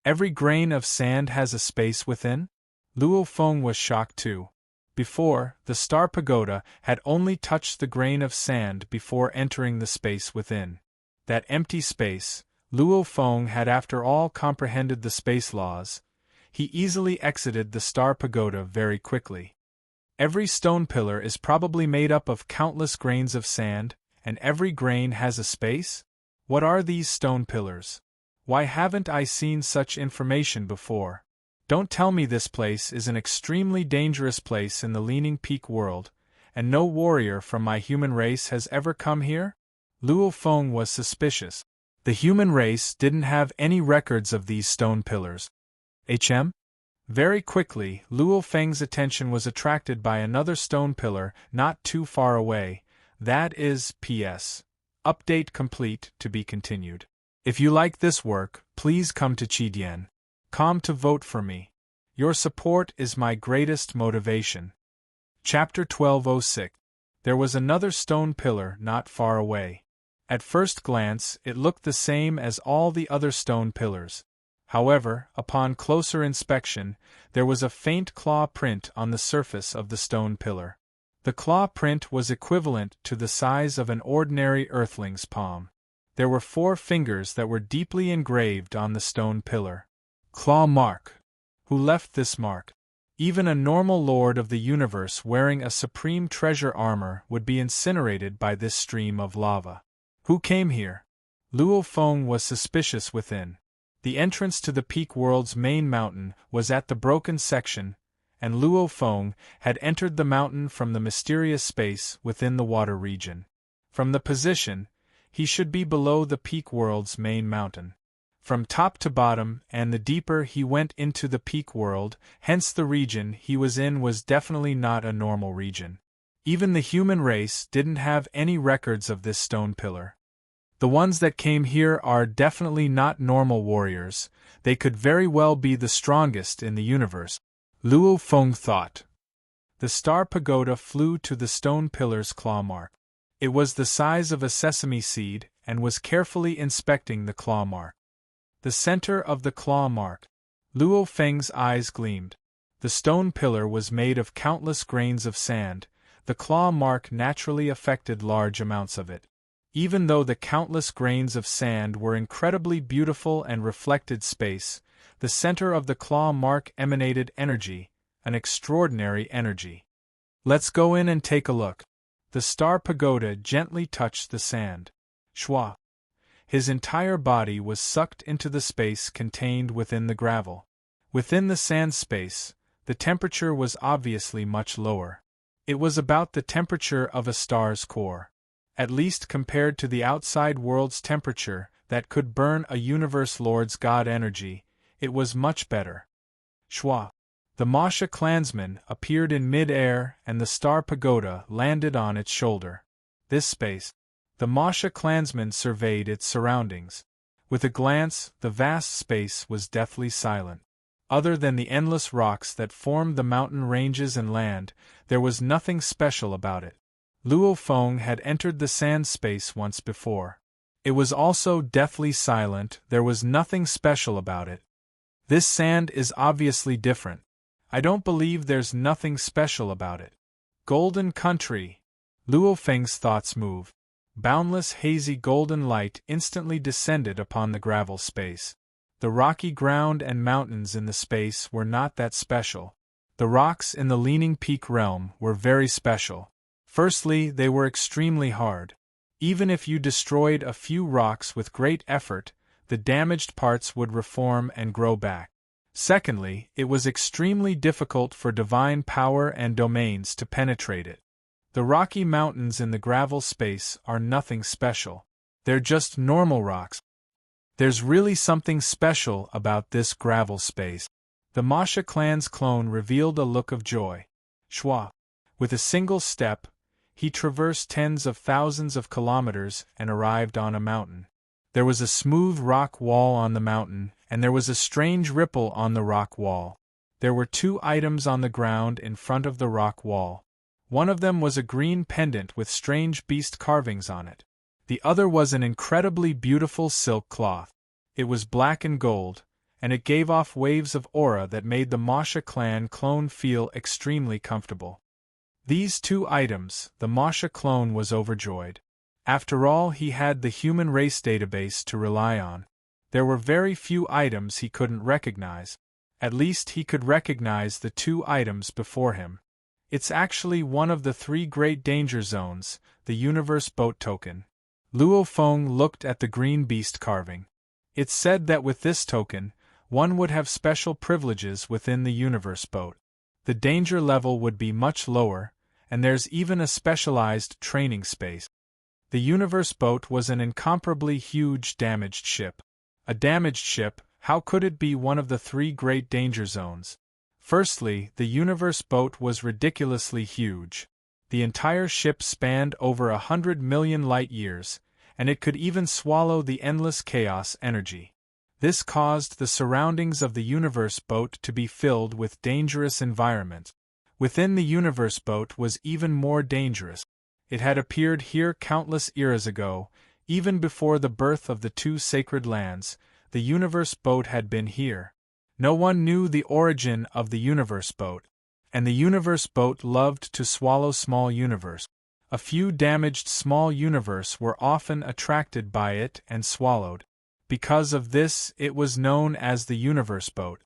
Every grain of sand has a space within? Luo Feng was shocked too. Before, the Star Pagoda had only touched the grain of sand before entering the space within. That empty space, Luo Feng had after all comprehended the space laws. He easily exited the Star Pagoda very quickly. Every stone pillar is probably made up of countless grains of sand, and every grain has a space? What are these stone pillars? Why haven't I seen such information before? Don't tell me this place is an extremely dangerous place in the Leaning Peak world, and no warrior from my human race has ever come here? Luo Feng was suspicious. The human race didn't have any records of these stone pillars. Very quickly, Luo Feng's attention was attracted by another stone pillar not too far away. That is P.S. Update complete, to be continued. If you like this work, please come to Chidien.com to vote for me. Your support is my greatest motivation. Chapter 1206. There was another stone pillar not far away. At first glance, it looked the same as all the other stone pillars. However, upon closer inspection, there was a faint claw print on the surface of the stone pillar. The claw print was equivalent to the size of an ordinary earthling's palm. There were 4 fingers that were deeply engraved on the stone pillar. Claw mark. Who left this mark? Even a normal lord of the universe wearing a supreme treasure armor would be incinerated by this stream of lava. Who came here? Luo Feng was suspicious within. The entrance to the peak world's main mountain was at the broken section, and Luo Feng had entered the mountain from the mysterious space within the water region. From the position, he should be below the peak world's main mountain. From top to bottom, and the deeper he went into the peak world, hence the region he was in was definitely not a normal region. Even the human race didn't have any records of this stone pillar. The ones that came here are definitely not normal warriors, they could very well be the strongest in the universe, Luo Feng thought. The star pagoda flew to the stone pillar's claw mark. It was the size of a sesame seed and was carefully inspecting the claw mark. The center of the claw mark. Luo Feng's eyes gleamed. The stone pillar was made of countless grains of sand. The claw mark naturally affected large amounts of it. Even though the countless grains of sand were incredibly beautiful and reflected space, the center of the claw mark emanated energy, an extraordinary energy. Let's go in and take a look. The star pagoda gently touched the sand. Shwa. His entire body was sucked into the space contained within the gravel. Within the sand space, the temperature was obviously much lower. It was about the temperature of a star's core. At least compared to the outside world's temperature that could burn a universe lord's god energy, it was much better. Shwa. The Masha clansman appeared in mid-air and the star pagoda landed on its shoulder. This space. The Masha clansman surveyed its surroundings. With a glance, the vast space was deathly silent. Other than the endless rocks that formed the mountain ranges and land, there was nothing special about it. Luo Feng had entered the sand space once before. It was also deathly silent, there was nothing special about it. This sand is obviously different. I don't believe there's nothing special about it. Golden country. Luo Feng's thoughts moved. Boundless hazy golden light instantly descended upon the gravel space. The rocky ground and mountains in the space were not that special. The rocks in the leaning peak realm were very special. Firstly, they were extremely hard. Even if you destroyed a few rocks with great effort, the damaged parts would reform and grow back. Secondly, it was extremely difficult for divine power and domains to penetrate it. The rocky mountains in the gravel space are nothing special. They're just normal rocks. There's really something special about this gravel space. The Masha clan's clone revealed a look of joy. Shwa. With a single step, he traversed tens of thousands of kilometers and arrived on a mountain. There was a smooth rock wall on the mountain, and there was a strange ripple on the rock wall. There were 2 items on the ground in front of the rock wall. One of them was a green pendant with strange beast carvings on it. The other was an incredibly beautiful silk cloth. It was black and gold, and it gave off waves of aura that made the Masha clan clone feel extremely comfortable. These 2 items, the Masha clone was overjoyed. After all, he had the human race database to rely on. There were very few items he couldn't recognize. At least he could recognize the 2 items before him. It's actually one of the 3 great danger zones, the universe boat token. Luo Feng looked at the green beast carving. It's said that with this token, one would have special privileges within the universe boat. The danger level would be much lower, and there's even a specialized training space. The universe boat was an incomparably huge damaged ship. A damaged ship, how could it be one of the 3 great danger zones? Firstly, the universe boat was ridiculously huge. The entire ship spanned over 100 million light-years, and it could even swallow the endless chaos energy. This caused the surroundings of the universe boat to be filled with dangerous environments. Within the universe boat was even more dangerous. It had appeared here countless eras ago, even before the birth of the 2 sacred lands. the universe boat had been here. No one knew the origin of the universe boat, and the universe boat loved to swallow small universe. A few damaged small universe were often attracted by it and swallowed. Because of this, it was known as the universe boat.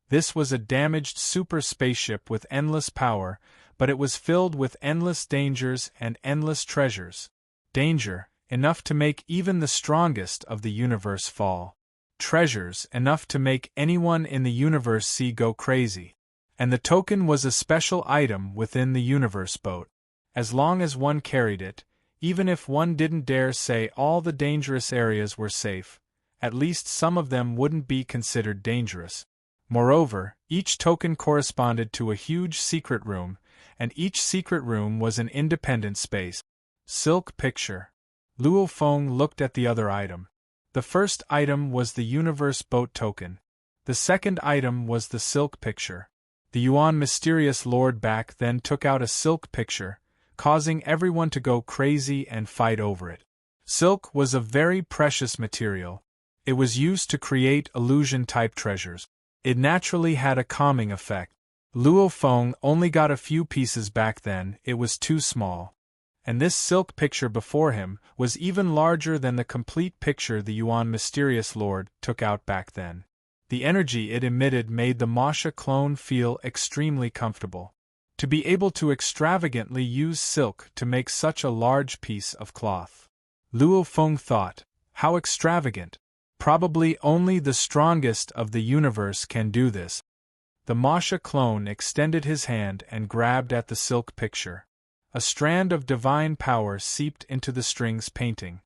This was a damaged super spaceship with endless power, but it was filled with endless dangers and endless treasures. Danger, enough to make even the strongest of the universe fall. Treasures, enough to make anyone in the universe see go crazy. And the token was a special item within the universe boat. As long as one carried it, even if one didn't dare say all the dangerous areas were safe, at least some of them wouldn't be considered dangerous. Moreover, each token corresponded to a huge secret room, and each secret room was an independent space. Silk picture. Luo Feng looked at the other item. The first item was the universe boat token. The second item was the silk picture. The Yuan mysterious lord back then took out a silk picture, causing everyone to go crazy and fight over it. Silk was a very precious material. It was used to create illusion-type treasures. It naturally had a calming effect. Luo Feng only got a few pieces back then, it was too small. And this silk picture before him was even larger than the complete picture the Yuan mysterious lord took out back then. The energy it emitted made the Masha clone feel extremely comfortable. To be able to extravagantly use silk to make such a large piece of cloth. Luo Feng thought, how extravagant. Probably only the strongest of the universe can do this. The Masha clone extended his hand and grabbed at the silk picture. A strand of divine power seeped into the string's painting.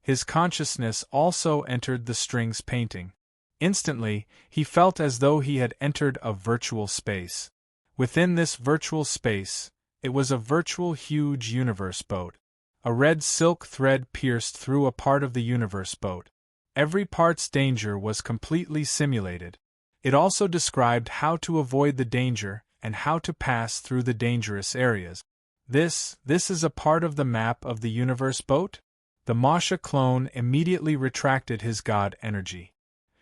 His consciousness also entered the string's painting. Instantly, he felt as though he had entered a virtual space. Within this virtual space, it was a virtual huge universe boat. A red silk thread pierced through a part of the universe boat. Every part's danger was completely simulated. It also described how to avoid the danger and how to pass through the dangerous areas. This is a part of the map of the universe boat? The Masha clone immediately retracted his god energy.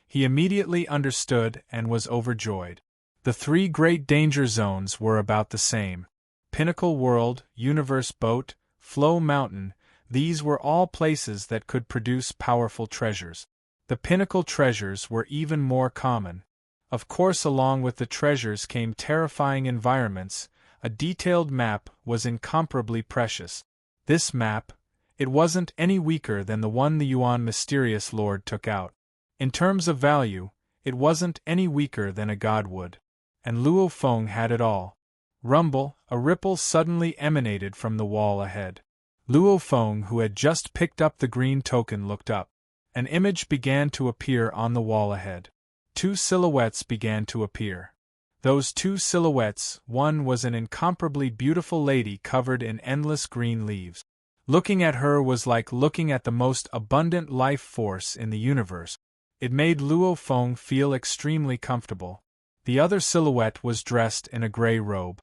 He immediately understood and was overjoyed. The three great danger zones were about the same. Pinnacle World, Universe Boat, Flow Mountain, these were all places that could produce powerful treasures. The pinnacle treasures were even more common. Of course, along with the treasures came terrifying environments. A detailed map was incomparably precious. This map, it wasn't any weaker than the one the Yuan mysterious lord took out. In terms of value, it wasn't any weaker than a god would. And Luo Feng had it all. Rumble, a ripple suddenly emanated from the wall ahead. Luo Feng, who had just picked up the green token, looked up. An image began to appear on the wall ahead. Two silhouettes began to appear. Those two silhouettes, one was an incomparably beautiful lady covered in endless green leaves. Looking at her was like looking at the most abundant life force in the universe. It made Luo Feng feel extremely comfortable. The other silhouette was dressed in a gray robe.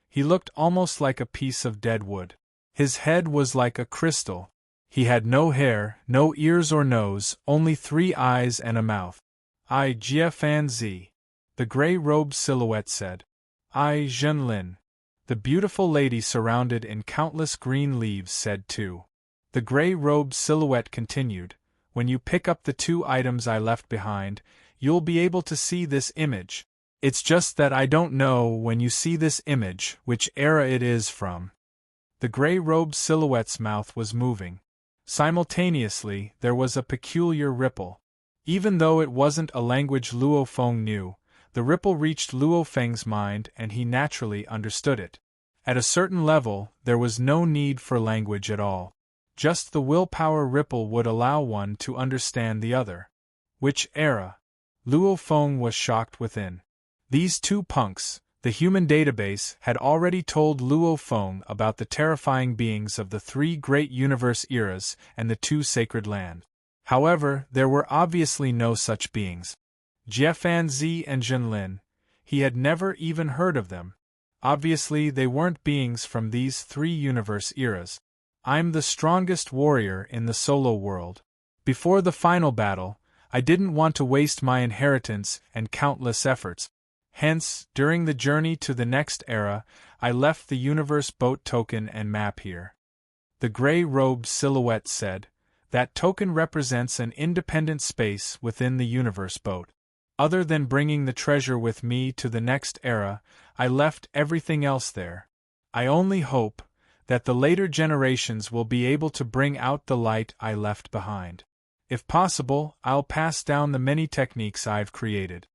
He looked almost like a piece of dead wood. His head was like a crystal. He had no hair, no ears or nose, only 3 eyes and a mouth. I Jia Fan Zi. The gray-robed silhouette said. I Zhenlin. The beautiful lady surrounded in countless green leaves said too. The gray-robed silhouette continued. When you pick up the 2 items I left behind, you'll be able to see this image. It's just that I don't know when you see this image which era it is from. The gray-robed silhouette's mouth was moving. Simultaneously, there was a peculiar ripple. Even though it wasn't a language Luo Feng knew, the ripple reached Luo Feng's mind and he naturally understood it. At a certain level, there was no need for language at all. Just the willpower ripple would allow one to understand the other. Which era? Luo Feng was shocked within. These 2 punks, the human database, had already told Luo Feng about the terrifying beings of the 3 great universe eras and the 2 sacred lands. However, there were obviously no such beings. Jiafan Zi and Zhenlin, he had never even heard of them. Obviously they weren't beings from these 3 universe eras. I'm the strongest warrior in the solo world. Before the final battle, I didn't want to waste my inheritance and countless efforts. Hence, during the journey to the next era, I left the universe boat token and map here. The gray-robed silhouette said, that token represents an independent space within the universe boat. Other than bringing the treasure with me to the next era, I left everything else there. I only hope that the later generations will be able to bring out the light I left behind. If possible, I'll pass down the many techniques I've created.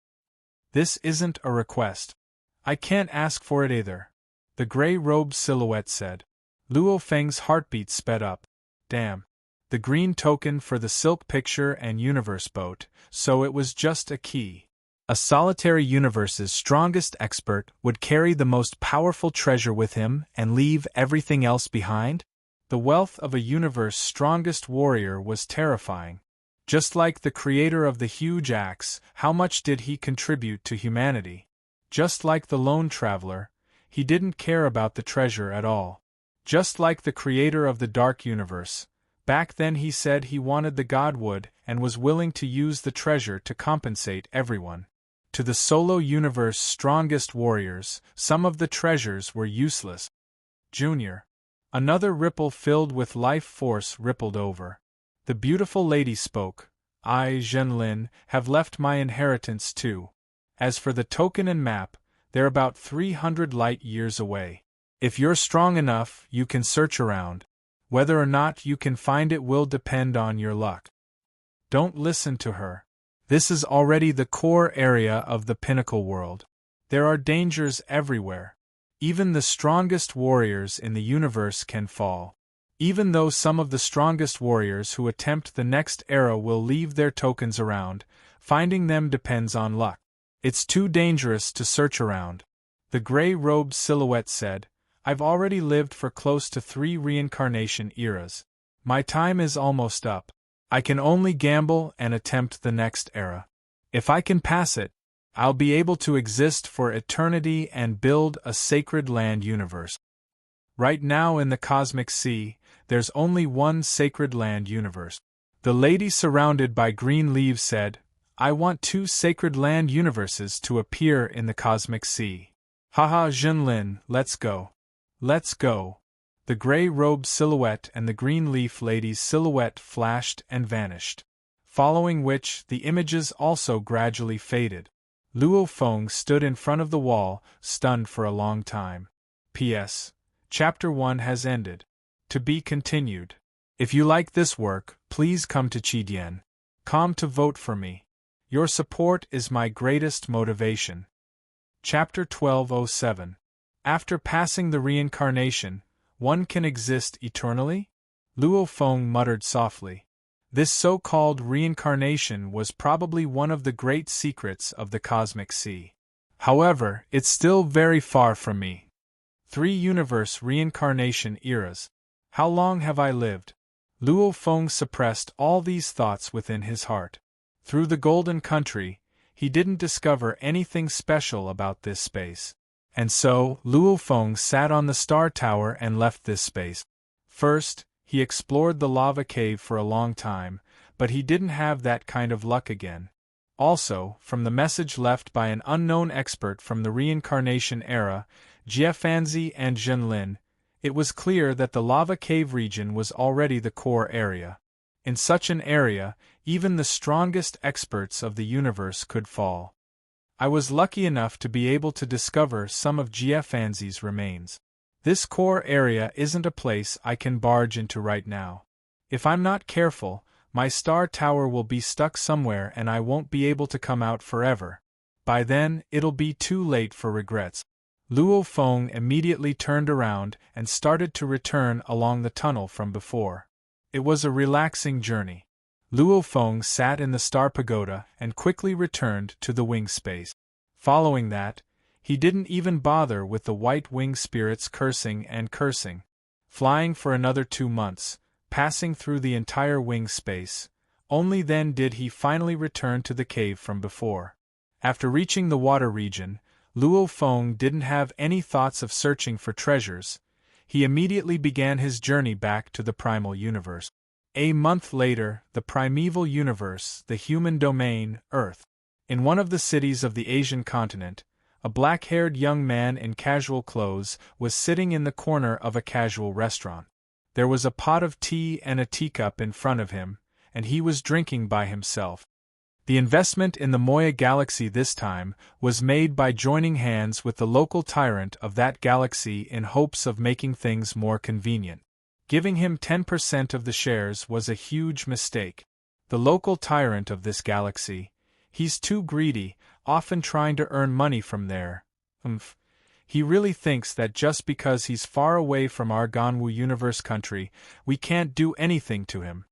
This isn't a request. I can't ask for it either, the gray-robed silhouette said. Luo Feng's heartbeat sped up. Damn. The green token for the silk picture and universe boat, so it was just a key. A solitary universe's strongest expert would carry the most powerful treasure with him and leave everything else behind? The wealth of a universe's strongest warrior was terrifying. Just like the creator of the huge axe, how much did he contribute to humanity? Just like the lone traveler, he didn't care about the treasure at all. Just like the creator of the dark universe, back then he said he wanted the godwood and was willing to use the treasure to compensate everyone. To the solo universe's strongest warriors, some of the treasures were useless. Junior. Another ripple filled with life force rippled over. The beautiful lady spoke. I, Zhenlin, have left my inheritance too. As for the token and map, they're about 300 light years away. If you're strong enough, you can search around. Whether or not you can find it will depend on your luck. Don't listen to her. This is already the core area of the pinnacle world. There are dangers everywhere. Even the strongest warriors in the universe can fall. Even though some of the strongest warriors who attempt the next era will leave their tokens around, finding them depends on luck. It's too dangerous to search around. The gray-robed silhouette said, I've already lived for close to 3 reincarnation eras. My time is almost up. I can only gamble and attempt the next era. If I can pass it, I'll be able to exist for eternity and build a sacred land universe. Right now in the cosmic sea, there's only one sacred land universe. The lady surrounded by green leaves said, I want 2 sacred land universes to appear in the cosmic sea. Haha Zhenlin, let's go. Let's go. The gray-robed silhouette and the green leaf lady's silhouette flashed and vanished. Following which, the images also gradually faded. Luo Feng stood in front of the wall, stunned for a long time. P.S. Chapter 1 has ended. To be continued. If you like this work, please come to Qidien.com to vote for me. Your support is my greatest motivation. Chapter 1207. After passing the reincarnation, one can exist eternally? Luo Feng muttered softly. This so-called reincarnation was probably one of the great secrets of the cosmic sea. However, it's still very far from me. 3 universe reincarnation eras. How long have I lived? Luo Feng suppressed all these thoughts within his heart. Through the Golden Country, he didn't discover anything special about this space. And so, Luo Feng sat on the star tower and left this space. First, he explored the lava cave for a long time, but he didn't have that kind of luck again. Also, from the message left by an unknown expert from the reincarnation era, Jiefanzi and Zhenlin, it was clear that the lava cave region was already the core area. In such an area, even the strongest experts of the universe could fall. I was lucky enough to be able to discover some of Jiefanzi's remains. This core area isn't a place I can barge into right now. If I'm not careful, my star tower will be stuck somewhere and I won't be able to come out forever. By then, it'll be too late for regrets. Luo Feng immediately turned around and started to return along the tunnel from before. It was a relaxing journey. Luo Feng sat in the star pagoda and quickly returned to the wing space. Following that, he didn't even bother with the white wing spirits cursing and cursing. Flying for another 2 months, passing through the entire wing space, only then did he finally return to the cave from before. After reaching the water region, Luo Feng didn't have any thoughts of searching for treasures. He immediately began his journey back to the primal universe. A month later, the primeval universe, the human domain, Earth. In one of the cities of the Asian continent, a black-haired young man in casual clothes was sitting in the corner of a casual restaurant. There was a pot of tea and a teacup in front of him, and he was drinking by himself. The investment in the Moya galaxy this time was made by joining hands with the local tyrant of that galaxy in hopes of making things more convenient. Giving him 10% of the shares was a huge mistake. The local tyrant of this galaxy, he's too greedy, often trying to earn money from there. He really thinks that just because he's far away from our Ganwu universe country, we can't do anything to him.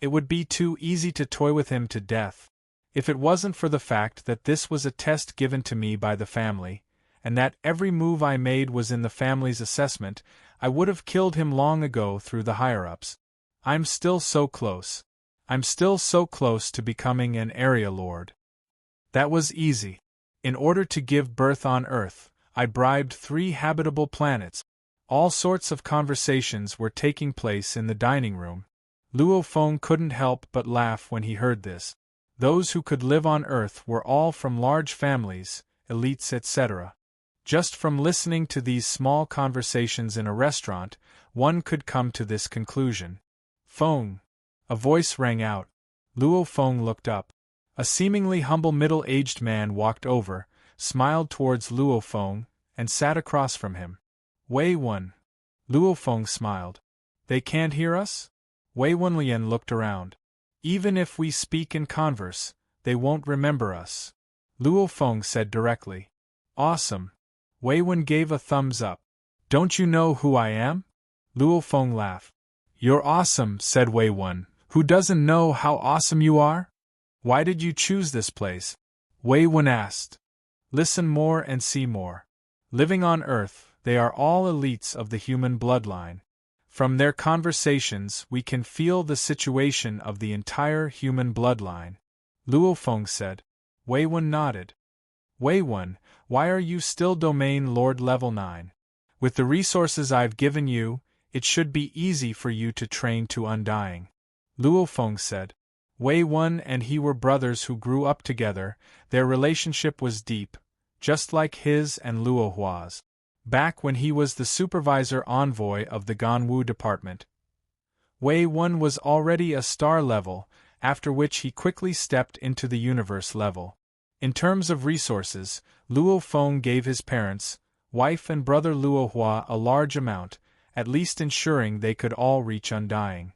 It would be too easy to toy with him to death. If it wasn't for the fact that this was a test given to me by the family, and that every move I made was in the family's assessment, I would have killed him long ago through the higher-ups. I'm still so close. I'm still so close to becoming an area lord. That was easy. In order to give birth on Earth, I bribed 3 habitable planets. All sorts of conversations were taking place in the dining room. Luo Feng couldn't help but laugh when he heard this. Those who could live on Earth were all from large families, elites, etc. Just from listening to these small conversations in a restaurant, one could come to this conclusion. Feng! A voice rang out. Luo Feng looked up. A seemingly humble middle-aged man walked over, smiled towards Luo Feng, and sat across from him. Wei Wen. Luo Feng smiled. They can't hear us? Wei Wenlian looked around. Even if we speak and converse, they won't remember us. Luo Feng said directly. Awesome. Wei Wen gave a thumbs up. Don't you know who I am? Luo Feng laughed. You're awesome, said Wei Wen. Who doesn't know how awesome you are? Why did you choose this place? Wei Wen asked. Listen more and see more. Living on Earth, they are all elites of the human bloodline. From their conversations we can feel the situation of the entire human bloodline. Luo Feng said. Wei Wen nodded. Wei Wen, why are you still Domain Lord level 9? With the resources I've given you, it should be easy for you to train to undying. Luo Feng said. Wei Wen and he were brothers who grew up together. Their relationship was deep, just like his and Luo Hua's. Back when he was the supervisor envoy of the Ganwu department. Wei Wen was already a star level, after which he quickly stepped into the universe level. In terms of resources, Luo Feng gave his parents, wife and brother Luo Hua a large amount, at least ensuring they could all reach undying.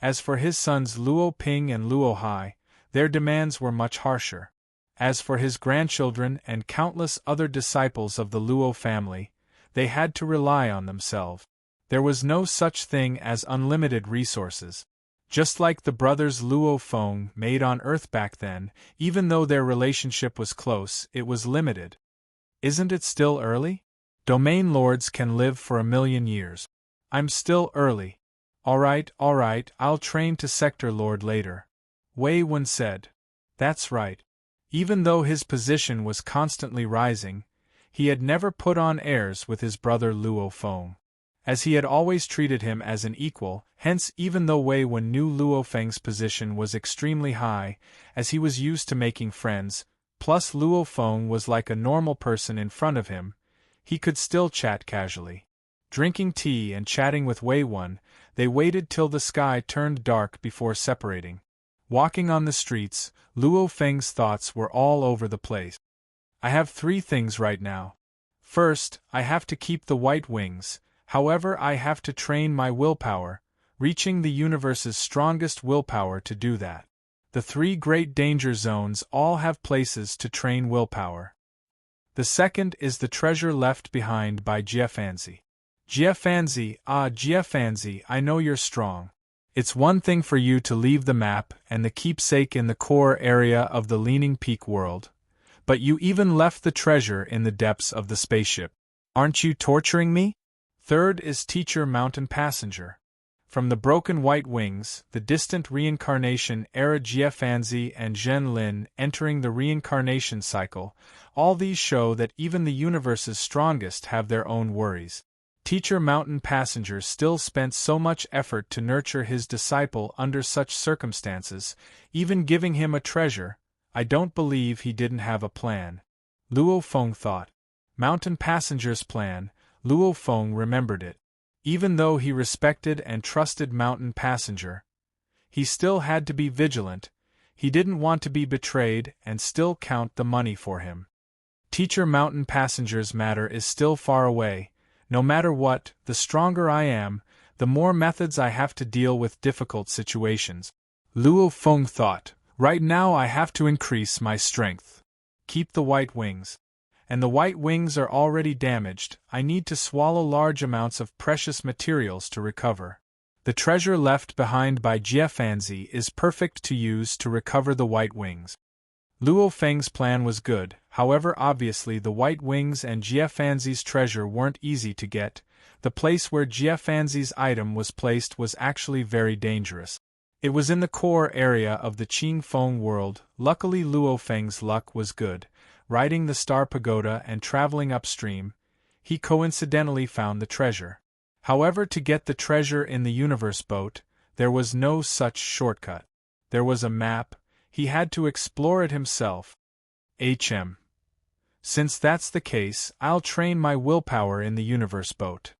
As for his sons Luo Ping and Luo Hai, their demands were much harsher. As for his grandchildren and countless other disciples of the Luo family, they had to rely on themselves. There was no such thing as unlimited resources. Just like the brothers Luo Feng made on Earth back then, even though their relationship was close, it was limited. Isn't it still early? Domain lords can live for 1,000,000 years. I'm still early. Alright, I'll train to Sector Lord later. Wei Wen said. That's right. Even though his position was constantly rising, he had never put on airs with his brother Luo Feng, as he had always treated him as an equal. Hence, even though Wei Wen knew Luo Feng's position was extremely high, as he was used to making friends, plus Luo Feng was like a normal person in front of him, he could still chat casually. Drinking tea and chatting with Wei Wen, they waited till the sky turned dark before separating. Walking on the streets, Luo Feng's thoughts were all over the place. I have 3 things right now. First, I have to keep the white wings, however I have to train my willpower, reaching the universe's strongest willpower to do that. The 3 great danger zones all have places to train willpower. The second is the treasure left behind by Jiafanzi. Jiafanzi, I know you're strong. It's one thing for you to leave the map and the keepsake in the core area of the Leaning Peak world, but you even left the treasure in the depths of the spaceship. Aren't you torturing me? Third is Teacher Mountain Passenger. From the broken white wings, the distant reincarnation era Jiafanzi and Zhen Lin entering the reincarnation cycle, all these show that even the universe's strongest have their own worries. Teacher Mountain Passenger still spent so much effort to nurture his disciple under such circumstances, even giving him a treasure. I don't believe he didn't have a plan. Luo Feng thought. Mountain Passenger's plan, Luo Feng remembered it. Even though he respected and trusted Mountain Passenger, he still had to be vigilant. He didn't want to be betrayed and still count the money for him. Teacher Mountain Passenger's matter is still far away. No matter what, the stronger I am, the more methods I have to deal with difficult situations. Luo Feng thought, right now I have to increase my strength. Keep the white wings. And the white wings are already damaged. I need to swallow large amounts of precious materials to recover. The treasure left behind by Jiafanzi is perfect to use to recover the white wings. Luo Feng's plan was good, however obviously the white wings and Jiafanzi's treasure weren't easy to get. The place where Jiafanzi's item was placed was actually very dangerous. It was in the core area of the Qingfeng world. Luckily Luo Feng's luck was good. Riding the Star Pagoda and traveling upstream, he coincidentally found the treasure. However, to get the treasure in the universe boat, there was no such shortcut. There was a map. He had to explore it himself. Since that's the case, I'll train my willpower in the universe boat.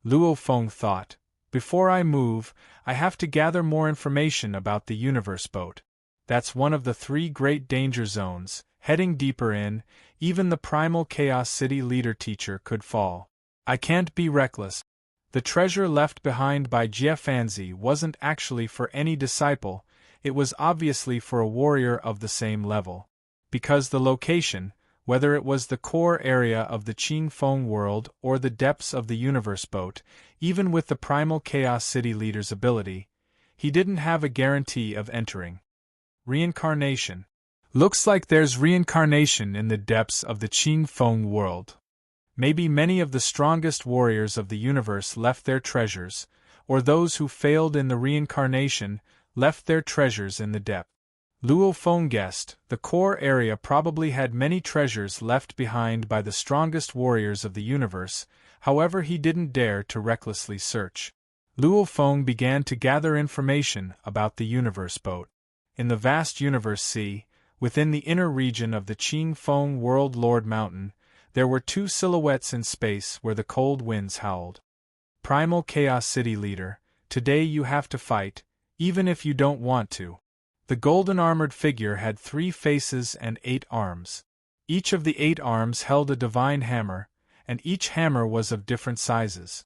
Luo Feng thought. Before I move, I have to gather more information about the universe boat. That's one of the 3 great danger zones. Heading deeper in, even the primal Chaos City leader teacher could fall. I can't be reckless. The treasure left behind by Jiafanzi wasn't actually for any disciple, it was obviously for a warrior of the same level. Because the location, whether it was the core area of the Qingfeng world or the depths of the universe boat, even with the primal Chaos City leader's ability, he didn't have a guarantee of entering. Reincarnation. Looks like there's reincarnation in the depths of the Qingfeng world. Maybe many of the strongest warriors of the universe left their treasures, or those who failed in the reincarnation left their treasures in the depth. Luo Feng guessed, the core area probably had many treasures left behind by the strongest warriors of the universe, however he didn't dare to recklessly search. Luo Feng began to gather information about the universe boat. In the vast universe sea, within the inner region of the Qingfeng World Lord Mountain, there were 2 silhouettes in space where the cold winds howled. Primal Chaos City leader, today you have to fight, even if you don't want to. The golden armored figure had 3 faces and 8 arms. Each of the 8 arms held a divine hammer, and each hammer was of different sizes.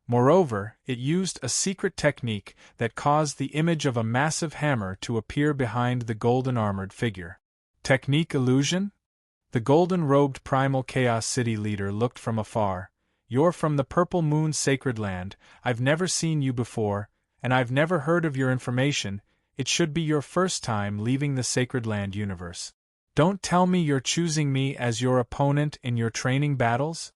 Moreover, it used a secret technique that caused the image of a massive hammer to appear behind the golden armored figure. Technique illusion? The golden-robed primal Chaos City leader looked from afar. You're from the Purple Moon Sacred Land. I've never seen you before, and I've never heard of your information. It should be your first time leaving the Sacred Land universe. Don't tell me you're choosing me as your opponent in your training battles?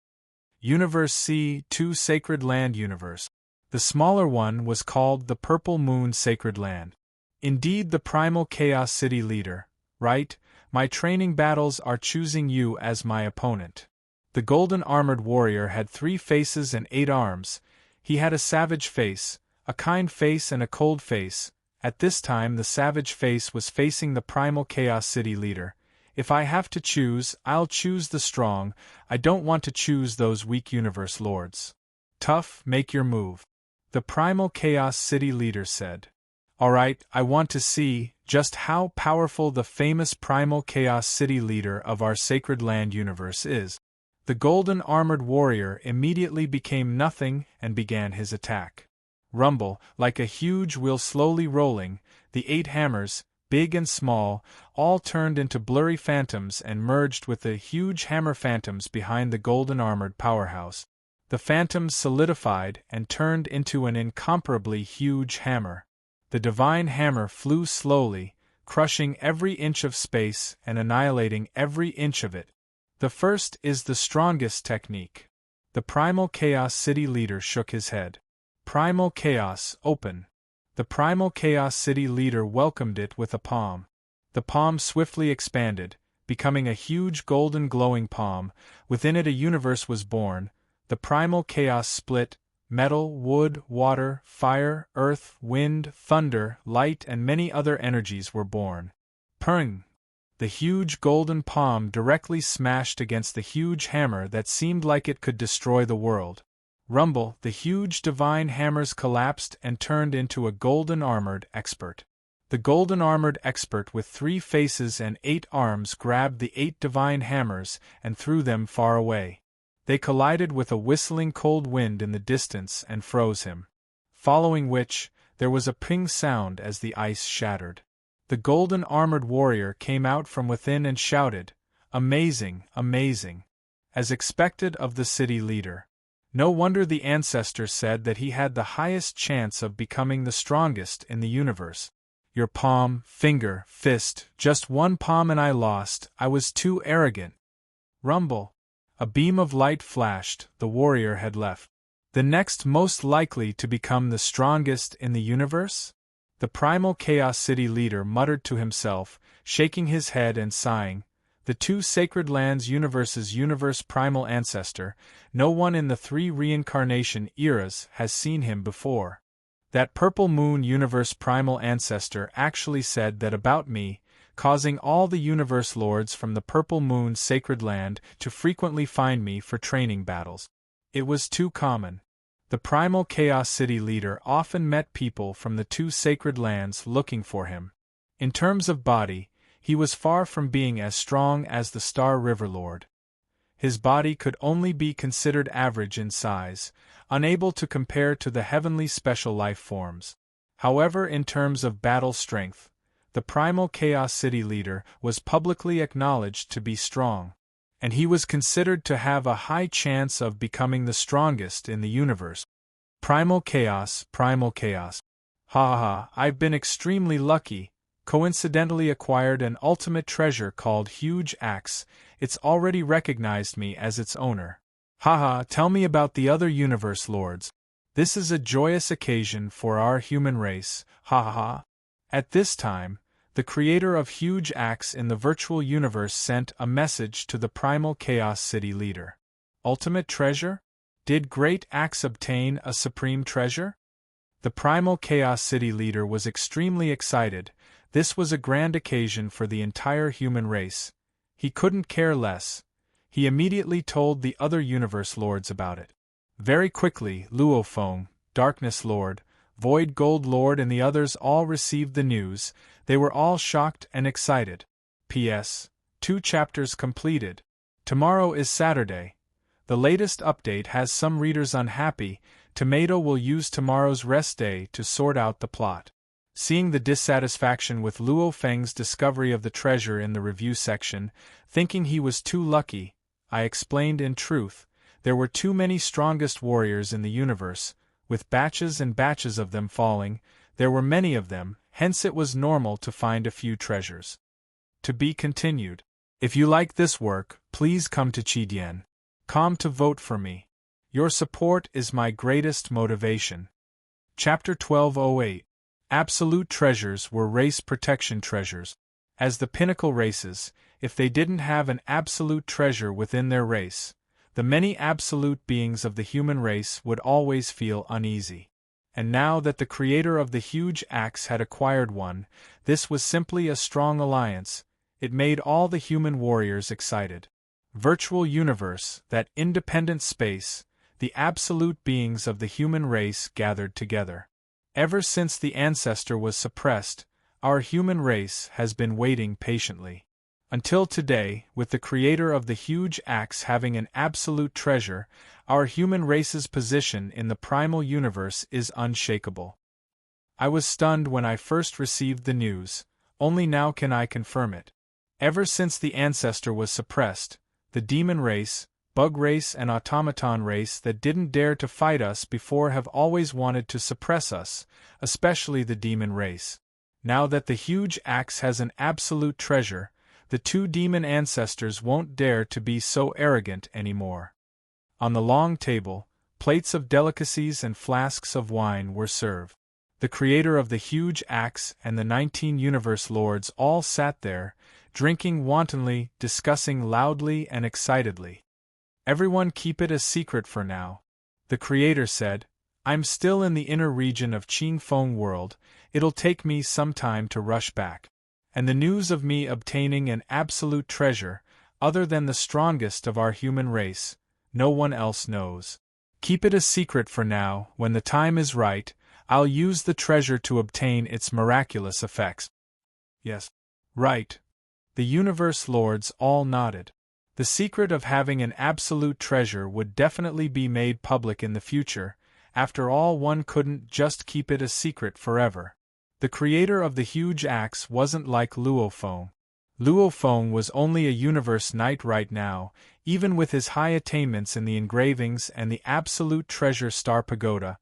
Universe C2 Sacred Land Universe. The smaller one was called the Purple Moon Sacred Land. Indeed, the primal Chaos City leader, right? My training battles are choosing you as my opponent. The golden armored warrior had 3 faces and 8 arms. He had a savage face, a kind face and a cold face. At this time the savage face was facing the primal Chaos City leader. If I have to choose, I'll choose the strong. I don't want to choose those weak universe lords. Tough, make your move. The primal Chaos City leader said. Alright, I want to see just how powerful the famous primal Chaos City leader of our Sacred Land universe is. The golden armored warrior immediately became nothing and began his attack. Rumble, like a huge wheel slowly rolling, the 8 hammers, big and small, all turned into blurry phantoms and merged with the huge hammer phantoms behind the golden armored powerhouse. The phantoms solidified and turned into an incomparably huge hammer. The divine hammer flew slowly, crushing every inch of space and annihilating every inch of it. The first is the strongest technique. The primal Chaos City leader shook his head. Primal Chaos, open. The primal Chaos City leader welcomed it with a palm. The palm swiftly expanded, becoming a huge golden glowing palm. Within it a universe was born. The primal chaos split, metal, wood, water, fire, earth, wind, thunder, light, and many other energies were born. Purring! The huge golden palm directly smashed against the huge hammer that seemed like it could destroy the world. Rumble! The huge divine hammers collapsed and turned into a golden-armored expert. The golden-armored expert with 3 faces and 8 arms grabbed the 8 divine hammers and threw them far away. They collided with a whistling cold wind in the distance and froze him. Following which, there was a ping sound as the ice shattered. The golden-armored warrior came out from within and shouted, "Amazing, amazing!" as expected of the city leader. No wonder the ancestor said that he had the highest chance of becoming the strongest in the universe. Your palm, finger, fist, just one palm and I lost, I was too arrogant. Rumble! A beam of light flashed, the warrior had left. The next most likely to become the strongest in the universe? The primal Chaos City leader muttered to himself, shaking his head and sighing. The 2 sacred lands universe's universe primal ancestor, no one in the 3 reincarnation eras has seen him before. That purple moon universe primal ancestor actually said that about me, causing all the universe lords from the purple moon sacred land to frequently find me for training battles. It was too common. The primal Chaos City leader often met people from the 2 sacred lands looking for him. In terms of body, he was far from being as strong as the Star River Lord. His body could only be considered average in size, unable to compare to the heavenly special life forms. However, in terms of battle strength, the primal Chaos City leader was publicly acknowledged to be strong, and he was considered to have a high chance of becoming the strongest in the universe. Primal Chaos, Primal Chaos. Ha ha ha, I've been extremely lucky, coincidentally acquired an ultimate treasure called Huge Axe. It's already recognized me as its owner. Haha, tell me about the other universe lords. This is a joyous occasion for our human race, ha ha ha. At this time, the creator of Huge Axe in the virtual universe sent a message to the primal Chaos City leader. Ultimate treasure? Did Great Axe obtain a supreme treasure? The primal Chaos City leader was extremely excited. This was a grand occasion for the entire human race. He couldn't care less. He immediately told the other universe lords about it. Very quickly, Luofeng, Darkness Lord, Void Gold Lord and the others all received the news. They were all shocked and excited. P.S. 2 chapters completed. Tomorrow is Saturday. The latest update has some readers unhappy. Tomato will use tomorrow's rest day to sort out the plot. Seeing the dissatisfaction with Luo Feng's discovery of the treasure in the review section, thinking he was too lucky, I explained in truth, there were too many strongest warriors in the universe, with batches and batches of them falling, there were many of them, hence it was normal to find a few treasures. To be continued. If you like this work, please come to Chidian.com to vote for me. Your support is my greatest motivation. Chapter 1208. Absolute treasures were race protection treasures. As the pinnacle races, if they didn't have an absolute treasure within their race, the many absolute beings of the human race would always feel uneasy. And now that the creator of the Huge Axe had acquired one, this was simply a strong alliance. It made all the human warriors excited. Virtual universe, that independent space, the absolute beings of the human race gathered together. Ever since the ancestor was suppressed, our human race has been waiting patiently. Until today, with the creator of the Huge Axe having an absolute treasure, our human race's position in the primal universe is unshakable. I was stunned when I first received the news, only now can I confirm it. Ever since the ancestor was suppressed, the demon race, bug race and automaton race that didn't dare to fight us before have always wanted to suppress us, especially the demon race. Now that the Huge Axe has an absolute treasure, the 2 demon ancestors won't dare to be so arrogant anymore. On the long table, plates of delicacies and flasks of wine were served. The creator of the Huge Axe and the 19 universe lords all sat there, drinking wantonly, discussing loudly and excitedly. Everyone keep it a secret for now. The creator said, I'm still in the inner region of Qingfeng world, it'll take me some time to rush back. And the news of me obtaining an absolute treasure, other than the strongest of our human race, no one else knows. Keep it a secret for now, when the time is right, I'll use the treasure to obtain its miraculous effects. Yes. Right. The universe lords all nodded. The secret of having an absolute treasure would definitely be made public in the future. After all, one couldn't just keep it a secret forever. The creator of the huge axe wasn't like Luo Feng. Luo Feng was only a universe knight right now, even with his high attainments in the engravings and the absolute treasure star pagoda.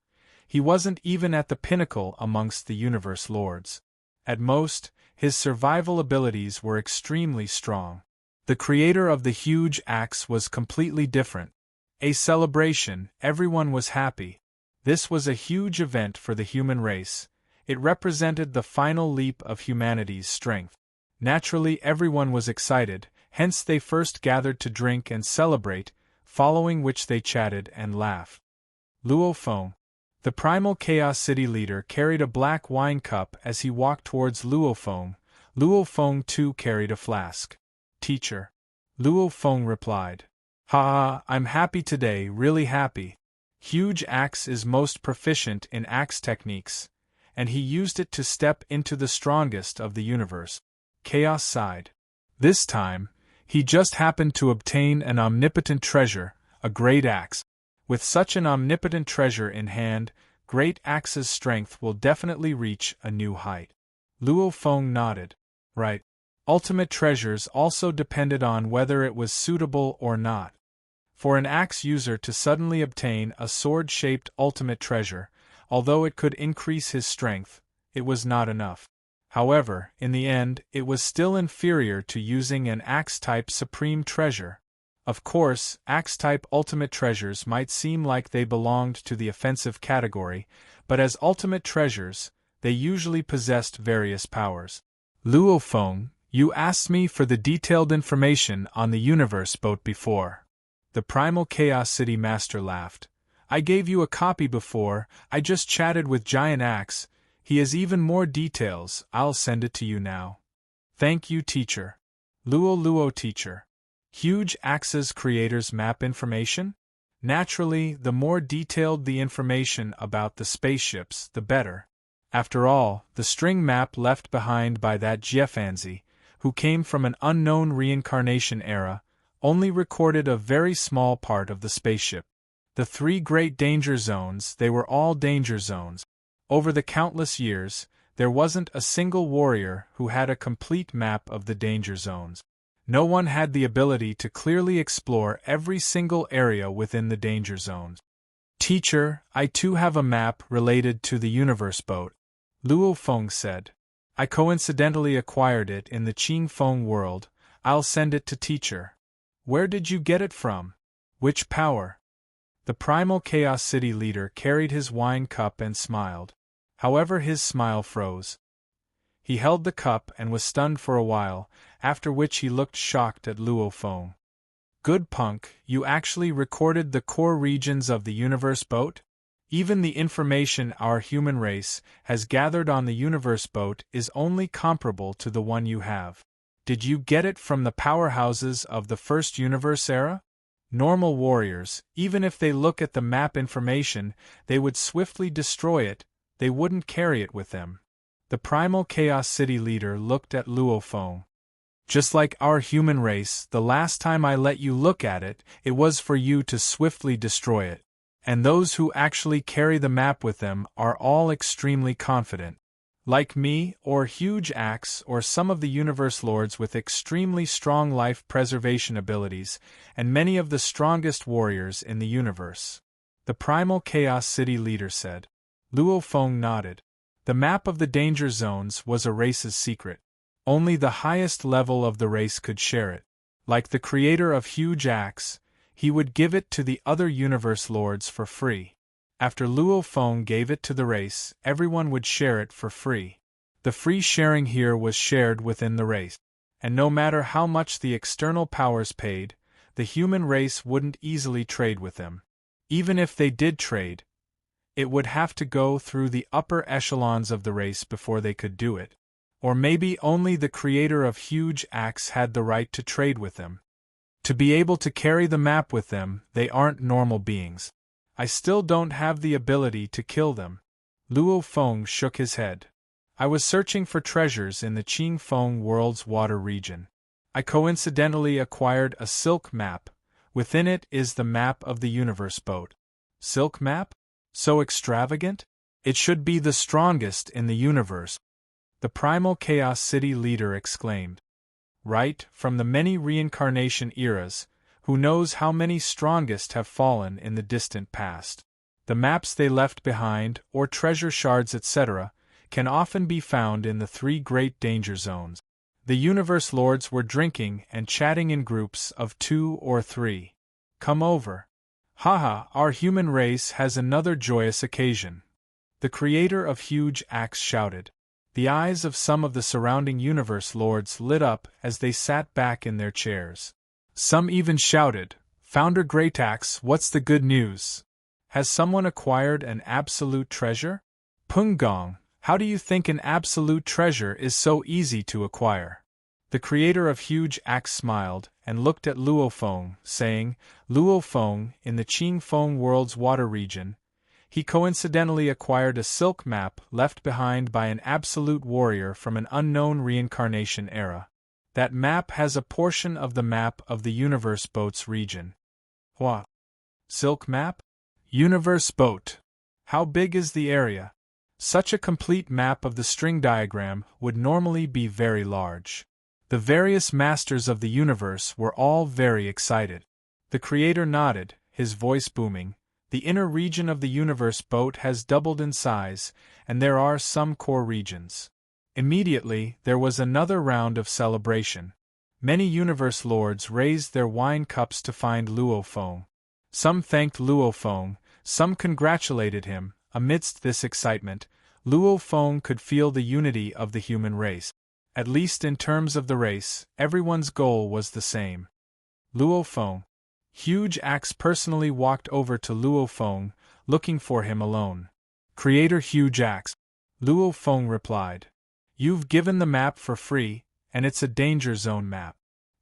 He wasn't even at the pinnacle amongst the universe lords. At most, his survival abilities were extremely strong. The creator of the huge axe was completely different. A celebration, everyone was happy. This was a huge event for the human race. It represented the final leap of humanity's strength. Naturally, everyone was excited, hence they first gathered to drink and celebrate, following which they chatted and laughed. Luo Feng, the primal Chaos City leader, carried a black wine cup as he walked towards Luo Feng. Luo Feng too carried a flask. Teacher. Luo Feng replied. Ha, I'm happy today, really happy. Huge Axe is most proficient in axe techniques, and he used it to step into the strongest of the universe. Chaos sighed. This time, he just happened to obtain an omnipotent treasure, a great axe. With such an omnipotent treasure in hand, Great Axe's strength will definitely reach a new height. Luo Feng nodded. Right. Ultimate treasures also depended on whether it was suitable or not. For an axe user to suddenly obtain a sword-shaped ultimate treasure, although it could increase his strength, it was not enough. However, in the end, it was still inferior to using an axe-type supreme treasure. Of course, axe-type ultimate treasures might seem like they belonged to the offensive category, but as ultimate treasures, they usually possessed various powers. Luo Feng, you asked me for the detailed information on the universe boat before. The primal Chaos City master laughed. I gave you a copy before, I just chatted with Giant Axe. He has even more details, I'll send it to you now. Thank you, teacher. Luo teacher. Huge Axe's creator's map information? Naturally, the more detailed the information about the spaceships, the better. After all, the string map left behind by that Jiefanzi, who came from an unknown reincarnation era, only recorded a very small part of the spaceship. The 3 great danger zones, they were all danger zones. Over the countless years, there wasn't a single warrior who had a complete map of the danger zones. No one had the ability to clearly explore every single area within the danger zones. Teacher, I too have a map related to the universe boat, Luo Feng said. I coincidentally acquired it in the Qingfeng world. I'll send it to teacher. Where did you get it from? Which power? The primal Chaos City leader carried his wine cup and smiled. However, his smile froze. He held the cup and was stunned for a while, after which he looked shocked at Luo Feng. Good punk, you actually recorded the core regions of the universe boat? Even the information our human race has gathered on the universe boat is only comparable to the one you have. Did you get it from the powerhouses of the first universe era? Normal warriors, even if they look at the map information, they would swiftly destroy it, they wouldn't carry it with them. The primal Chaos City leader looked at Luo Feng. Just like our human race, the last time I let you look at it, it was for you to swiftly destroy it. And those who actually carry the map with them are all extremely confident. Like me, or Huge Axe, or some of the universe lords with extremely strong life preservation abilities, and many of the strongest warriors in the universe. The primal Chaos City leader said. Luo Feng nodded. The map of the danger zones was a race's secret. Only the highest level of the race could share it. Like the creator of Huge Axe, he would give it to the other universe lords for free. After Luo Feng gave it to the race, everyone would share it for free. The free sharing here was shared within the race. And no matter how much the external powers paid, the human race wouldn't easily trade with them. Even if they did trade, it would have to go through the upper echelons of the race before they could do it. Or maybe only the creator of Huge Axe had the right to trade with them. To be able to carry the map with them, they aren't normal beings. I still don't have the ability to kill them. Luo Feng shook his head. I was searching for treasures in the Qingfeng world's water region. I coincidentally acquired a silk map. Within it is the map of the universe boat. Silk map? So extravagant? It should be the strongest in the universe, the Primal Chaos City leader exclaimed. Right, from the many reincarnation eras, who knows how many strongest have fallen in the distant past. The maps they left behind, or treasure shards etc., can often be found in the 3 great danger zones. The universe lords were drinking and chatting in groups of 2 or 3. Come over. Haha, our human race has another joyous occasion. The creator of Huge Axe shouted. The eyes of some of the surrounding universe lords lit up as they sat back in their chairs. Some even shouted, Founder Greataxe, what's the good news? Has someone acquired an absolute treasure? Punggong, how do you think an absolute treasure is so easy to acquire? The creator of Huge Axe smiled and looked at Luo Feng, saying, Luo Feng, in the Qingfeng world's water region, he coincidentally acquired a silk map left behind by an absolute warrior from an unknown reincarnation era. That map has a portion of the map of the universe boat's region. What? Silk map? Universe boat. How big is the area? Such a complete map of the string diagram would normally be very large. The various masters of the universe were all very excited. The creator nodded, his voice booming. The inner region of the universe boat has doubled in size, and there are some core regions. Immediately, there was another round of celebration. Many universe lords raised their wine cups to find Luo Feng. Some thanked Luo Feng, some congratulated him. Amidst this excitement, Luo Feng could feel the unity of the human race. At least in terms of the race, everyone's goal was the same. Luo Feng. Huge Axe personally walked over to Luo Feng, looking for him alone. Creator Huge Axe. Luo Feng replied. You've given the map for free, and it's a danger zone map.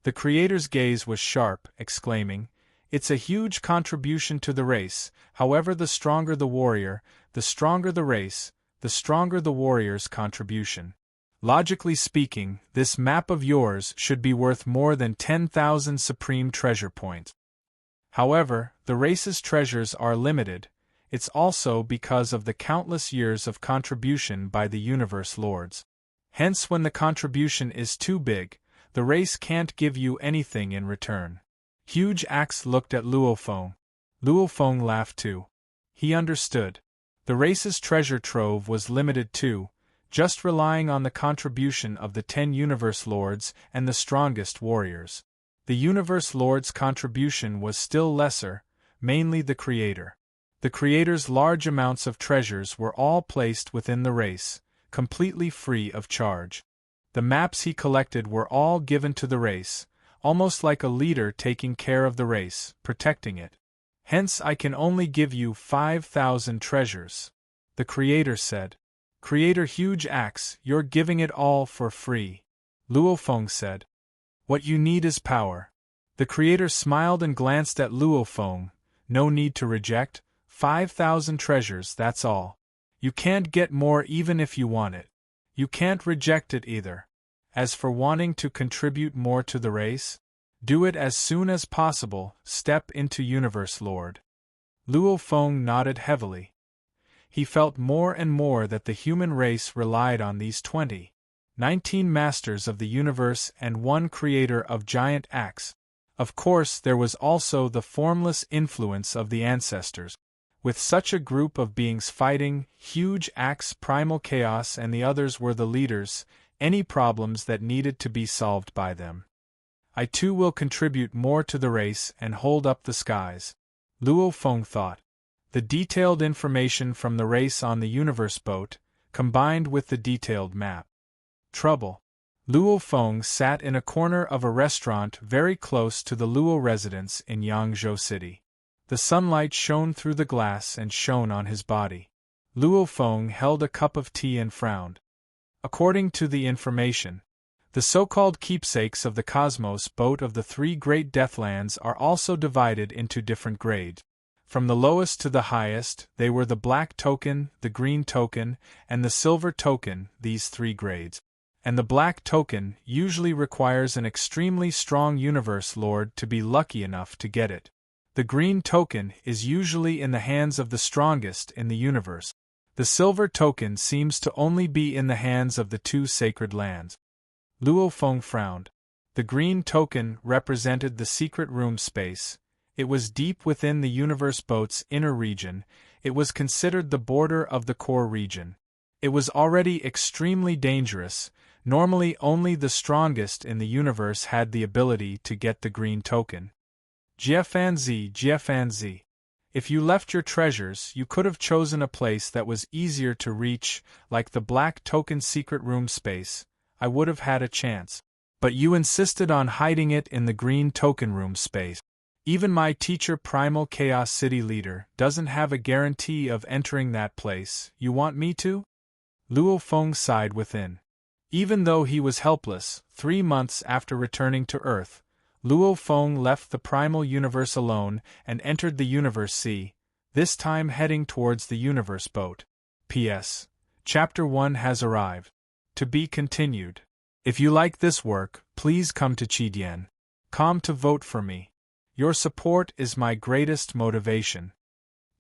The creator's gaze was sharp, exclaiming, It's a huge contribution to the race. However, the stronger the warrior, the stronger the race, the stronger the warrior's contribution. Logically speaking, this map of yours should be worth more than 10,000 supreme treasure points. However, the race's treasures are limited. It's also because of the countless years of contribution by the universe lords. Hence, when the contribution is too big, the race can't give you anything in return. Huge Axe looked at Luo Feng. Luo Feng laughed too. He understood. The race's treasure trove was limited too, just relying on the contribution of the 10 universe lords and the strongest warriors. The universe lord's contribution was still lesser, mainly the creator. The creator's large amounts of treasures were all placed within the race, completely free of charge. The maps he collected were all given to the race, almost like a leader taking care of the race, protecting it. Hence I can only give you 5,000 treasures. The creator said. Creator Huge Axe, you're giving it all for free. Luo Feng said. What you need is power. The creator smiled and glanced at Luo Feng. No need to reject. 5,000 treasures, that's all. You can't get more even if you want it. You can't reject it either. As for wanting to contribute more to the race, do it as soon as possible. Step into Universe Lord. Luo Feng nodded heavily. He felt more and more that the human race relied on these 19 masters of the universe and 1 creator of Giant Axe. Of course, there was also the formless influence of the ancestors. With such a group of beings fighting, Huge Axe, Primal Chaos and the others were the leaders, any problems that needed to be solved by them. I too will contribute more to the race and hold up the skies. Luo Feng thought. The detailed information from the race on the universe boat, combined with the detailed map. Trouble. Luo Feng sat in a corner of a restaurant very close to the Luo residence in Yangzhou City. The sunlight shone through the glass and shone on his body. Luo Feng held a cup of tea and frowned. According to the information, the so-called keepsakes of the Cosmos boat of the three great Deathlands are also divided into different grades. From the lowest to the highest, they were the black token, the green token, and the silver token, these three grades. And the black token usually requires an extremely strong universe lord to be lucky enough to get it. The green token is usually in the hands of the strongest in the universe. The silver token seems to only be in the hands of the two sacred lands. Luo Feng frowned. The green token represented the secret room space. It was deep within the universe boat's inner region. It was considered the border of the core region. It was already extremely dangerous. Normally only the strongest in the universe had the ability to get the green token. Jiafanzi. If you left your treasures, you could have chosen a place that was easier to reach, like the black token secret room space. I would have had a chance. But you insisted on hiding it in the green token room space. Even my teacher Primal Chaos City Leader doesn't have a guarantee of entering that place. You want me to? Luo Feng sighed within. Even though he was helpless, 3 months after returning to Earth, Luo Feng left the primal universe alone and entered the universe sea, this time heading towards the universe boat. P.S. Chapter 1 has arrived. To be continued. If you like this work, please come to Qidien.com to vote for me. Your support is my greatest motivation.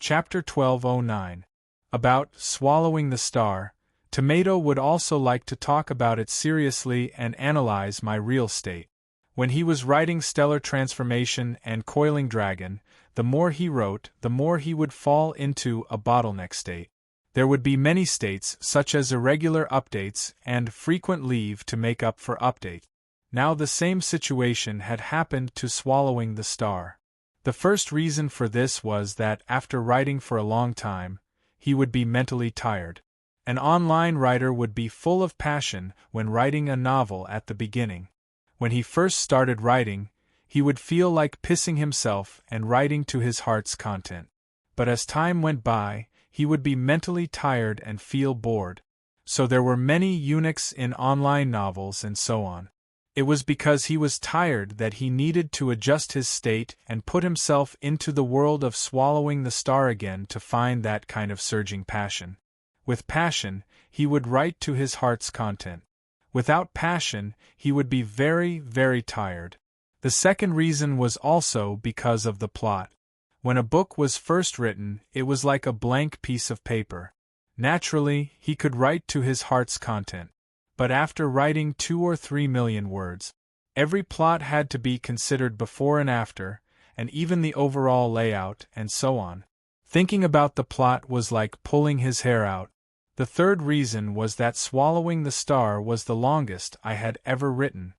Chapter 1209. About swallowing the star. Tomato would also like to talk about it seriously and analyze my real state. When he was writing Stellar Transformation and Coiling Dragon, the more he wrote, the more he would fall into a bottleneck state. There would be many states, such as irregular updates and frequent leave to make up for updates. Now the same situation had happened to Swallowing the Star. The first reason for this was that after writing for a long time, he would be mentally tired. An online writer would be full of passion when writing a novel at the beginning. When he first started writing, he would feel like pissing himself and writing to his heart's content. But as time went by, he would be mentally tired and feel bored. So there were many eunuchs in online novels and so on. It was because he was tired that he needed to adjust his state and put himself into the world of Swallowing the Star again to find that kind of surging passion. With passion, he would write to his heart's content. Without passion, he would be very, very tired. The second reason was also because of the plot. When a book was first written, it was like a blank piece of paper. Naturally, he could write to his heart's content. But after writing 2 or 3 million words, every plot had to be considered before and after, and even the overall layout, and so on. Thinking about the plot was like pulling his hair out. The third reason was that Swallowing the Star was the longest I had ever written.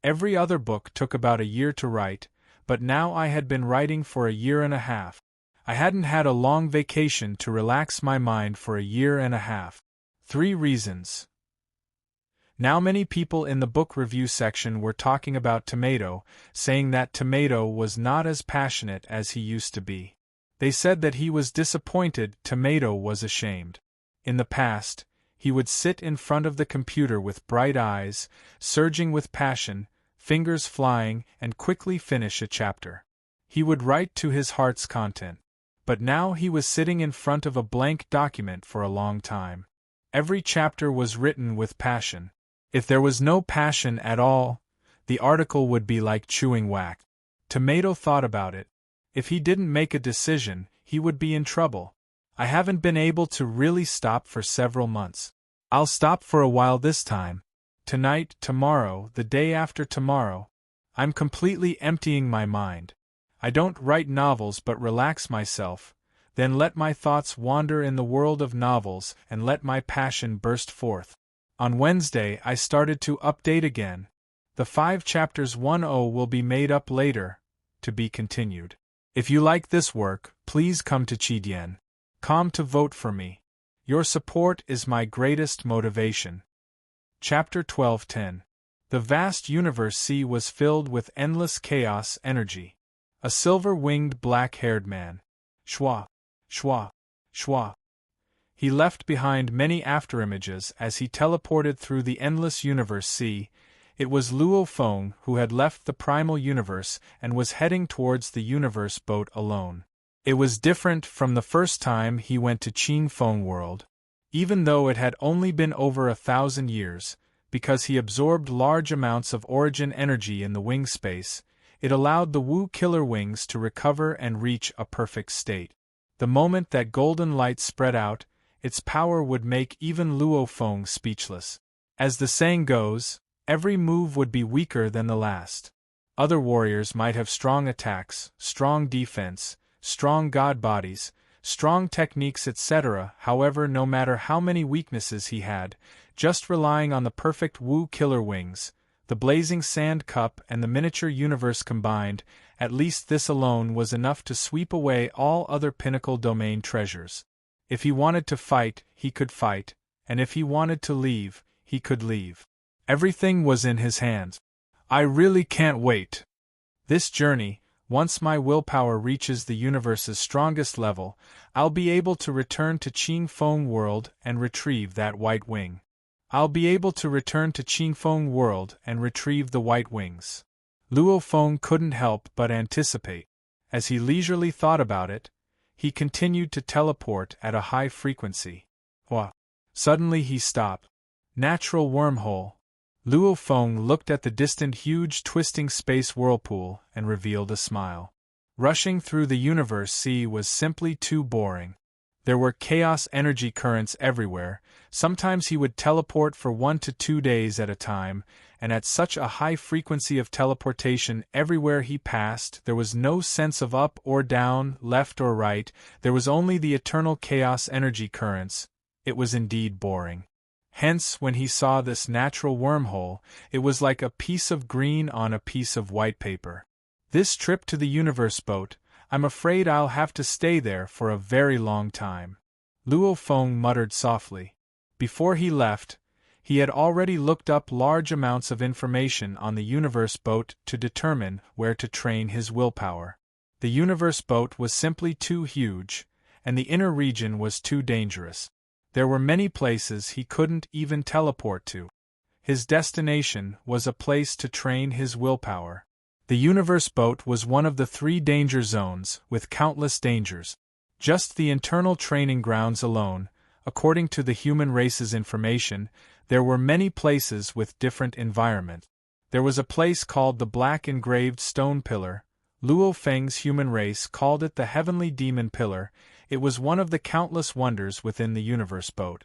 Every other book took about a year to write, but now I had been writing for a year and a half. I hadn't had a long vacation to relax my mind for a year and a half. 3 reasons. Now many people in the book review section were talking about Tomato, saying that Tomato was not as passionate as he used to be. They said that he was disappointed. Tomato was ashamed. In the past, he would sit in front of the computer with bright eyes, surging with passion, fingers flying, and quickly finish a chapter. He would write to his heart's content. But now he was sitting in front of a blank document for a long time. Every chapter was written with passion. If there was no passion at all, the article would be like chewing wax. Tomato thought about it. If he didn't make a decision, he would be in trouble. I haven't been able to really stop for several months. I'll stop for a while this time. Tonight, tomorrow, the day after tomorrow. I'm completely emptying my mind. I don't write novels but relax myself, then let my thoughts wander in the world of novels and let my passion burst forth. On Wednesday I started to update again. The 5 chapters 10 will be made up later, to be continued. If you like this work, please come to Qidien.com to vote for me. Your support is my greatest motivation. Chapter 1210. The vast universe sea was filled with endless chaos energy. A silver-winged black-haired man. Schwa, schwa, schwa. He left behind many afterimages as he teleported through the endless universe sea. It was Luo Feng who had left the primal universe and was heading towards the universe boat alone. It was different from the first time he went to Qing Feng world. Even though it had only been over 1,000 years, because he absorbed large amounts of origin energy in the wing space, it allowed the Wu killer wings to recover and reach a perfect state. The moment that golden light spread out, its power would make even Luo Feng speechless. As the saying goes, every move would be weaker than the last. Other warriors might have strong attacks, strong defense, strong god bodies, strong techniques, etc. However, no matter how many weaknesses he had, just relying on the perfect Wu killer wings, the blazing sand cup and the miniature universe combined, at least this alone was enough to sweep away all other pinnacle domain treasures. If he wanted to fight, he could fight, and if he wanted to leave, he could leave. Everything was in his hands. I really can't wait. This journey, once my willpower reaches the universe's strongest level, I'll be able to return to Qing Feng world and retrieve that white wing. I'll be able to return to Qing Feng world and retrieve the white wings. Luo Feng couldn't help but anticipate. As he leisurely thought about it, he continued to teleport at a high frequency. Wah! Suddenly he stopped. Natural wormhole. Luo Feng looked at the distant huge twisting space whirlpool and revealed a smile. Rushing through the universe sea was simply too boring. There were chaos energy currents everywhere. Sometimes he would teleport for 1 to 2 days at a time, and at such a high frequency of teleportation everywhere he passed, there was no sense of up or down, left or right, there was only the eternal chaos energy currents. It was indeed boring. Hence, when he saw this natural wormhole, it was like a piece of green on a piece of white paper. This trip to the universe boat, I'm afraid I'll have to stay there for a very long time. Luo Feng muttered softly. Before he left, he had already looked up large amounts of information on the universe boat to determine where to train his willpower. The universe boat was simply too huge, and the inner region was too dangerous. There were many places he couldn't even teleport to. His destination was a place to train his willpower. The universe boat was one of the 3 danger zones, with countless dangers. Just the internal training grounds alone, according to the human race's information, there were many places with different environment. There was a place called the Black Engraved Stone Pillar. Luo Feng's human race called it the Heavenly Demon Pillar. It was one of the countless wonders within the universe boat.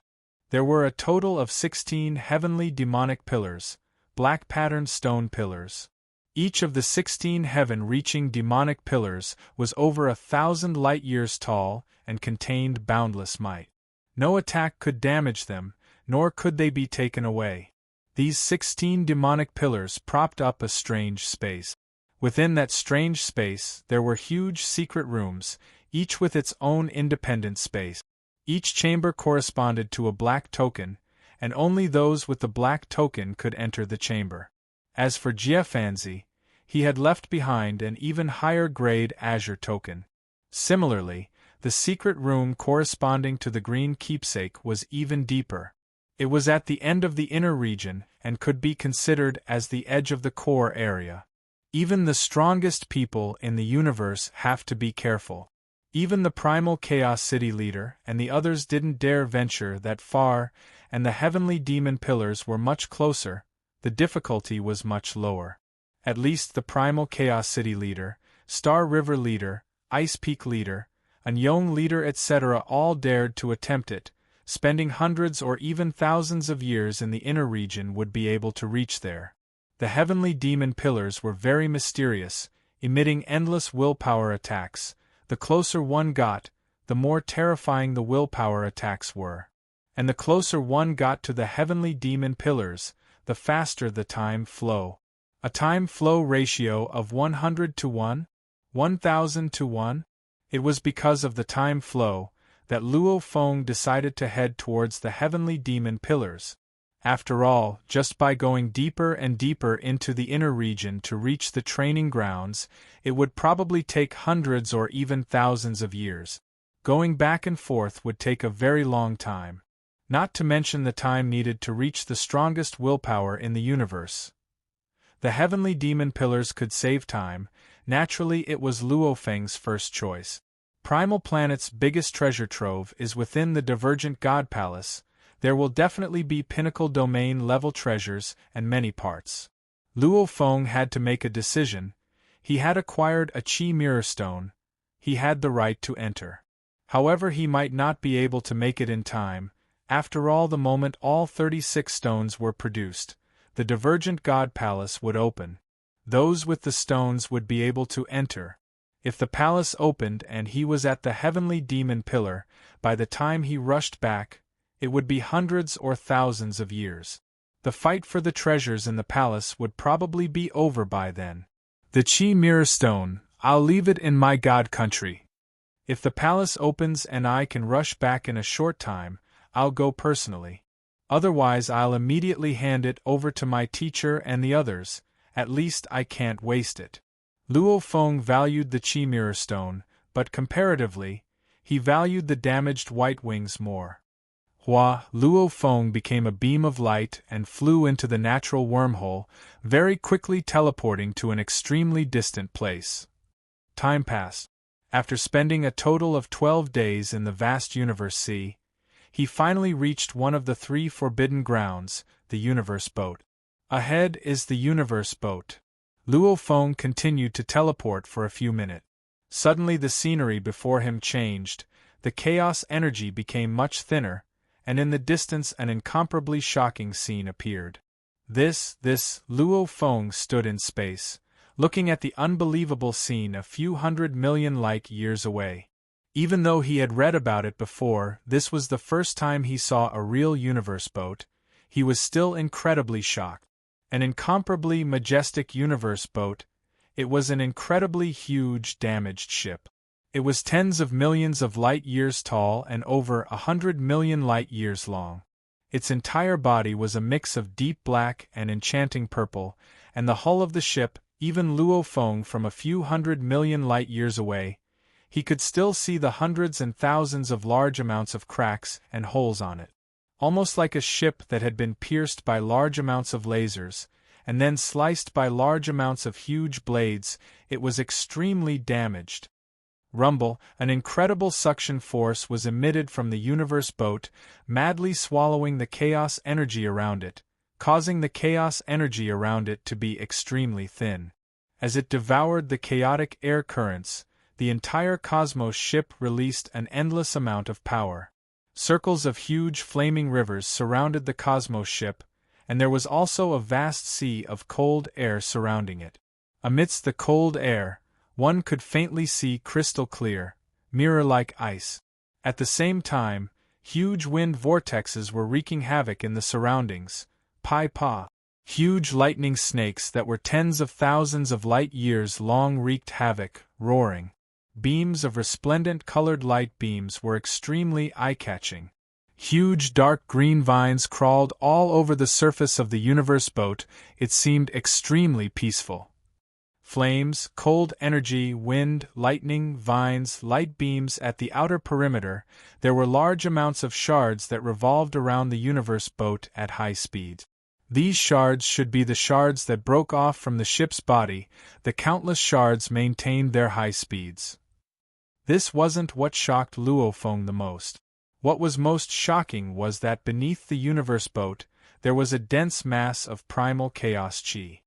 There were a total of 16 heavenly demonic pillars, black patterned stone pillars. Each of the 16 heaven-reaching demonic pillars was over 1,000 light-years tall and contained boundless might. No attack could damage them, nor could they be taken away. These 16 demonic pillars propped up a strange space. Within that strange space there were huge secret rooms, each with its own independent space. Each chamber corresponded to a black token, and only those with the black token could enter the chamber. As for Jie Fanzi, he had left behind an even higher grade azure token. Similarly, the secret room corresponding to the green keepsake was even deeper. It was at the end of the inner region and could be considered as the edge of the core area. Even the strongest people in the universe have to be careful. Even the primal Chaos City leader and the others didn't dare venture that far, and the heavenly demon pillars were much closer. The difficulty was much lower. At least the primal Chaos City leader, Star River leader, Ice Peak leader, Anyong leader, etc. all dared to attempt it. Spending hundreds or even thousands of years in the inner region would be able to reach there. The heavenly demon pillars were very mysterious, emitting endless willpower attacks. The closer one got, the more terrifying the willpower attacks were. And the closer one got to the heavenly demon pillars, the faster the time flow. A time flow ratio of 100 to 1? 1000 to 1? It was because of the time flow that Luo Feng decided to head towards the heavenly demon pillars. After all, just by going deeper and deeper into the inner region to reach the training grounds, it would probably take hundreds or even thousands of years. Going back and forth would take a very long time. Not to mention the time needed to reach the strongest willpower in the universe. The heavenly demon pillars could save time. Naturally, it was Luo Feng's first choice. Primal Planet's biggest treasure trove is within the Divergent God Palace. There will definitely be pinnacle domain level treasures and many parts. Luo Feng had to make a decision. He had acquired a Qi Mirror Stone. He had the right to enter. However, he might not be able to make it in time. After all, the moment all 36 stones were produced, the Divergent God Palace would open. Those with the stones would be able to enter. If the palace opened and he was at the heavenly demon pillar, by the time he rushed back, it would be hundreds or thousands of years. The fight for the treasures in the palace would probably be over by then. The Qi Mirror Stone, I'll leave it in my god country. If the palace opens and I can rush back in a short time, I'll go personally. Otherwise, I'll immediately hand it over to my teacher and the others. At least I can't waste it. Luo Feng valued the Qi Mirror Stone, but comparatively, he valued the damaged white wings more. Luo Feng became a beam of light and flew into the natural wormhole, very quickly teleporting to an extremely distant place. Time passed. After spending a total of 12 days in the vast Universe Sea, he finally reached one of the 3 forbidden grounds, the Universe Boat. Ahead is the Universe Boat. Luo Feng continued to teleport for a few minutes. Suddenly the scenery before him changed, the chaos energy became much thinner, and in the distance an incomparably shocking scene appeared. Luo Feng stood in space, looking at the unbelievable scene a few 100 million light-years away. Even though he had read about it before, this was the first time he saw a real universe boat. He was still incredibly shocked. An incomparably majestic universe boat. It was an incredibly huge, damaged ship. It was tens of millions of light-years tall and over 100 million light-years long. Its entire body was a mix of deep black and enchanting purple, and the hull of the ship, even Luo Feng from a few 100 million light-years away, he could still see the hundreds and thousands of large amounts of cracks and holes on it. Almost like a ship that had been pierced by large amounts of lasers, and then sliced by large amounts of huge blades, it was extremely damaged. Rumble, an incredible suction force was emitted from the universe boat, madly swallowing the chaos energy around it, causing the chaos energy around it to be extremely thin. As it devoured the chaotic air currents, the entire Cosmos ship released an endless amount of power. Circles of huge flaming rivers surrounded the Cosmos ship, and there was also a vast sea of cold air surrounding it. Amidst the cold air, one could faintly see crystal clear, mirror-like ice. At the same time, huge wind vortexes were wreaking havoc in the surroundings. Huge lightning snakes that were tens of thousands of light-years long wreaked havoc, roaring. Beams of resplendent colored light beams were extremely eye-catching. Huge dark green vines crawled all over the surface of the universe boat. It seemed extremely peaceful. Flames, cold energy, wind, lightning, vines, light beams at the outer perimeter. There were large amounts of shards that revolved around the universe boat at high speed. These shards should be the shards that broke off from the ship's body. The countless shards maintained their high speeds. This wasn't what shocked Luo Feng the most. What was most shocking was that beneath the universe boat, there was a dense mass of primal chaos chi.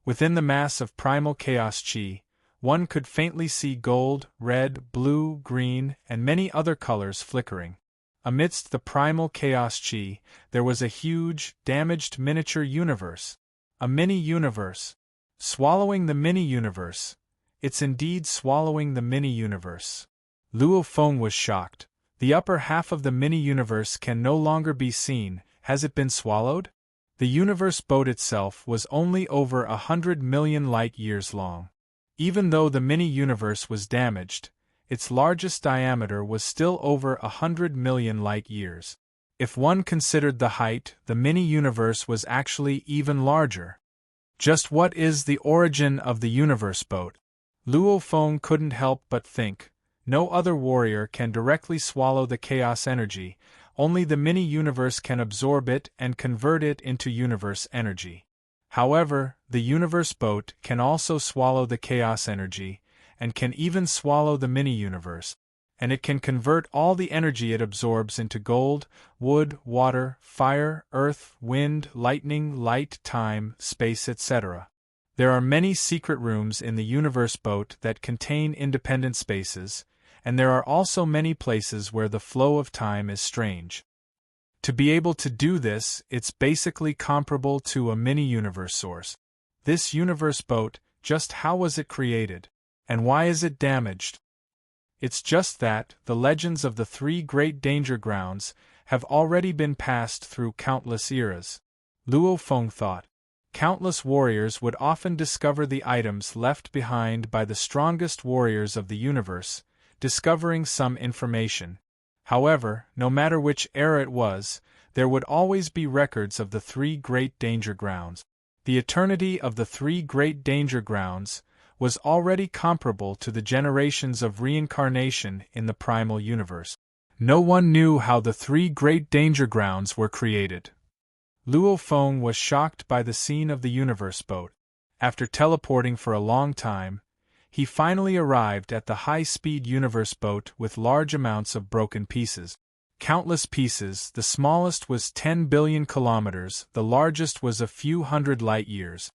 Within the mass of primal chaos chi, one could faintly see gold, red, blue, green, and many other colors flickering. Amidst the primal chaos chi, there was a huge, damaged miniature universe. A mini-universe. Swallowing the mini-universe. It's indeed swallowing the mini-universe. Luo Feng was shocked. The upper half of the mini-universe can no longer be seen. Has it been swallowed? The universe boat itself was only over 100 million light-years long. Even though the mini-universe was damaged, its largest diameter was still over 100 million light-years. If one considered the height, the mini-universe was actually even larger. Just what is the origin of the universe boat? Luo Feng couldn't help but think. No other warrior can directly swallow the chaos energy, only the mini-universe can absorb it and convert it into universe energy. However, the universe boat can also swallow the chaos energy, and can even swallow the mini-universe, and it can convert all the energy it absorbs into gold, wood, water, fire, earth, wind, lightning, light, time, space, etc. There are many secret rooms in the universe boat that contain independent spaces, and there are also many places where the flow of time is strange. To be able to do this, it's basically comparable to a mini-universe source. This universe boat, just how was it created? And why is it damaged? It's just that the legends of the three great danger grounds have already been passed through countless eras. Luo Feng thought. Countless warriors would often discover the items left behind by the strongest warriors of the universe, discovering some information. However, no matter which era it was, there would always be records of the three great danger grounds. The eternity of the three great danger grounds was already comparable to the generations of reincarnation in the primal universe. No one knew how the three great danger grounds were created. Luo Feng was shocked by the scene of the universe boat. After teleporting for a long time, he finally arrived at the high-speed universe boat with large amounts of broken pieces. Countless pieces, the smallest was 10 billion kilometers, the largest was a few hundred light-years.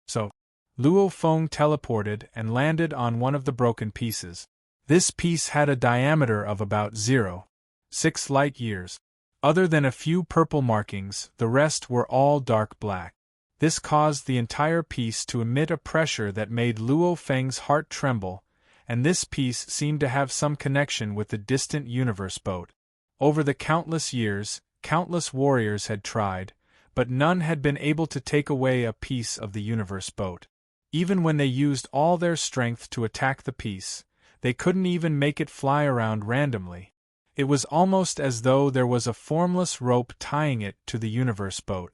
So, Luo Feng teleported and landed on one of the broken pieces. This piece had a diameter of about 0.6 light-years. Other than a few purple markings, the rest were all dark black. This caused the entire piece to emit a pressure that made Luo Feng's heart tremble, and this piece seemed to have some connection with the distant universe boat. Over the countless years, countless warriors had tried, but none had been able to take away a piece of the universe boat. Even when they used all their strength to attack the piece, they couldn't even make it fly around randomly. It was almost as though there was a formless rope tying it to the universe boat.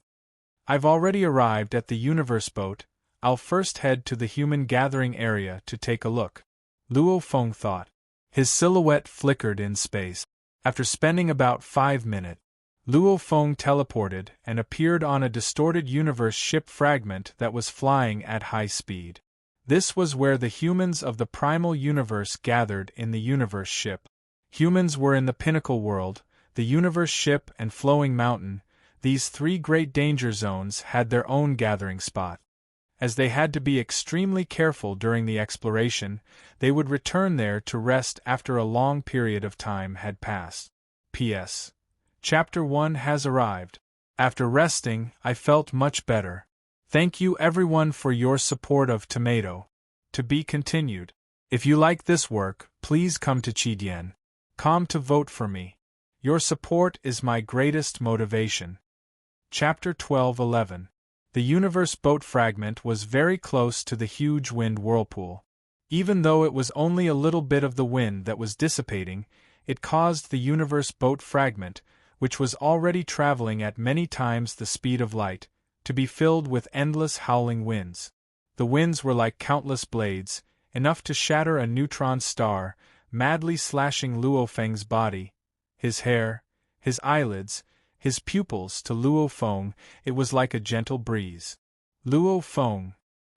I've already arrived at the universe boat, I'll first head to the human gathering area to take a look. Luo Feng thought. His silhouette flickered in space. After spending about 5 minutes, Luo Feng teleported and appeared on a distorted universe ship fragment that was flying at high speed. This was where the humans of the primal universe gathered in the universe ship. Humans were in the pinnacle world, the universe ship and flowing mountain. These three great danger zones had their own gathering spot. As they had to be extremely careful during the exploration, they would return there to rest after a long period of time had passed. P.S. Chapter 1 has arrived. After resting, I felt much better. Thank you everyone for your support of Tomato. To be continued. If you like this work, please come to Chidien.com to vote for me. Your support is my greatest motivation. Chapter 12:11. The universe boat fragment was very close to the huge wind whirlpool. Even though it was only a little bit of the wind that was dissipating, it caused the universe boat fragment, which was already traveling at many times the speed of light, to be filled with endless howling winds. The winds were like countless blades, enough to shatter a neutron star, madly slashing Luo Feng's body, his hair, his eyelids, his pupils. To Luo Feng, it was like a gentle breeze. Luo Feng.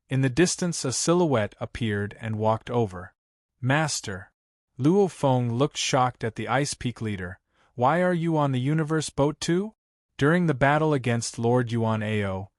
In the distance a silhouette appeared and walked over. Master. Luo Feng looked shocked at the Ice Peak leader. Why are you on the universe boat too? During the battle against Lord Yuan Ao,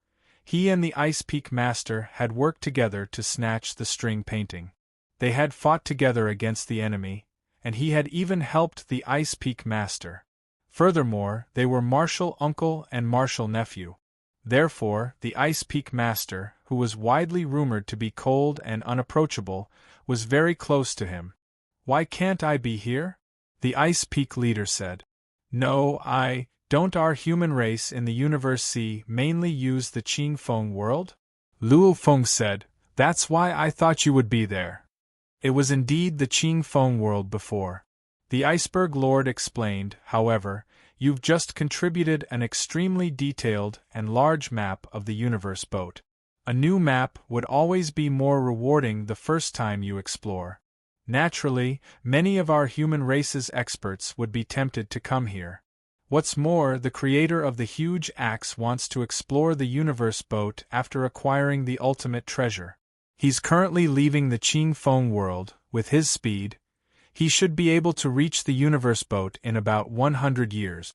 he and the Ice Peak master had worked together to snatch the string painting. They had fought together against the enemy, and he had even helped the Ice Peak master. Furthermore, they were martial uncle and martial nephew. Therefore, the Ice Peak master, who was widely rumored to be cold and unapproachable, was very close to him. Why can't I be here? The Ice Peak leader said. No, I don't. Our human race in the universe C mainly use the Qing Feng world? Luo Feng said, that's why I thought you would be there. It was indeed the Qing Feng world before. The Iceberg Lord explained, however, You've just contributed an extremely detailed and large map of the universe boat. A new map would always be more rewarding the first time you explore. Naturally, many of our human race's experts would be tempted to come here. What's more, the creator of the huge axe wants to explore the universe boat after acquiring the ultimate treasure. He's currently leaving the Qing Feng world. With his speed, he should be able to reach the universe boat in about 100 years.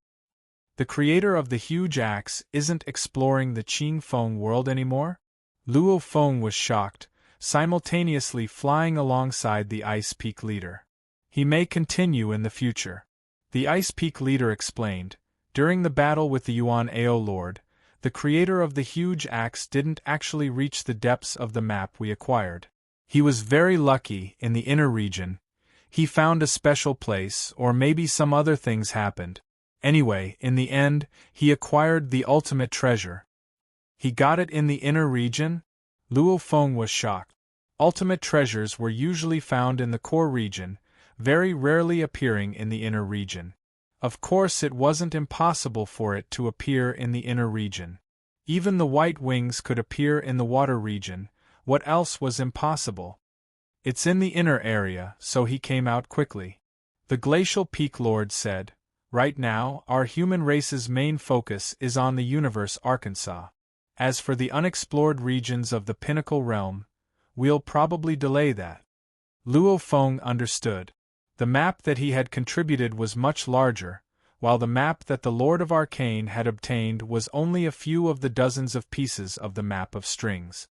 The creator of the huge axe isn't exploring the Qing Feng world anymore? Luo Feng was shocked, simultaneously flying alongside the Ice Peak leader. He may continue in the future. The Ice Peak leader explained, during the battle with the Yuan Ao Lord, the creator of the huge axe didn't actually reach the depths of the map we acquired. He was very lucky in the inner region. He found a special place, or maybe some other things happened. Anyway, in the end, he acquired the ultimate treasure. He got it in the inner region? Luo Feng was shocked. Ultimate treasures were usually found in the core region, very rarely appearing in the inner region. Of course, it wasn't impossible for it to appear in the inner region. Even the white wings could appear in the water region. What else was impossible? It's in the inner area, so he came out quickly. The Glacial Peak Lord said, right now, our human race's main focus is on the universe Arkansas. As for the unexplored regions of the Pinnacle Realm, we'll probably delay that. Luo Feng understood. The map that he had contributed was much larger, while the map that the Lord of Arcane had obtained was only a few of the dozens of pieces of the map of strings.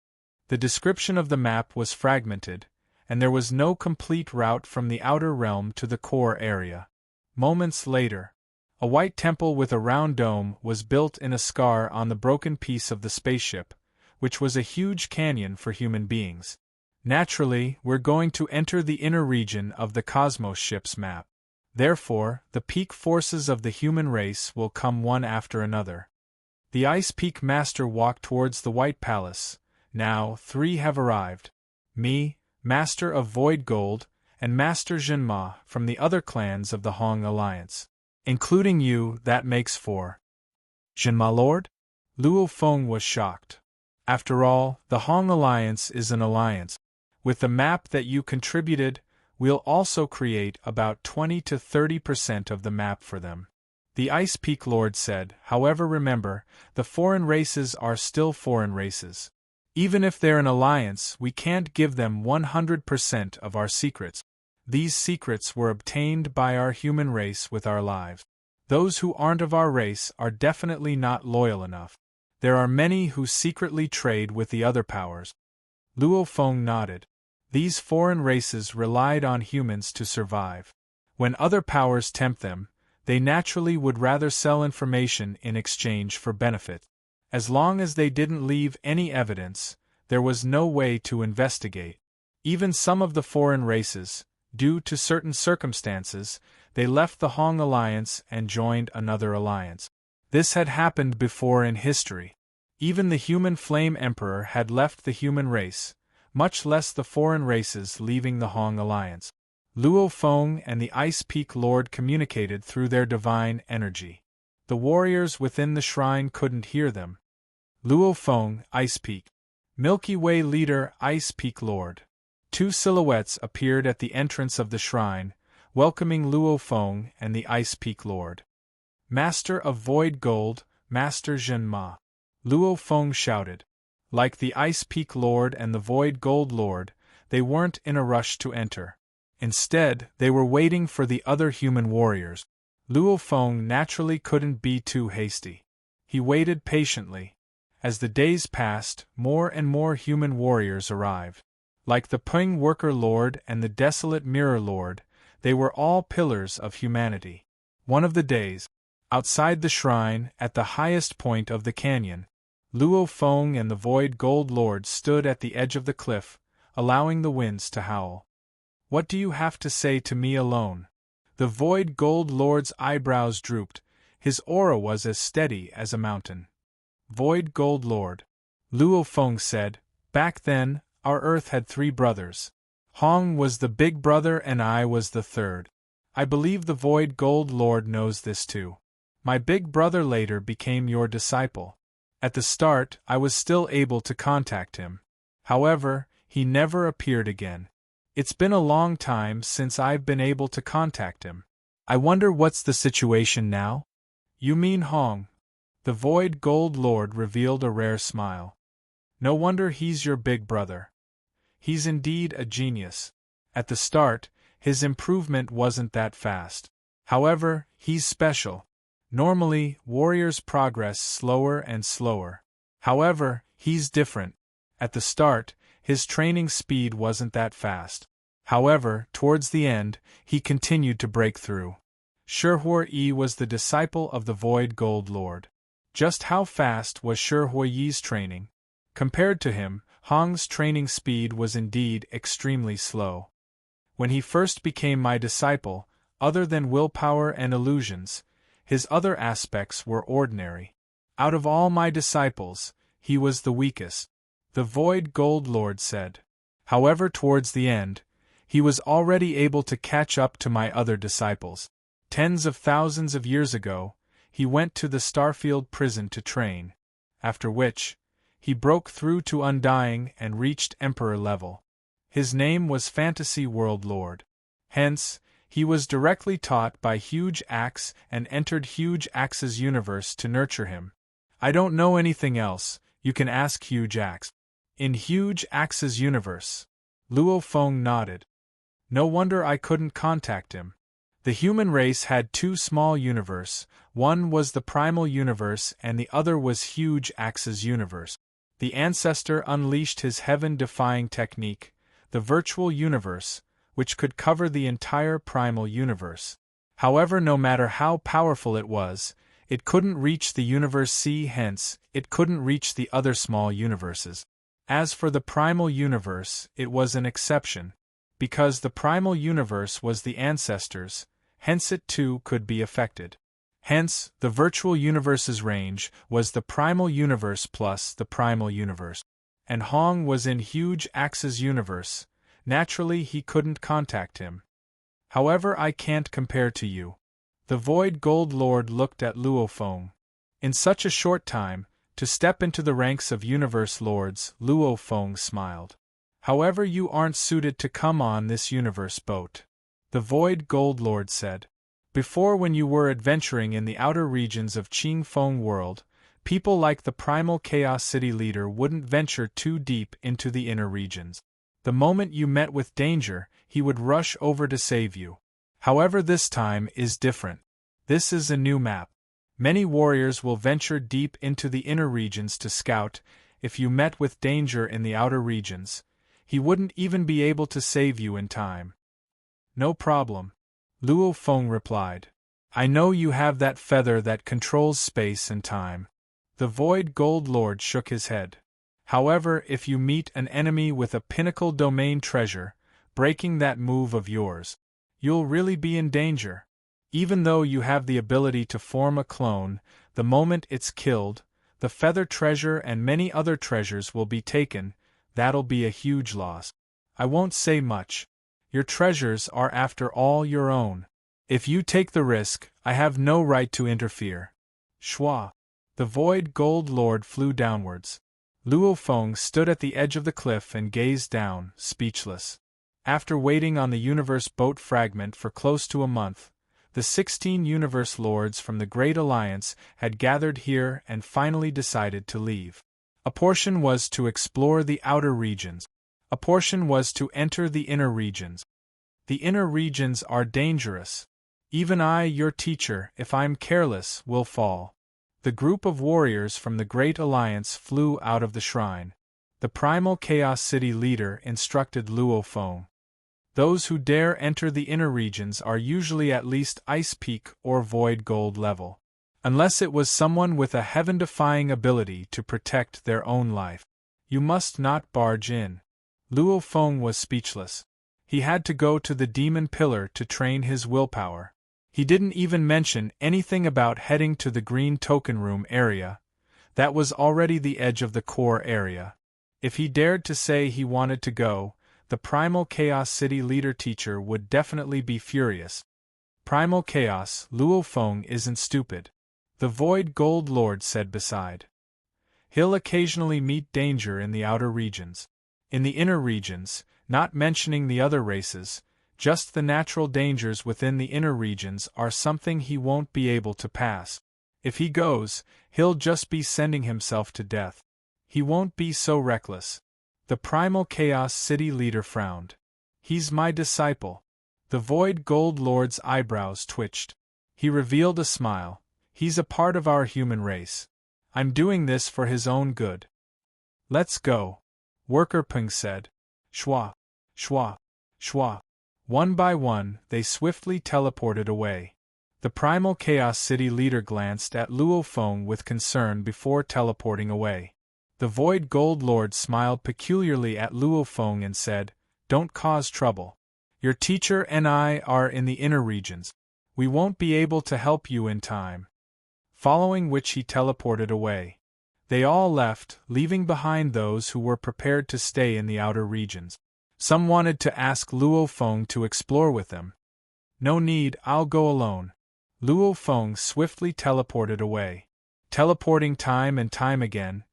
The description of the map was fragmented, and there was no complete route from the outer realm to the core area. Moments later, a white temple with a round dome was built in a scar on the broken piece of the spaceship, which was a huge canyon for human beings. Naturally, we're going to enter the inner region of the Cosmos ship's map. Therefore, the peak forces of the human race will come one after another. The Ice Peak Master walked towards the White Palace. Now, 3 have arrived. Me, Master of Void Gold, and Master Zhenma from the other clans of the Hong Alliance. Including you, that makes 4. Zhenma Lord? Luo Feng was shocked. After all, the Hong Alliance is an alliance. With the map that you contributed, we'll also create about 20 to 30% of the map for them. The Ice Peak Lord said, however, remember, the foreign races are still foreign races. Even if they're an alliance, we can't give them 100% of our secrets. These secrets were obtained by our human race with our lives. Those who aren't of our race are definitely not loyal enough. There are many who secretly trade with the other powers. Luo Feng nodded. These foreign races relied on humans to survive. When other powers tempt them, they naturally would rather sell information in exchange for benefit. As long as they didn't leave any evidence, there was no way to investigate. Even some of the foreign races, due to certain circumstances, they left the Hong Alliance and joined another alliance. This had happened before in history. Even the human Flame Emperor had left the human race, much less the foreign races leaving the Hong Alliance. Luo Feng and the Ice Peak Lord communicated through their divine energy. The warriors within the shrine couldn't hear them. Luo Feng, Ice Peak. Milky Way leader, Ice Peak Lord. 2 silhouettes appeared at the entrance of the shrine, welcoming Luo Feng and the Ice Peak Lord. Master of Void Gold, Master Zhenma. Luo Feng shouted. Like the Ice Peak Lord and the Void Gold Lord, they weren't in a rush to enter. Instead, they were waiting for the other human warriors. Luo Feng naturally couldn't be too hasty. He waited patiently. As the days passed, more and more human warriors arrived. Like the Ping Worker Lord and the Desolate Mirror Lord, they were all pillars of humanity. One of the days, outside the shrine, at the highest point of the canyon, Luo Feng and the Void Gold Lord stood at the edge of the cliff, allowing the winds to howl. What do you have to say to me alone? The Void Gold Lord's eyebrows drooped. His aura was as steady as a mountain. Void Gold Lord. Luo Feng said, back then, our Earth had 3 brothers. Hong was the big brother and I was the third. I believe the Void Gold Lord knows this too. My big brother later became your disciple. At the start, I was still able to contact him. However, he never appeared again. It's been a long time since I've been able to contact him. I wonder what's the situation now? You mean Hong? The Void Gold Lord revealed a rare smile. No wonder he's your big brother. He's indeed a genius. At the start, his improvement wasn't that fast. However, he's special. Normally, warriors progress slower and slower. However, he's different. At the start, his training speed wasn't that fast. However, towards the end, he continued to break through. Shi was the disciple of the Void Gold Lord. Just how fast was Shi training? Compared to him, Hong's training speed was indeed extremely slow. When he first became my disciple, other than willpower and illusions, his other aspects were ordinary. Out of all my disciples, he was the weakest, the Void Gold Lord said. However, towards the end, he was already able to catch up to my other disciples. Tens of thousands of years ago, he went to the Starfield prison to train, after which, he broke through to Undying and reached Emperor level. His name was Fantasy World Lord. Hence, he was directly taught by Huge Axe and entered Huge Axe's universe to nurture him. I don't know anything else, you can ask Huge Axe. In Huge Axe's universe. Luo Feng nodded. No wonder I couldn't contact him. The human race had two small universes, one was the primal universe and the other was Huge Axe's universe. The ancestor unleashed his heaven-defying technique, the virtual universe, which could cover the entire primal universe. However, no matter how powerful it was, it couldn't reach the universe C, hence, it couldn't reach the other small universes. As for the primal universe, it was an exception. Because the primal universe was the ancestors, hence it too could be affected. Hence, the virtual universe's range was the primal universe plus the primal universe. And Hong was in Huge Axe's universe, naturally he couldn't contact him. However, I can't compare to you. The Void Gold Lord looked at Luo Feng. In such a short time, to step into the ranks of universe lords, Luo Feng smiled. However, you aren't suited to come on this universe boat. The Void Gold Lord said. Before, when you were adventuring in the outer regions of Qing Feng world, people like the primal Chaos City leader wouldn't venture too deep into the inner regions. The moment you met with danger, he would rush over to save you. However, this time is different. This is a new map. Many warriors will venture deep into the inner regions to scout. If you met with danger in the outer regions, he wouldn't even be able to save you in time. No problem. Luo Feng replied. I know you have that feather that controls space and time. The Void Gold Lord shook his head. However, if you meet an enemy with a pinnacle domain treasure, breaking that move of yours, you'll really be in danger. Even though you have the ability to form a clone, the moment it's killed, the feather treasure and many other treasures will be taken. That'll be a huge loss. I won't say much. Your treasures are after all your own. If you take the risk, I have no right to interfere. Shua. The Void Gold Lord flew downwards. Luo Feng stood at the edge of the cliff and gazed down, speechless. After waiting on the universe boat fragment for close to a month, the 16 universe lords from the Great Alliance had gathered here and finally decided to leave. A portion was to explore the outer regions. A portion was to enter the inner regions. The inner regions are dangerous. Even I, your teacher, if I'm careless, will fall. The group of warriors from the Great Alliance flew out of the shrine. The primal Chaos City leader instructed Luo Feng. Those who dare enter the inner regions are usually at least Ice Peak or Void Gold level. Unless it was someone with a heaven-defying ability to protect their own life. You must not barge in. Luo Feng was speechless. He had to go to the Demon Pillar to train his willpower. He didn't even mention anything about heading to the Green Token Room area. That was already the edge of the core area. If he dared to say he wanted to go, the Primal Chaos City leader teacher would definitely be furious. Primal Chaos, Luo Feng isn't stupid. The Void Gold Lord said beside. He'll occasionally meet danger in the outer regions. In the inner regions, not mentioning the other races, just the natural dangers within the inner regions are something he won't be able to pass. If he goes, he'll just be sending himself to death. He won't be so reckless. The Primal Chaos City leader frowned. He's my disciple. The Void Gold Lord's eyebrows twitched. He revealed a smile. He's a part of our human race. I'm doing this for his own good. Let's go. Worker Ping said. Shwa, shwa, shwa. One by one, they swiftly teleported away. The Primal Chaos City leader glanced at Luo Feng with concern before teleporting away. The Void Gold Lord smiled peculiarly at Luo Feng and said, Don't cause trouble. Your teacher and I are in the inner regions. We won't be able to help you in time. Following which he teleported away. They all left, leaving behind those who were prepared to stay in the outer regions. Some wanted to ask Luo Feng to explore with them. No need, I'll go alone. Luo Feng swiftly teleported away. Teleporting time and time again,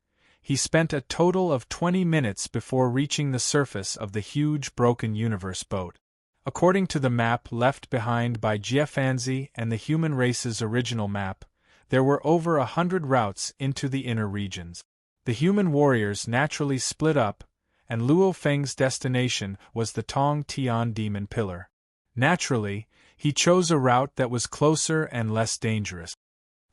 he spent a total of 20 minutes before reaching the surface of the huge broken universe boat. According to the map left behind by Jiefanzi and the human race's original map, there were over 100 routes into the inner regions. The human warriors naturally split up, and Luo Feng's destination was the Tong Tian Demon Pillar. Naturally, he chose a route that was closer and less dangerous.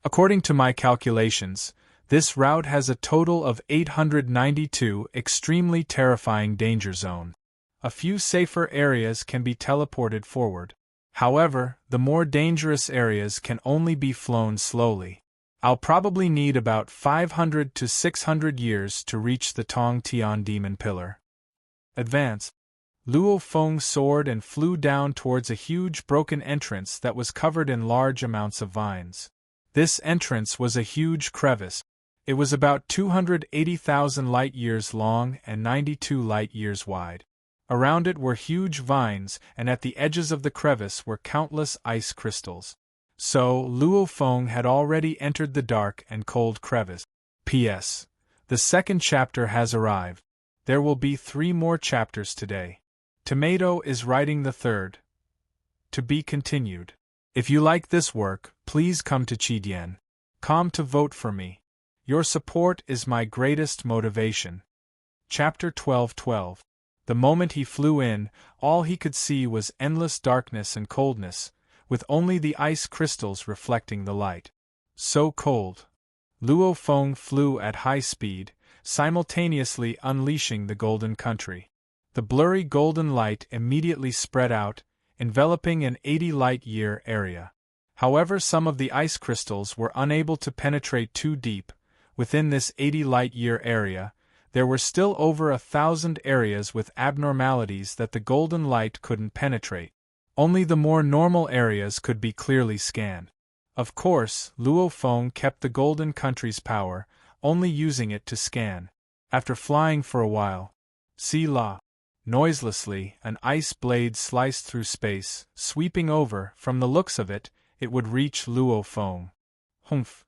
According to my calculations, this route has a total of 892 extremely terrifying danger zones. A few safer areas can be teleported forward. However, the more dangerous areas can only be flown slowly. I'll probably need about 500 to 600 years to reach the Tong Tian Demon Pillar. Advance. Luo Feng soared and flew down towards a huge broken entrance that was covered in large amounts of vines. This entrance was a huge crevice. It was about 280,000 light-years long and 92 light-years wide. Around it were huge vines, and at the edges of the crevice were countless ice crystals. So, Luo Feng had already entered the dark and cold crevice. P.S. The second chapter has arrived. There will be 3 more chapters today. Tomato is writing the third. To be continued. If you like this work, please come to Chidian.com to vote for me. Your support is my greatest motivation. Chapter 12:12. The moment he flew in, all he could see was endless darkness and coldness, with only the ice crystals reflecting the light. So cold. Luo Feng flew at high speed, simultaneously unleashing the golden country. The blurry golden light immediately spread out, enveloping an 80 light-year area. However, some of the ice crystals were unable to penetrate too deep. Within this 80 light-year area, there were still over 1,000 areas with abnormalities that the golden light couldn't penetrate. Only the more normal areas could be clearly scanned. Of course, Luo Feng kept the golden country's power, only using it to scan. After flying for a while, see-la. Noiselessly, an ice blade sliced through space, sweeping over. From the looks of it, it would reach Luo Feng. Humph.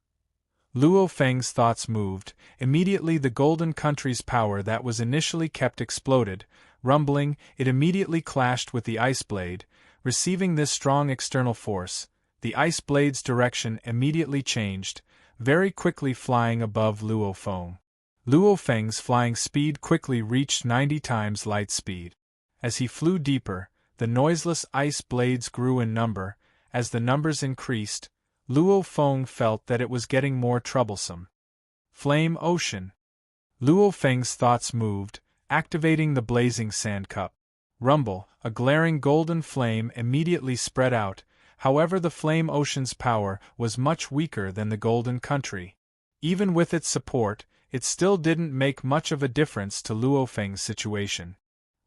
Luo Feng's thoughts moved. Immediately the golden country's power that was initially kept exploded. Rumbling, it immediately clashed with the ice blade. Receiving this strong external force, the ice blade's direction immediately changed, very quickly flying above Luo Feng. Luo Feng's flying speed quickly reached 90 times light speed. As he flew deeper, the noiseless ice blades grew in number. As the numbers increased, Luo Feng felt that it was getting more troublesome. Flame Ocean. Luo Feng's thoughts moved, activating the blazing sand cup. Rumble, a glaring golden flame immediately spread out. However, the Flame Ocean's power was much weaker than the Golden Country. Even with its support, it still didn't make much of a difference to Luo Feng's situation.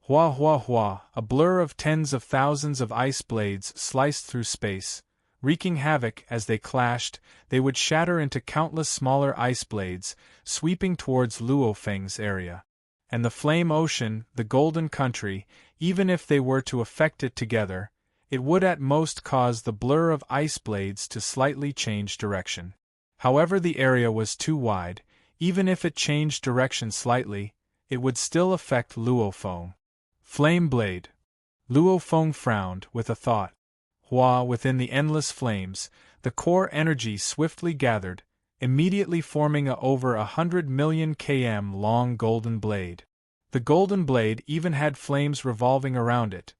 Hua hua hua, a blur of tens of thousands of ice blades sliced through space. Wreaking havoc as they clashed, they would shatter into countless smaller ice blades, sweeping towards Luo Feng's area. And the Flame Ocean, the Golden Country, even if they were to affect it together, it would at most cause the blur of ice blades to slightly change direction. However, the area was too wide. Even if it changed direction slightly, it would still affect Luo Feng. Flame blade. Luo Feng frowned, with a thought. Within the endless flames, the core energy swiftly gathered, immediately forming a over 100 million km long golden blade. The golden blade even had flames revolving around it.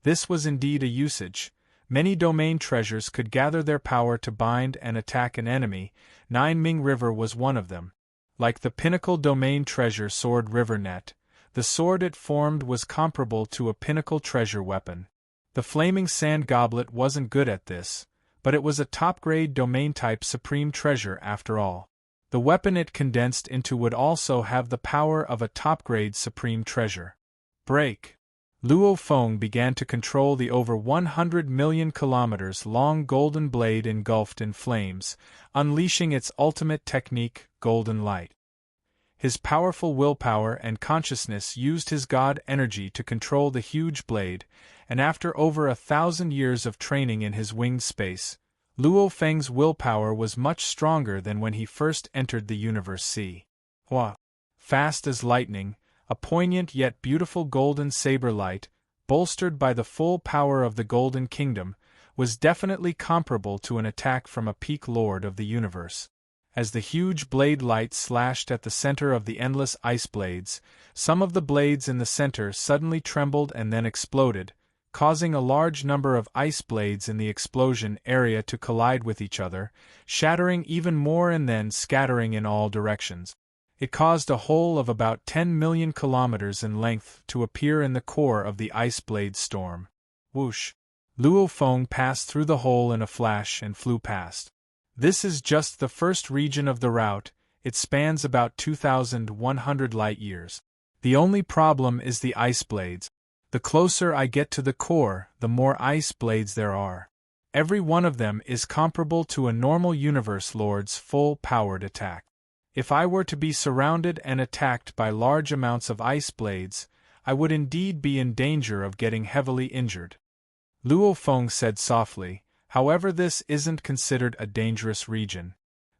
This was indeed a usage. Many domain treasures could gather their power to bind and attack an enemy. Nine Ming River was one of them. Like the pinnacle domain treasure sword River Net, the sword it formed was comparable to a pinnacle treasure weapon. The flaming sand goblet wasn't good at this, but it was a top-grade domain-type supreme treasure after all. The weapon it condensed into would also have the power of a top-grade supreme treasure. Break. Luo Feng began to control the over 100 million kilometers long golden blade engulfed in flames, unleashing its ultimate technique, golden light. His powerful willpower and consciousness used his god energy to control the huge blade, and after over 1,000 years of training in his winged space, Luo Feng's willpower was much stronger than when he first entered the universe sea. Fast as lightning, a poignant yet beautiful golden saber light, bolstered by the full power of the Golden Kingdom, was definitely comparable to an attack from a peak lord of the universe. As the huge blade light slashed at the center of the endless ice blades, some of the blades in the center suddenly trembled and then exploded, causing a large number of ice blades in the explosion area to collide with each other, shattering even more and then scattering in all directions. It caused a hole of about 10 million kilometers in length to appear in the core of the ice blade storm. Whoosh! Luo Feng passed through the hole in a flash and flew past. This is just the first region of the route. It spans about 2,100 light-years. The only problem is the ice blades. The closer I get to the core, the more ice blades there are. Every one of them is comparable to a normal universe lord's full-powered attack. If I were to be surrounded and attacked by large amounts of ice blades, I would indeed be in danger of getting heavily injured. Luo Feng said softly, however, this isn't considered a dangerous region.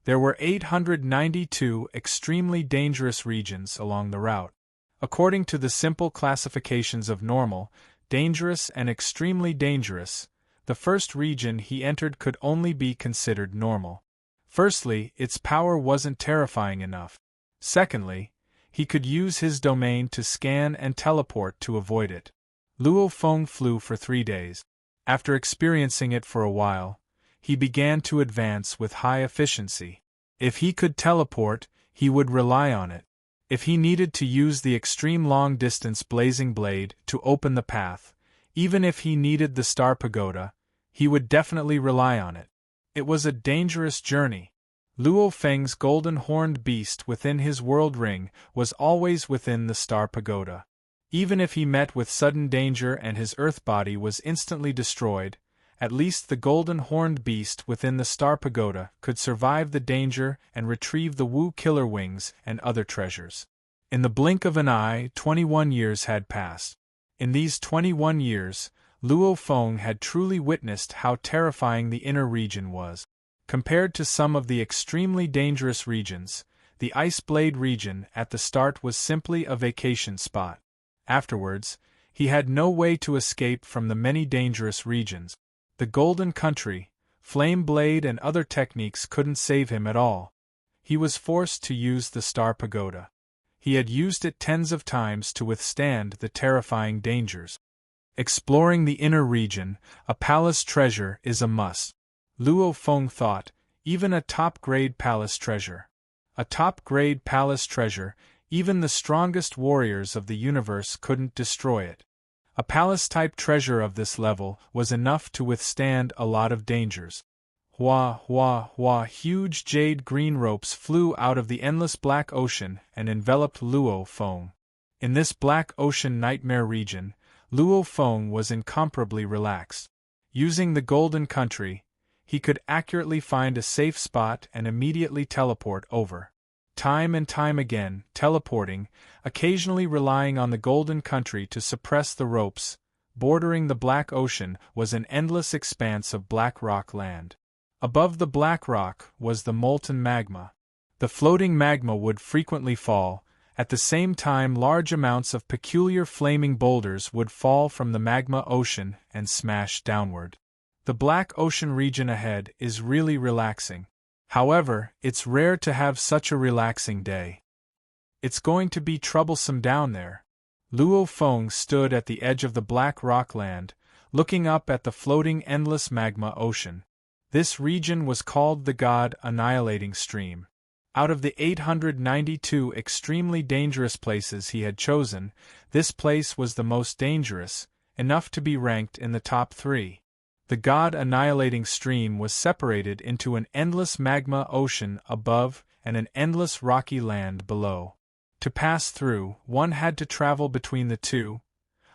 There were 892 extremely dangerous regions along the route. According to the simple classifications of normal, dangerous and extremely dangerous, the first region he entered could only be considered normal. Firstly, its power wasn't terrifying enough. Secondly, he could use his domain to scan and teleport to avoid it. Luo Feng flew for 3 days. After experiencing it for a while, he began to advance with high efficiency. If he could teleport, he would rely on it. If he needed to use the extreme long-distance blazing blade to open the path, even if he needed the star pagoda, he would definitely rely on it. It was a dangerous journey. Luo Feng's golden horned beast within his world ring was always within the star pagoda. Even if he met with sudden danger and his earth body was instantly destroyed, at least the golden horned beast within the star pagoda could survive the danger and retrieve the Wu killer wings and other treasures. In the blink of an eye, 21 years had passed. In these 21 years, Luo Feng had truly witnessed how terrifying the inner region was. Compared to some of the extremely dangerous regions, the Ice Blade region at the start was simply a vacation spot. Afterwards, he had no way to escape from the many dangerous regions. The Golden Country, Flame Blade and other techniques couldn't save him at all. He was forced to use the Star Pagoda. He had used it tens of times to withstand the terrifying dangers. Exploring the inner region, a palace treasure is a must. Luo Feng thought, even a top-grade palace treasure. A top-grade palace treasure, even the strongest warriors of the universe couldn't destroy it. A palace-type treasure of this level was enough to withstand a lot of dangers. Huge jade green ropes flew out of the endless black ocean and enveloped Luo Feng. In this black ocean nightmare region, Luo Feng was incomparably relaxed. Using the Golden Country, he could accurately find a safe spot and immediately teleport over. Time and time again, teleporting, occasionally relying on the Golden Country to suppress the ropes, bordering the Black Ocean was an endless expanse of black rock land. Above the black rock was the molten magma. The floating magma would frequently fall. At the same time, large amounts of peculiar flaming boulders would fall from the magma ocean and smash downward. The black ocean region ahead is really relaxing. However, it's rare to have such a relaxing day. It's going to be troublesome down there. Luo Feng stood at the edge of the black rockland, looking up at the floating endless magma ocean. This region was called the God Annihilating Stream. Out of the 892 extremely dangerous places he had chosen, this place was the most dangerous, enough to be ranked in the top 3. The God Annihilating Stream was separated into an endless magma ocean above and an endless rocky land below. To pass through, one had to travel between the two.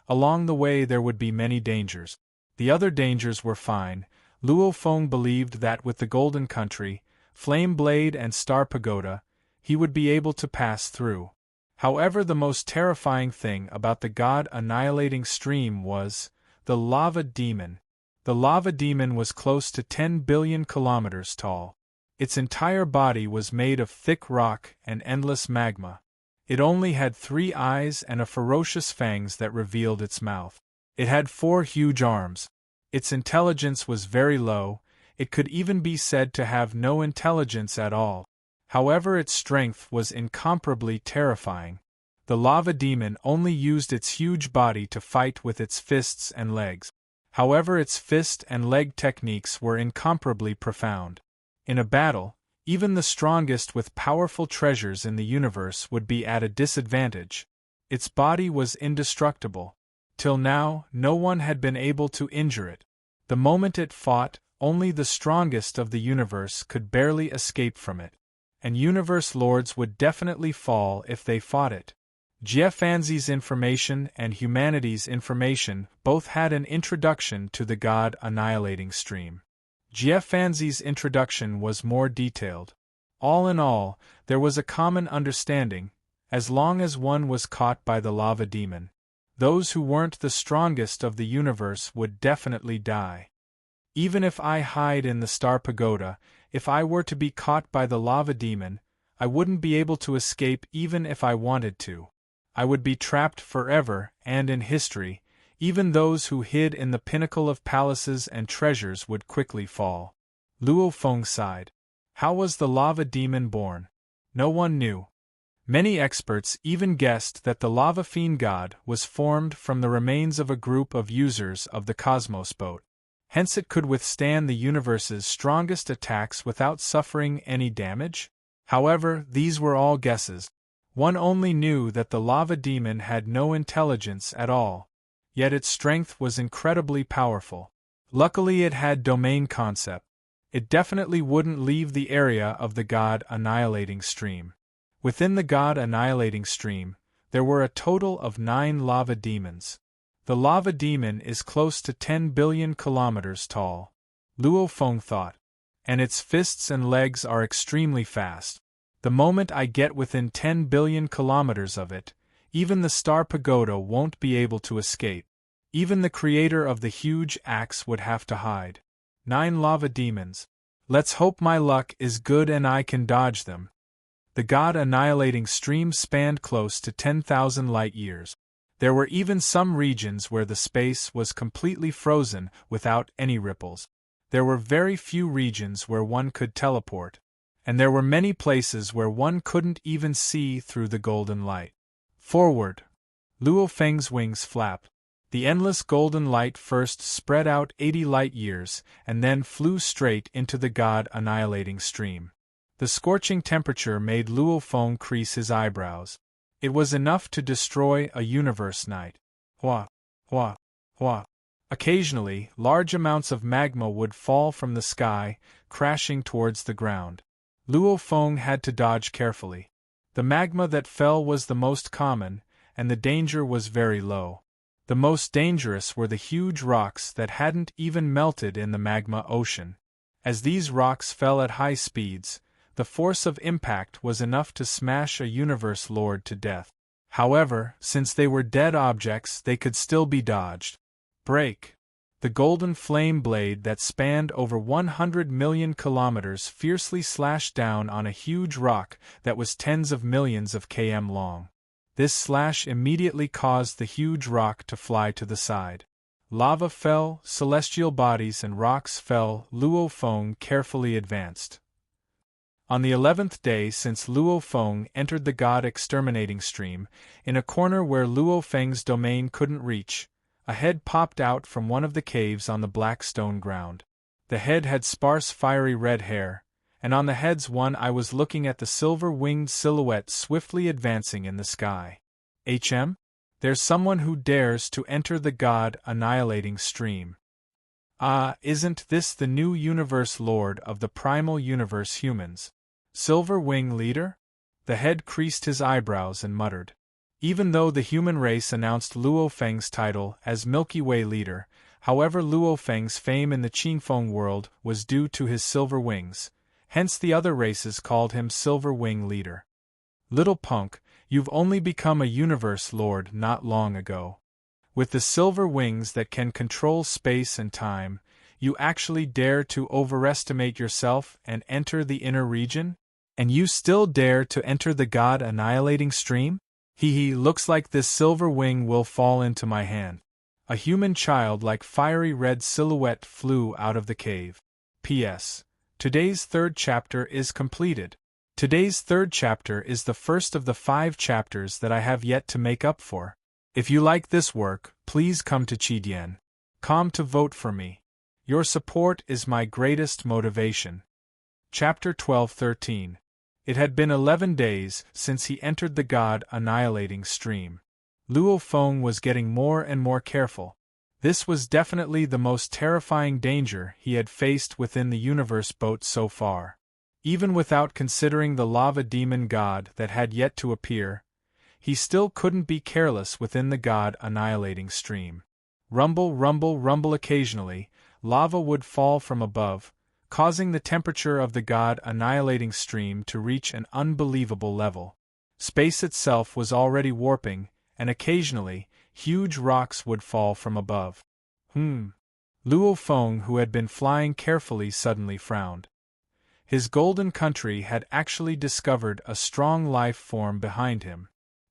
Along the way there would be many dangers. The other dangers were fine. Luo Feng believed that with the Golden Country, Flame Blade and Star Pagoda, he would be able to pass through. However, the most terrifying thing about the God Annihilating Stream was the Lava Demon. The Lava Demon was close to 10 billion kilometers tall. Its entire body was made of thick rock and endless magma. It only had 3 eyes and a ferocious fangs that revealed its mouth. It had 4 huge arms. Its intelligence was very low. It could even be said to have no intelligence at all. However, its strength was incomparably terrifying. The lava demon only used its huge body to fight with its fists and legs. However, its fist and leg techniques were incomparably profound. In a battle, even the strongest with powerful treasures in the universe would be at a disadvantage. Its body was indestructible. Till now, no one had been able to injure it. The moment it fought, only the strongest of the universe could barely escape from it. And universe lords would definitely fall if they fought it. Jiefanzi's information and humanity's information both had an introduction to the God Annihilating Stream. Jiefanzi's introduction was more detailed. All in all, there was a common understanding. As long as one was caught by the lava demon, those who weren't the strongest of the universe would definitely die. Even if I hide in the Star Pagoda, if I were to be caught by the lava demon, I wouldn't be able to escape even if I wanted to. I would be trapped forever, and in history, even those who hid in the pinnacle of palaces and treasures would quickly fall. Luo Feng sighed. How was the lava demon born? No one knew. Many experts even guessed that the lava fiend god was formed from the remains of a group of users of the Cosmos boat. Hence it could withstand the universe's strongest attacks without suffering any damage? However, these were all guesses. One only knew that the lava demon had no intelligence at all. Yet its strength was incredibly powerful. Luckily it had domain concept. It definitely wouldn't leave the area of the God Annihilating Stream. Within the God Annihilating Stream, there were a total of 9 lava demons. The lava demon is close to 10 billion kilometers tall. Luo Feng thought. And its fists and legs are extremely fast. The moment I get within 10 billion kilometers of it, even the Star Pagoda won't be able to escape. Even the creator of the huge axe would have to hide. 9 lava demons. Let's hope my luck is good and I can dodge them. The God Annihilating Stream spanned close to 10,000 light-years. There were even some regions where the space was completely frozen without any ripples. There were very few regions where one could teleport. And there were many places where one couldn't even see through the golden light. Forward! Luo Feng's wings flapped. The endless golden light first spread out 80 light-years and then flew straight into the God Annihilating Stream. The scorching temperature made Luo Feng crease his eyebrows. It was enough to destroy a universe night. Hua, hua, hua. Occasionally, large amounts of magma would fall from the sky, crashing towards the ground. Luo Feng had to dodge carefully. The magma that fell was the most common, and the danger was very low. The most dangerous were the huge rocks that hadn't even melted in the magma ocean. As these rocks fell at high speeds, the force of impact was enough to smash a universe lord to death. However, since they were dead objects, they could still be dodged. Break! The golden flame blade that spanned over 100 million kilometers fiercely slashed down on a huge rock that was tens of millions of km long. This slash immediately caused the huge rock to fly to the side. Lava fell, celestial bodies and rocks fell. Luo Feng carefully advanced. On the 11th day since Luo Feng entered the god exterminating stream, in a corner where Luo Feng's domain couldn't reach, a head popped out from one of the caves on the black stone ground. The head had sparse fiery red hair, and on the head's one eye was looking at the silver-winged silhouette swiftly advancing in the sky. There's someone who dares to enter the god annihilating stream. Ah, isn't this the new universe lord of the primal universe humans? Silver Wing leader? The head creased his eyebrows and muttered. Even though the human race announced Luo Feng's title as Milky Way leader, however Luo Feng's fame in the Qingfeng world was due to his silver wings, hence the other races called him Silver Wing leader. Little punk, you've only become a universe lord not long ago. With the silver wings that can control space and time, you actually dare to overestimate yourself and enter the inner region? And you still dare to enter the god annihilating stream? Looks like this silver wing will fall into my hand. A human child like fiery red silhouette flew out of the cave. P.S. Today's third chapter is completed. Today's third chapter is the first of the 5 chapters that I have yet to make up for. If you like this work, please come to Qidien.com to vote for me. Your support is my greatest motivation. Chapter 12-13. It had been 11 days since he entered the god annihilating stream. Luo Feng was getting more and more careful. This was definitely the most terrifying danger he had faced within the universe boat so far. Even without considering the lava demon god that had yet to appear, he still couldn't be careless within the god annihilating stream. Rumble, rumble, rumble. Occasionally, lava would fall from above, causing the temperature of the god annihilating stream to reach an unbelievable level. Space itself was already warping, and occasionally, huge rocks would fall from above. Luo Feng, who had been flying carefully, suddenly frowned. His golden country had actually discovered a strong life form behind him.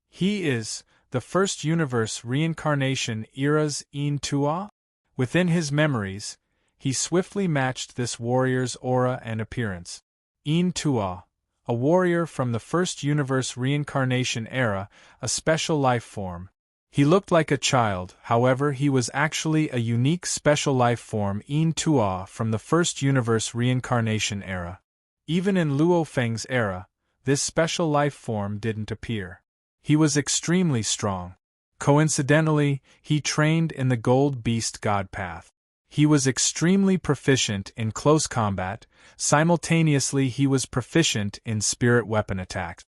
He is the first universe reincarnation era's Yin Tua? Within his memories, he swiftly matched this warrior's aura and appearance. Yin Tua, a warrior from the first universe reincarnation era, a special life form. He looked like a child, however he was actually a unique special life form Yin Tua from the first universe reincarnation era. Even in Luo Feng's era, this special life form didn't appear. He was extremely strong. Coincidentally, he trained in the Gold Beast God path. He was extremely proficient in close combat, simultaneously he was proficient in spirit weapon attacks.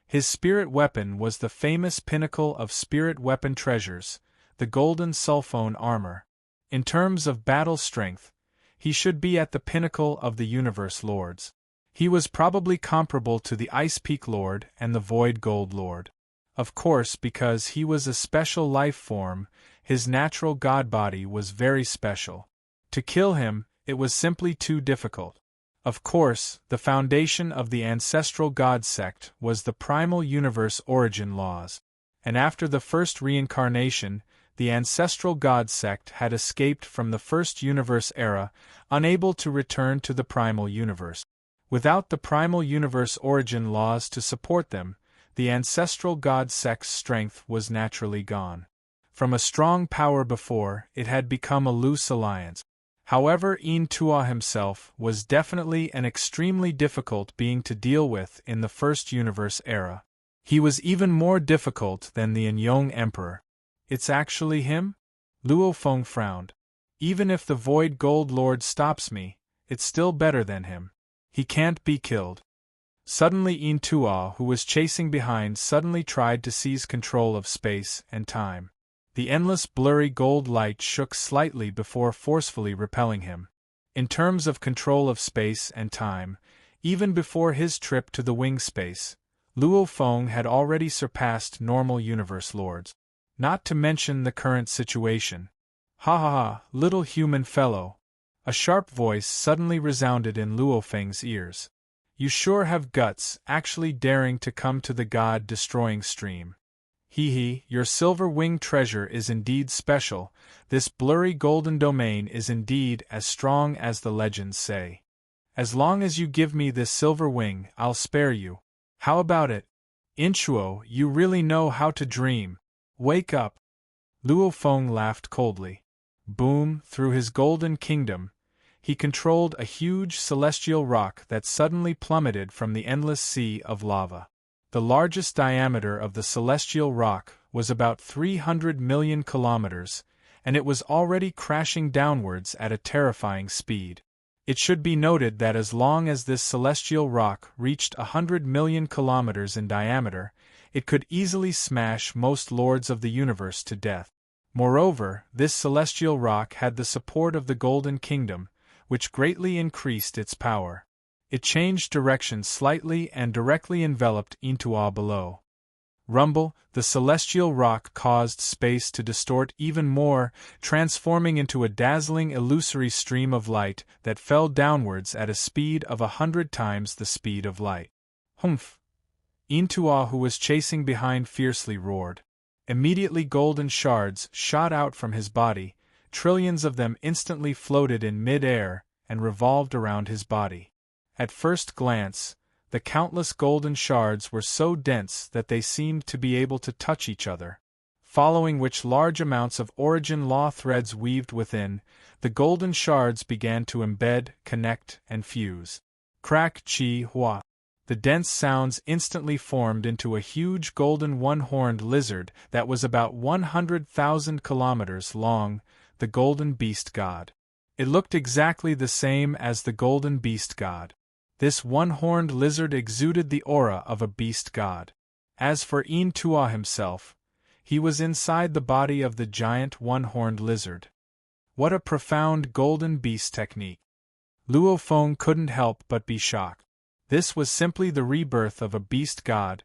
His spirit weapon was the famous pinnacle of spirit weapon treasures, the golden sulfone armor. In terms of battle strength, he should be at the pinnacle of the universe lords. He was probably comparable to the Ice Peak Lord and the Void Gold Lord. Of course, because he was a special life form, his natural god body was very special. To kill him, it was simply too difficult. Of course, the foundation of the ancestral god sect was the primal universe origin laws. And after the first reincarnation, the ancestral god sect had escaped from the first universe era, unable to return to the primal universe. Without the primal universe origin laws to support them, the ancestral god sect's strength was naturally gone. From a strong power before, it had become a loose alliance. However, Yin Tua himself was definitely an extremely difficult being to deal with in the first universe era. He was even more difficult than the Anyong Emperor. It's actually him? Luo Feng frowned. Even if the Void Gold Lord stops me, it's still better than him. He can't be killed. Suddenly Yin Tua, who was chasing behind, suddenly tried to seize control of space and time. The endless blurry gold light shook slightly before forcefully repelling him. In terms of control of space and time, even before his trip to the wing space, Luo Feng had already surpassed normal universe lords. Not to mention the current situation. Ha ha ha, little human fellow. A sharp voice suddenly resounded in Luo Feng's ears. You sure have guts, actually daring to come to the god-destroying stream. Hee, your silver-winged treasure is indeed special, this blurry golden domain is indeed as strong as the legends say. As long as you give me this silver wing, I'll spare you. How about it? Inchuo, you really know how to dream. Wake up. Luo Feng laughed coldly. Boom, through his golden kingdom, he controlled a huge celestial rock that suddenly plummeted from the endless sea of lava. The largest diameter of the celestial rock was about 300 million kilometers, and it was already crashing downwards at a terrifying speed. It should be noted that as long as this celestial rock reached 100 million kilometers in diameter, it could easily smash most lords of the universe to death. Moreover, this celestial rock had the support of the Golden Kingdom, which greatly increased its power. It changed direction slightly and directly enveloped Intua below. Rumble, the celestial rock caused space to distort even more, transforming into a dazzling illusory stream of light that fell downwards at a speed of 100 times the speed of light. Humph! Intua, who was chasing behind, fiercely roared. Immediately golden shards shot out from his body, trillions of them instantly floated in mid-air and revolved around his body. At first glance, the countless golden shards were so dense that they seemed to be able to touch each other. Following which large amounts of origin law threads weaved within, the golden shards began to embed, connect, and fuse. Crack chi hua. The dense sounds instantly formed into a huge golden one-horned lizard that was about 100,000 kilometers long, the Golden Beast God. It looked exactly the same as the Golden Beast God. This one-horned lizard exuded the aura of a beast god. As for Intua himself, he was inside the body of the giant one-horned lizard. What a profound golden beast technique! Luo Feng couldn't help but be shocked. This was simply the rebirth of a beast god.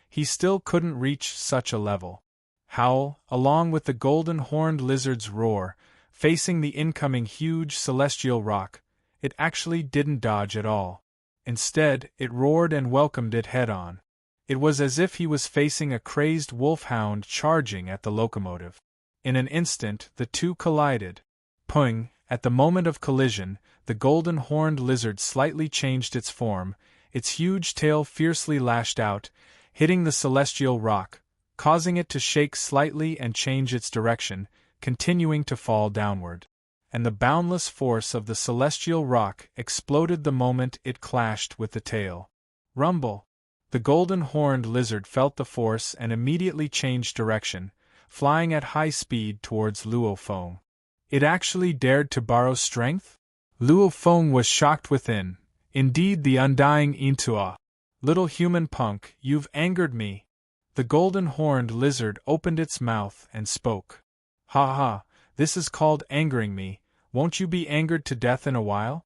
He still couldn't reach such a level. Howl, along with the golden-horned lizard's roar, facing the incoming huge celestial rock, it actually didn't dodge at all. Instead, it roared and welcomed it head-on. It was as if he was facing a crazed wolfhound charging at the locomotive. In an instant, the two collided. Pung! At the moment of collision, the golden-horned lizard slightly changed its form, its huge tail fiercely lashed out, hitting the celestial rock, causing it to shake slightly and change its direction, continuing to fall downward. And the boundless force of the celestial rock exploded the moment it clashed with the tail. Rumble! The golden-horned lizard felt the force and immediately changed direction, flying at high speed towards Luo Feng. It actually dared to borrow strength? Luo Feng was shocked within. Indeed, the undying Intua. Little human punk, you've angered me. The golden-horned lizard opened its mouth and spoke. Ha ha, this is called angering me. Won't you be angered to death in a while?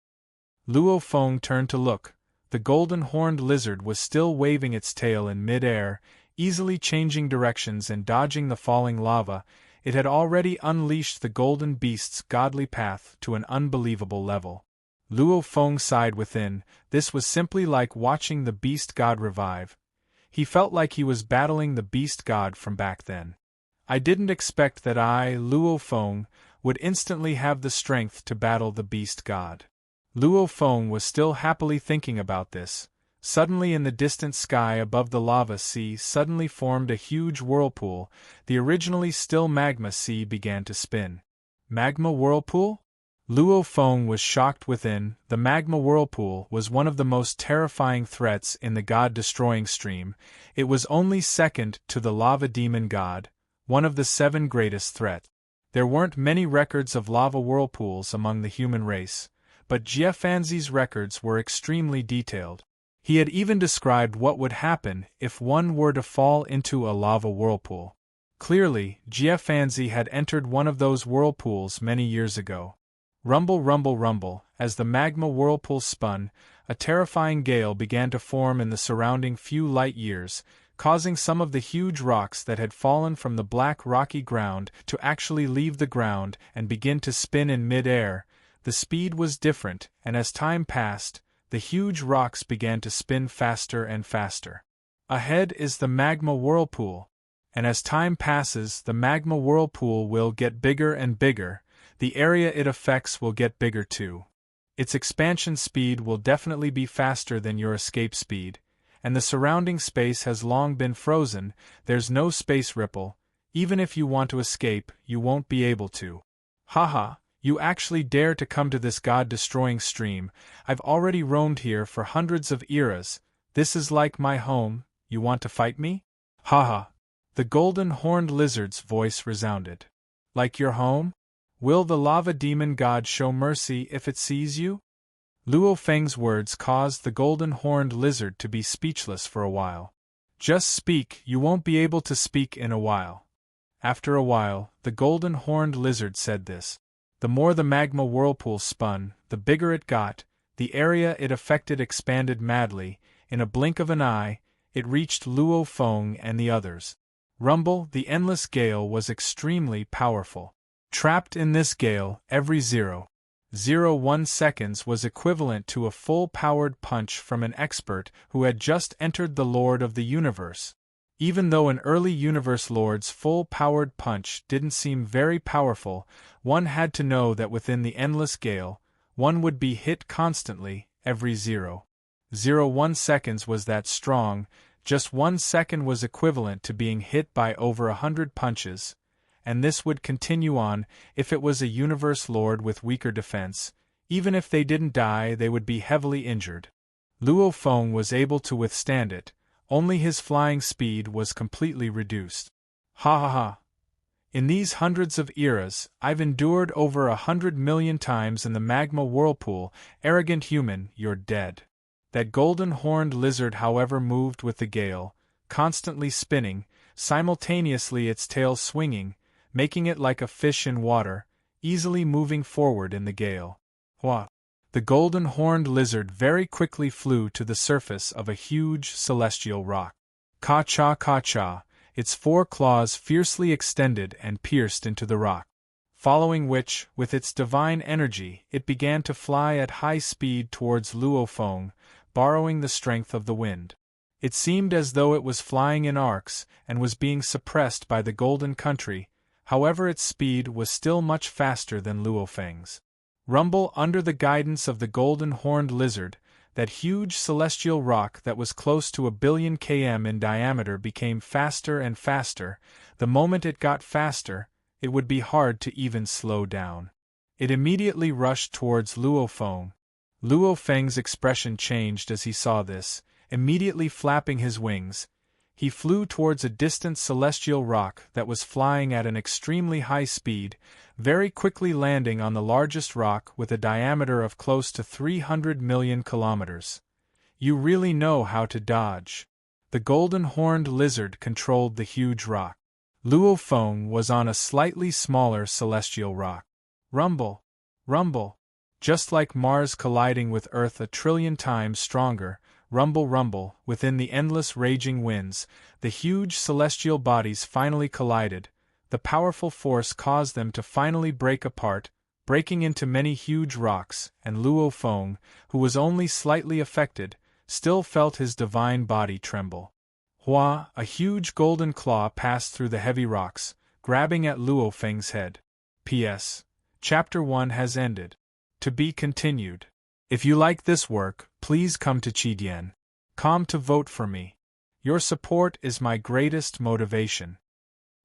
Luo Feng turned to look. The golden-horned lizard was still waving its tail in mid-air, easily changing directions and dodging the falling lava. It had already unleashed the golden beast's godly path to an unbelievable level. Luo Feng sighed within. This was simply like watching the beast god revive. He felt like he was battling the beast god from back then. I didn't expect that I, Luo Feng, would instantly have the strength to battle the beast god. Luo Feng was still happily thinking about this. Suddenly in the distant sky above the lava sea suddenly formed a huge whirlpool. The originally still magma sea began to spin. Magma whirlpool? Luo Feng was shocked within. The magma whirlpool was one of the most terrifying threats in the god-destroying stream. It was only second to the lava demon god, one of the 7 greatest threats. There weren't many records of lava whirlpools among the human race, but Jie Fanzi's records were extremely detailed. He had even described what would happen if one were to fall into a lava whirlpool. Clearly, Jie Fanzi had entered one of those whirlpools many years ago. Rumble, rumble, rumble, as the magma whirlpool spun, a terrifying gale began to form in the surrounding few light years, causing some of the huge rocks that had fallen from the black rocky ground to actually leave the ground and begin to spin in mid-air. The speed was different, and as time passed, the huge rocks began to spin faster and faster. Ahead is the magma whirlpool, and as time passes, the magma whirlpool will get bigger and bigger. The area it affects will get bigger too. Its expansion speed will definitely be faster than your escape speed, and the surrounding space has long been frozen. There's no space ripple. Even if you want to escape, you won't be able to. Haha, you actually dare to come to this god-destroying stream. I've already roamed here for hundreds of eras. This is like my home. You want to fight me? Haha. The golden-horned lizard's voice resounded. Like your home? Will the lava demon god show mercy if it sees you? Luo Feng's words caused the golden-horned lizard to be speechless for a while. Just speak, you won't be able to speak in a while. After a while, the golden-horned lizard said this. The more the magma whirlpool spun, the bigger it got. The area it affected expanded madly. In a blink of an eye, it reached Luo Feng and the others. Rumble, the endless gale, was extremely powerful. Trapped in this gale, every 0.01 seconds was equivalent to a full-powered punch from an expert who had just entered the Lord of the Universe. Even though an early Universe Lord's full-powered punch didn't seem very powerful, one had to know that within the endless gale, one would be hit constantly. Every 0.01 seconds was that strong. Just 1 second was equivalent to being hit by over 100 punches, and this would continue on. If it was a Universe Lord with weaker defense, even if they didn't die, they would be heavily injured. Luo Feng was able to withstand it, only his flying speed was completely reduced. Ha ha ha. In these hundreds of eras, I've endured over 100 million times in the magma whirlpool. Arrogant human, you're dead. That golden-horned lizard, however, moved with the gale, constantly spinning, simultaneously its tail swinging, making it like a fish in water, easily moving forward in the gale. Hua! The golden-horned lizard very quickly flew to the surface of a huge celestial rock. Ka-cha ka-cha, its 4 claws fiercely extended and pierced into the rock. Following which, with its divine energy, it began to fly at high speed towards Luo Feng, borrowing the strength of the wind. It seemed as though it was flying in arcs and was being suppressed by the Golden Country. However, its speed was still much faster than Luo Feng's. Rumble, under the guidance of the golden-horned lizard, that huge celestial rock that was close to 1 billion km in diameter became faster and faster. The moment it got faster, it would be hard to even slow down. It immediately rushed towards Luo Feng. Luo Feng's expression changed as he saw this. Immediately flapping his wings, he flew towards a distant celestial rock that was flying at an extremely high speed, very quickly landing on the largest rock with a diameter of close to 300 million kilometers. You really know how to dodge. The golden-horned lizard controlled the huge rock. Luo Feng was on a slightly smaller celestial rock. Rumble! Rumble! Just like Mars colliding with Earth 1 trillion times stronger, rumble rumble, within the endless raging winds, the huge celestial bodies finally collided. The powerful force caused them to finally break apart, breaking into many huge rocks, and Luo Feng, who was only slightly affected, still felt his divine body tremble. Hua! A huge golden claw passed through the heavy rocks, grabbing at Luo Feng's head. P.S. Chapter 1 has ended. To be continued. If you like this work, please come to Chidian.com to vote for me. Your support is my greatest motivation.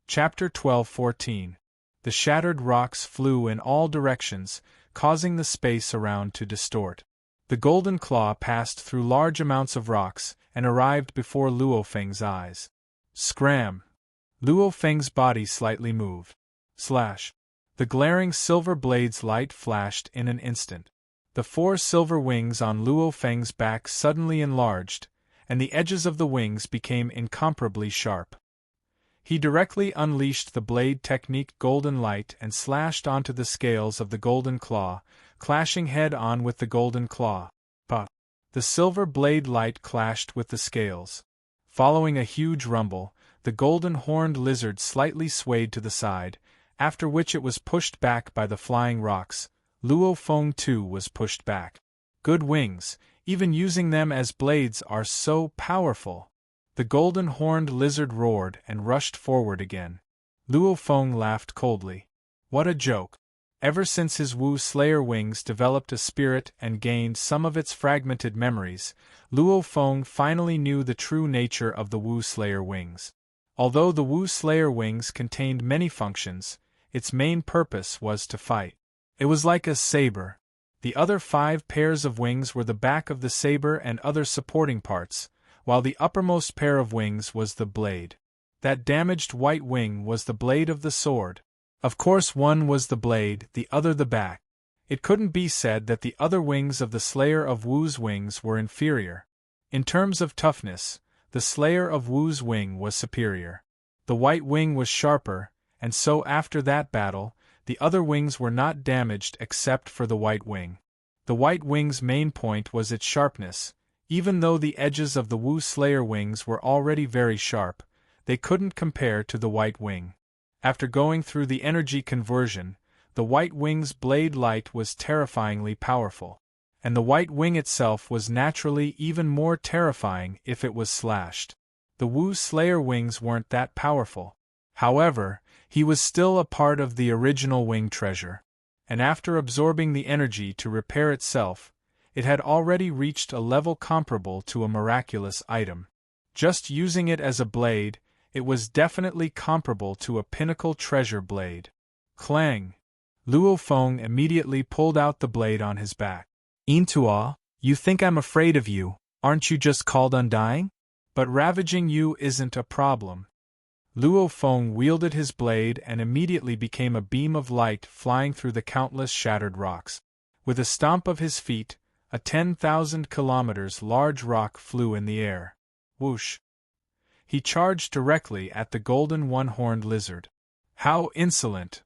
Chapter 12-14. The shattered rocks flew in all directions, causing the space around to distort. The golden claw passed through large amounts of rocks and arrived before Luo Feng's eyes. Scram! Luo Feng's body slightly moved. Slash! The glaring silver blade's light flashed in an instant. The 4 silver wings on Luo Feng's back suddenly enlarged, and the edges of the wings became incomparably sharp. He directly unleashed the blade technique golden light and slashed onto the scales of the golden claw, clashing head-on with the golden claw. Pa! The silver blade light clashed with the scales. Following a huge rumble, the golden-horned lizard slightly swayed to the side, after which it was pushed back by the flying rocks. Luo Feng too was pushed back. Good wings, even using them as blades, are so powerful. The golden-horned lizard roared and rushed forward again. Luo Feng laughed coldly. What a joke! Ever since his Wu Slayer wings developed a spirit and gained some of its fragmented memories, Luo Feng finally knew the true nature of the Wu Slayer wings. Although the Wu Slayer wings contained many functions, its main purpose was to fight. It was like a saber. The other 5 pairs of wings were the back of the saber and other supporting parts, while the uppermost pair of wings was the blade. That damaged white wing was the blade of the sword. Of course, one was the blade, the other the back. It couldn't be said that the other wings of the Slayer of Wu's wings were inferior. In terms of toughness, the Slayer of Wu's wing was superior. The white wing was sharper, and so after that battle, the other wings were not damaged except for the white wing. The white wing's main point was its sharpness. Even though the edges of the Wu Slayer wings were already very sharp, they couldn't compare to the white wing. After going through the energy conversion, the white wing's blade light was terrifyingly powerful. And the white wing itself was naturally even more terrifying if it was slashed. The Wu Slayer wings weren't that powerful. However, he was still a part of the original wing treasure. And after absorbing the energy to repair itself, it had already reached a level comparable to a miraculous item. Just using it as a blade, it was definitely comparable to a pinnacle treasure blade. Clang! Luo Feng immediately pulled out the blade on his back. Intua, you think I'm afraid of you, aren't you just called Undying? But ravaging you isn't a problem. Luo Feng wielded his blade and immediately became a beam of light flying through the countless shattered rocks. With a stomp of his feet, a 10,000 kilometers large rock flew in the air. Whoosh! He charged directly at the golden one-horned lizard. How insolent!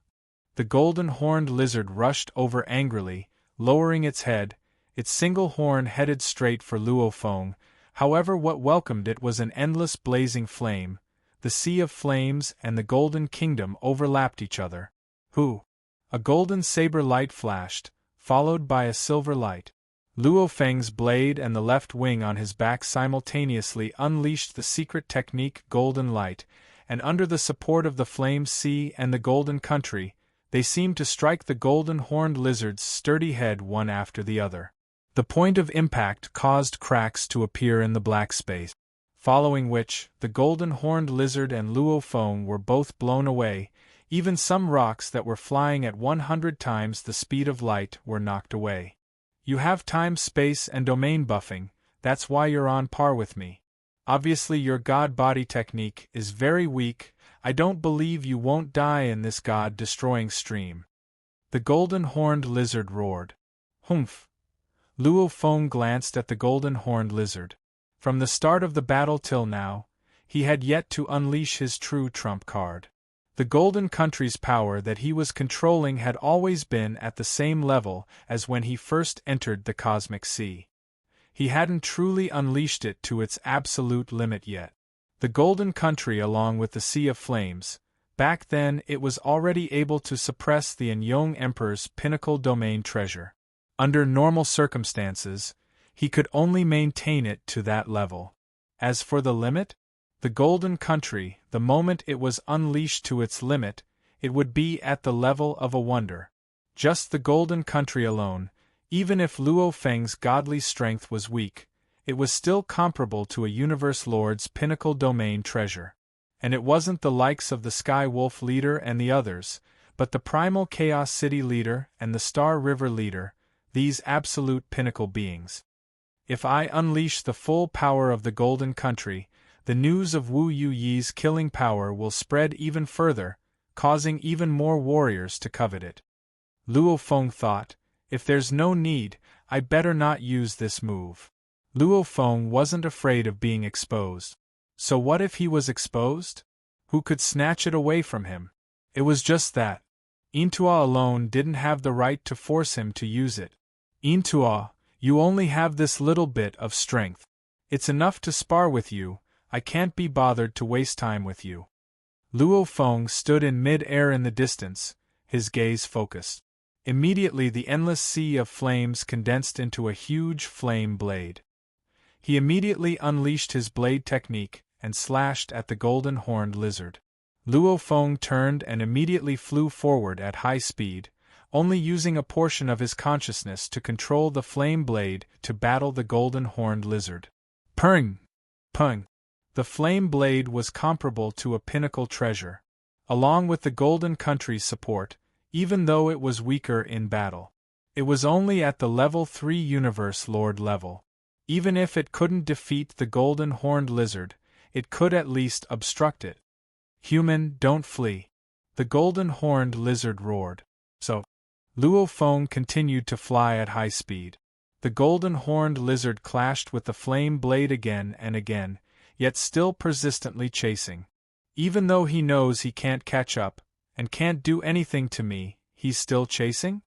The golden-horned lizard rushed over angrily, lowering its head, its single horn headed straight for Luo Feng. However, what welcomed it was an endless blazing flame. The Sea of Flames and the Golden Kingdom overlapped each other. Who? A golden saber light flashed, followed by a silver light. Luo Feng's blade and the left wing on his back simultaneously unleashed the secret technique Golden Light, and under the support of the Flame Sea and the Golden Country, they seemed to strike the golden-horned lizard's sturdy head one after the other. The point of impact caused cracks to appear in the black space, following which, the golden-horned lizard and Luo Feng were both blown away. Even some rocks that were flying at 100 times the speed of light were knocked away. You have time, space, and domain buffing, that's why you're on par with me. Obviously your god body technique is very weak. I don't believe you won't die in this god-destroying stream. The golden-horned lizard roared. Humph! Luo Feng glanced at the golden-horned lizard. From the start of the battle till now, he had yet to unleash his true trump card. The Golden Country's power that he was controlling had always been at the same level as when he first entered the Cosmic Sea. He hadn't truly unleashed it to its absolute limit yet. The Golden Country, along with the Sea of Flames, back then it was already able to suppress the Anyong Emperor's pinnacle domain treasure. Under normal circumstances, he could only maintain it to that level. As for the limit, the Golden Country, the moment it was unleashed to its limit, it would be at the level of a wonder. Just the Golden Country alone, even if Luo Feng's godly strength was weak, it was still comparable to a Universe Lord's pinnacle domain treasure. And it wasn't the likes of the Sky Wolf leader and the others, but the Primal Chaos City leader and the Star River leader, these absolute pinnacle beings. If I unleash the full power of the Golden Country, the news of Wu Yuyi's killing power will spread even further, causing even more warriors to covet it. Luo Feng thought, if there's no need, I better not use this move. Luo Feng wasn't afraid of being exposed. So what if he was exposed? Who could snatch it away from him? It was just that. Intua alone didn't have the right to force him to use it. Intua, you only have this little bit of strength. It's enough to spar with you. I can't be bothered to waste time with you. Luo Feng stood in mid-air in the distance, his gaze focused. Immediately the endless sea of flames condensed into a huge flame blade. He immediately unleashed his blade technique and slashed at the golden-horned lizard. Luo Feng turned and immediately flew forward at high speed, only using a portion of his consciousness to control the flame blade to battle the golden-horned lizard. Pung! Pung! The flame blade was comparable to a pinnacle treasure. Along with the Golden Country's support, even though it was weaker in battle. It was only at the level 3 Universe Lord level. Even if it couldn't defeat the golden-horned lizard, it could at least obstruct it. Human, don't flee. The golden-horned lizard roared. So, Luo Feng continued to fly at high speed. The golden-horned lizard clashed with the flame blade again and again, yet still persistently chasing. Even though he knows he can't catch up, and can't do anything to me, he's still chasing?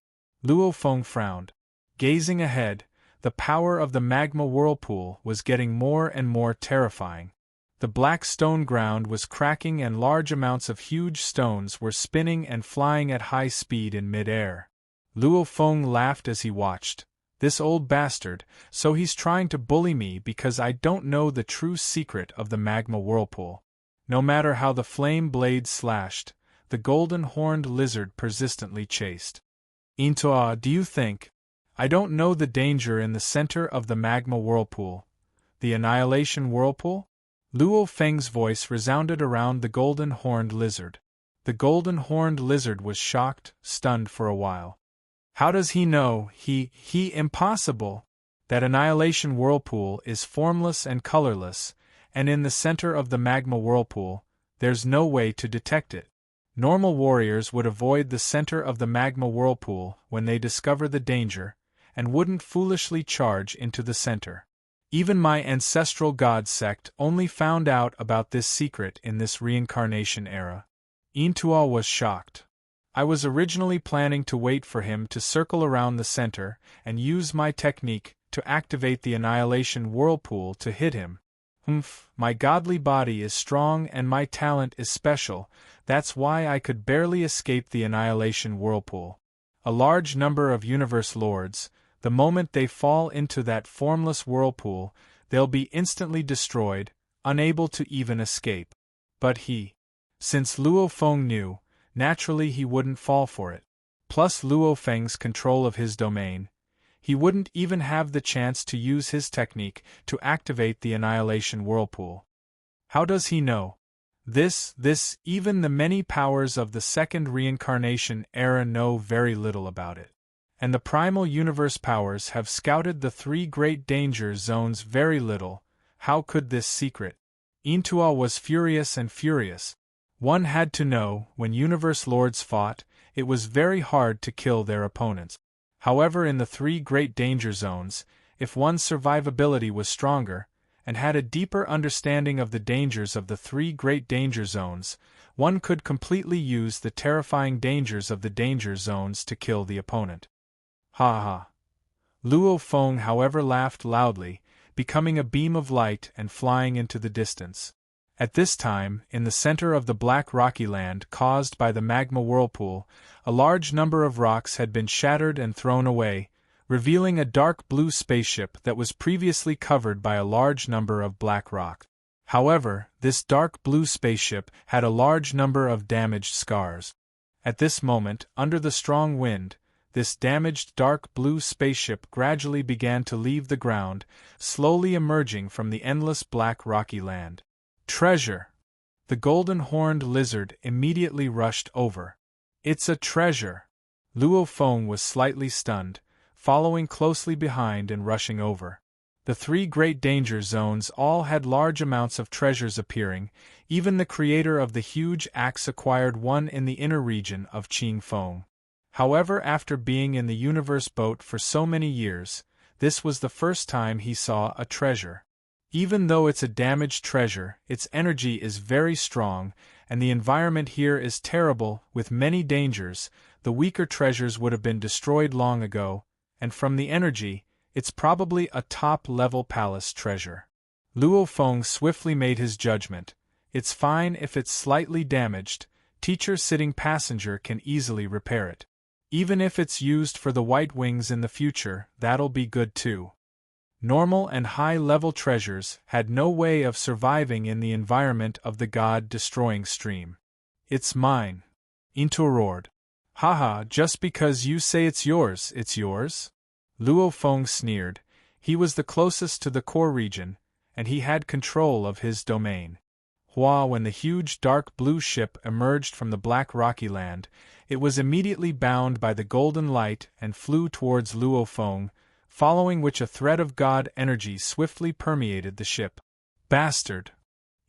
Luo Feng frowned. Gazing ahead, the power of the magma whirlpool was getting more and more terrifying. The black stone ground was cracking and large amounts of huge stones were spinning and flying at high speed in mid-air. Luo Feng laughed as he watched. This old bastard, so he's trying to bully me because I don't know the true secret of the magma whirlpool. No matter how the flame blade slashed, the golden-horned lizard persistently chased. Intoa, do you think? I don't know the danger in the center of the magma whirlpool. The annihilation whirlpool? Luo Feng's voice resounded around the golden-horned lizard. The golden-horned lizard was shocked, stunned for a while. How does he know? Impossible! That annihilation whirlpool is formless and colorless, and in the center of the magma whirlpool, there's no way to detect it. Normal warriors would avoid the center of the magma whirlpool when they discover the danger, and wouldn't foolishly charge into the center. Even my ancestral god sect only found out about this secret in this reincarnation era. Intua was shocked. I was originally planning to wait for him to circle around the center and use my technique to activate the annihilation whirlpool to hit him. My godly body is strong and my talent is special, that's why I could barely escape the annihilation whirlpool. A large number of universe lords, the moment they fall into that formless whirlpool, they'll be instantly destroyed, unable to even escape. But since Luo Feng knew, naturally he wouldn't fall for it. Plus Luo Feng's control of his domain, he wouldn't even have the chance to use his technique to activate the annihilation whirlpool. How does he know? Even the many powers of the second reincarnation era know very little about it. And the primal universe powers have scouted the 3 great danger zones very little. How could this secret? Intua was furious and furious. One had to know, when universe lords fought, it was very hard to kill their opponents. However, in the 3 great danger zones, if one's survivability was stronger, and had a deeper understanding of the dangers of the 3 great danger zones, one could completely use the terrifying dangers of the danger zones to kill the opponent. Ha ha. Luo Feng, however, laughed loudly, becoming a beam of light and flying into the distance. At this time, in the center of the black rocky land caused by the magma whirlpool, a large number of rocks had been shattered and thrown away, revealing a dark blue spaceship that was previously covered by a large number of black rock. However, this dark blue spaceship had a large number of damaged scars. At this moment, under the strong wind, this damaged dark blue spaceship gradually began to leave the ground, slowly emerging from the endless black rocky land. Treasure! The golden-horned lizard immediately rushed over. It's a treasure! Luo Feng was slightly stunned, following closely behind and rushing over. The 3 great danger zones all had large amounts of treasures appearing, even the creator of the huge axe acquired one in the inner region of Qingfeng. However, after being in the universe boat for so many years, this was the first time he saw a treasure. Even though it's a damaged treasure, its energy is very strong, and the environment here is terrible, with many dangers. The weaker treasures would have been destroyed long ago, and from the energy, it's probably a top-level palace treasure. Luo Feng swiftly made his judgment. It's fine if it's slightly damaged, teacher sitting passenger can easily repair it. Even if it's used for the White Wings in the future, that'll be good too. Normal and high-level treasures had no way of surviving in the environment of the god-destroying stream. It's mine. Into roared. Haha, just because you say it's yours, it's yours? Luo Feng sneered. He was the closest to the core region, and he had control of his domain. When the huge dark blue ship emerged from the black rocky land, it was immediately bound by the golden light and flew towards Luo Feng, following which a thread of god energy swiftly permeated the ship. Bastard!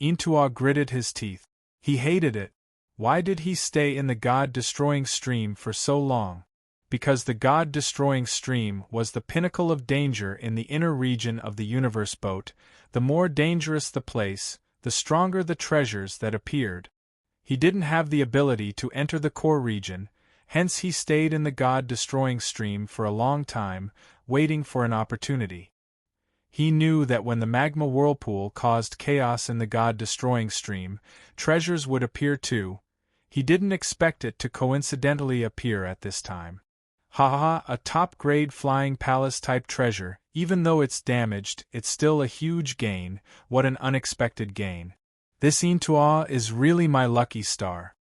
Intua gritted his teeth. He hated it. Why did he stay in the god-destroying stream for so long? Because the god-destroying stream was the pinnacle of danger in the inner region of the universe boat. The more dangerous the place, the stronger the treasures that appeared. He didn't have the ability to enter the core region, hence he stayed in the god-destroying stream for a long time, waiting for an opportunity. He knew that when the magma whirlpool caused chaos in the god-destroying stream, treasures would appear too. He didn't expect it to coincidentally appear at this time. A top-grade flying palace-type treasure, even though it's damaged, it's still a huge gain. What an unexpected gain. This Intua is really my lucky star.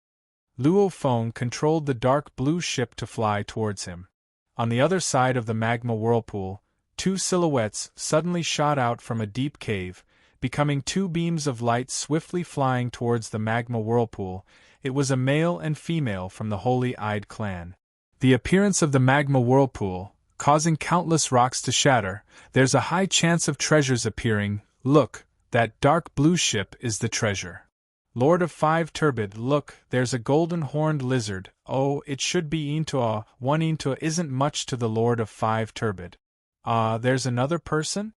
Luo Feng controlled the dark blue ship to fly towards him. On the other side of the magma whirlpool, two silhouettes suddenly shot out from a deep cave, becoming two beams of light swiftly flying towards the magma whirlpool. It was a male and female from the Holy-Eyed clan. The appearance of the magma whirlpool, causing countless rocks to shatter, there's a high chance of treasures appearing. Look, that dark blue ship is the treasure. Lord of Five Turbid, look, there's a golden-horned lizard. Oh, it should be Intua. One Intua isn't much to the Lord of Five Turbid. There's another person?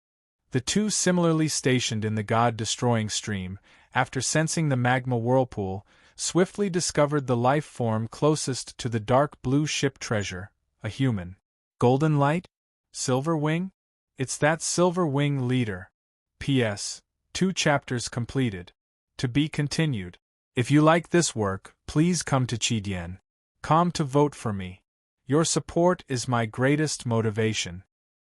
The two similarly stationed in the god-destroying stream, after sensing the magma whirlpool, swiftly discovered the life form closest to the dark blue ship treasure, a human. Golden Light? Silver Wing? It's that Silver Wing leader. P.S. 2 chapters completed. To be continued. If you like this work, please come to Chidian.com to vote for me. Your support is my greatest motivation.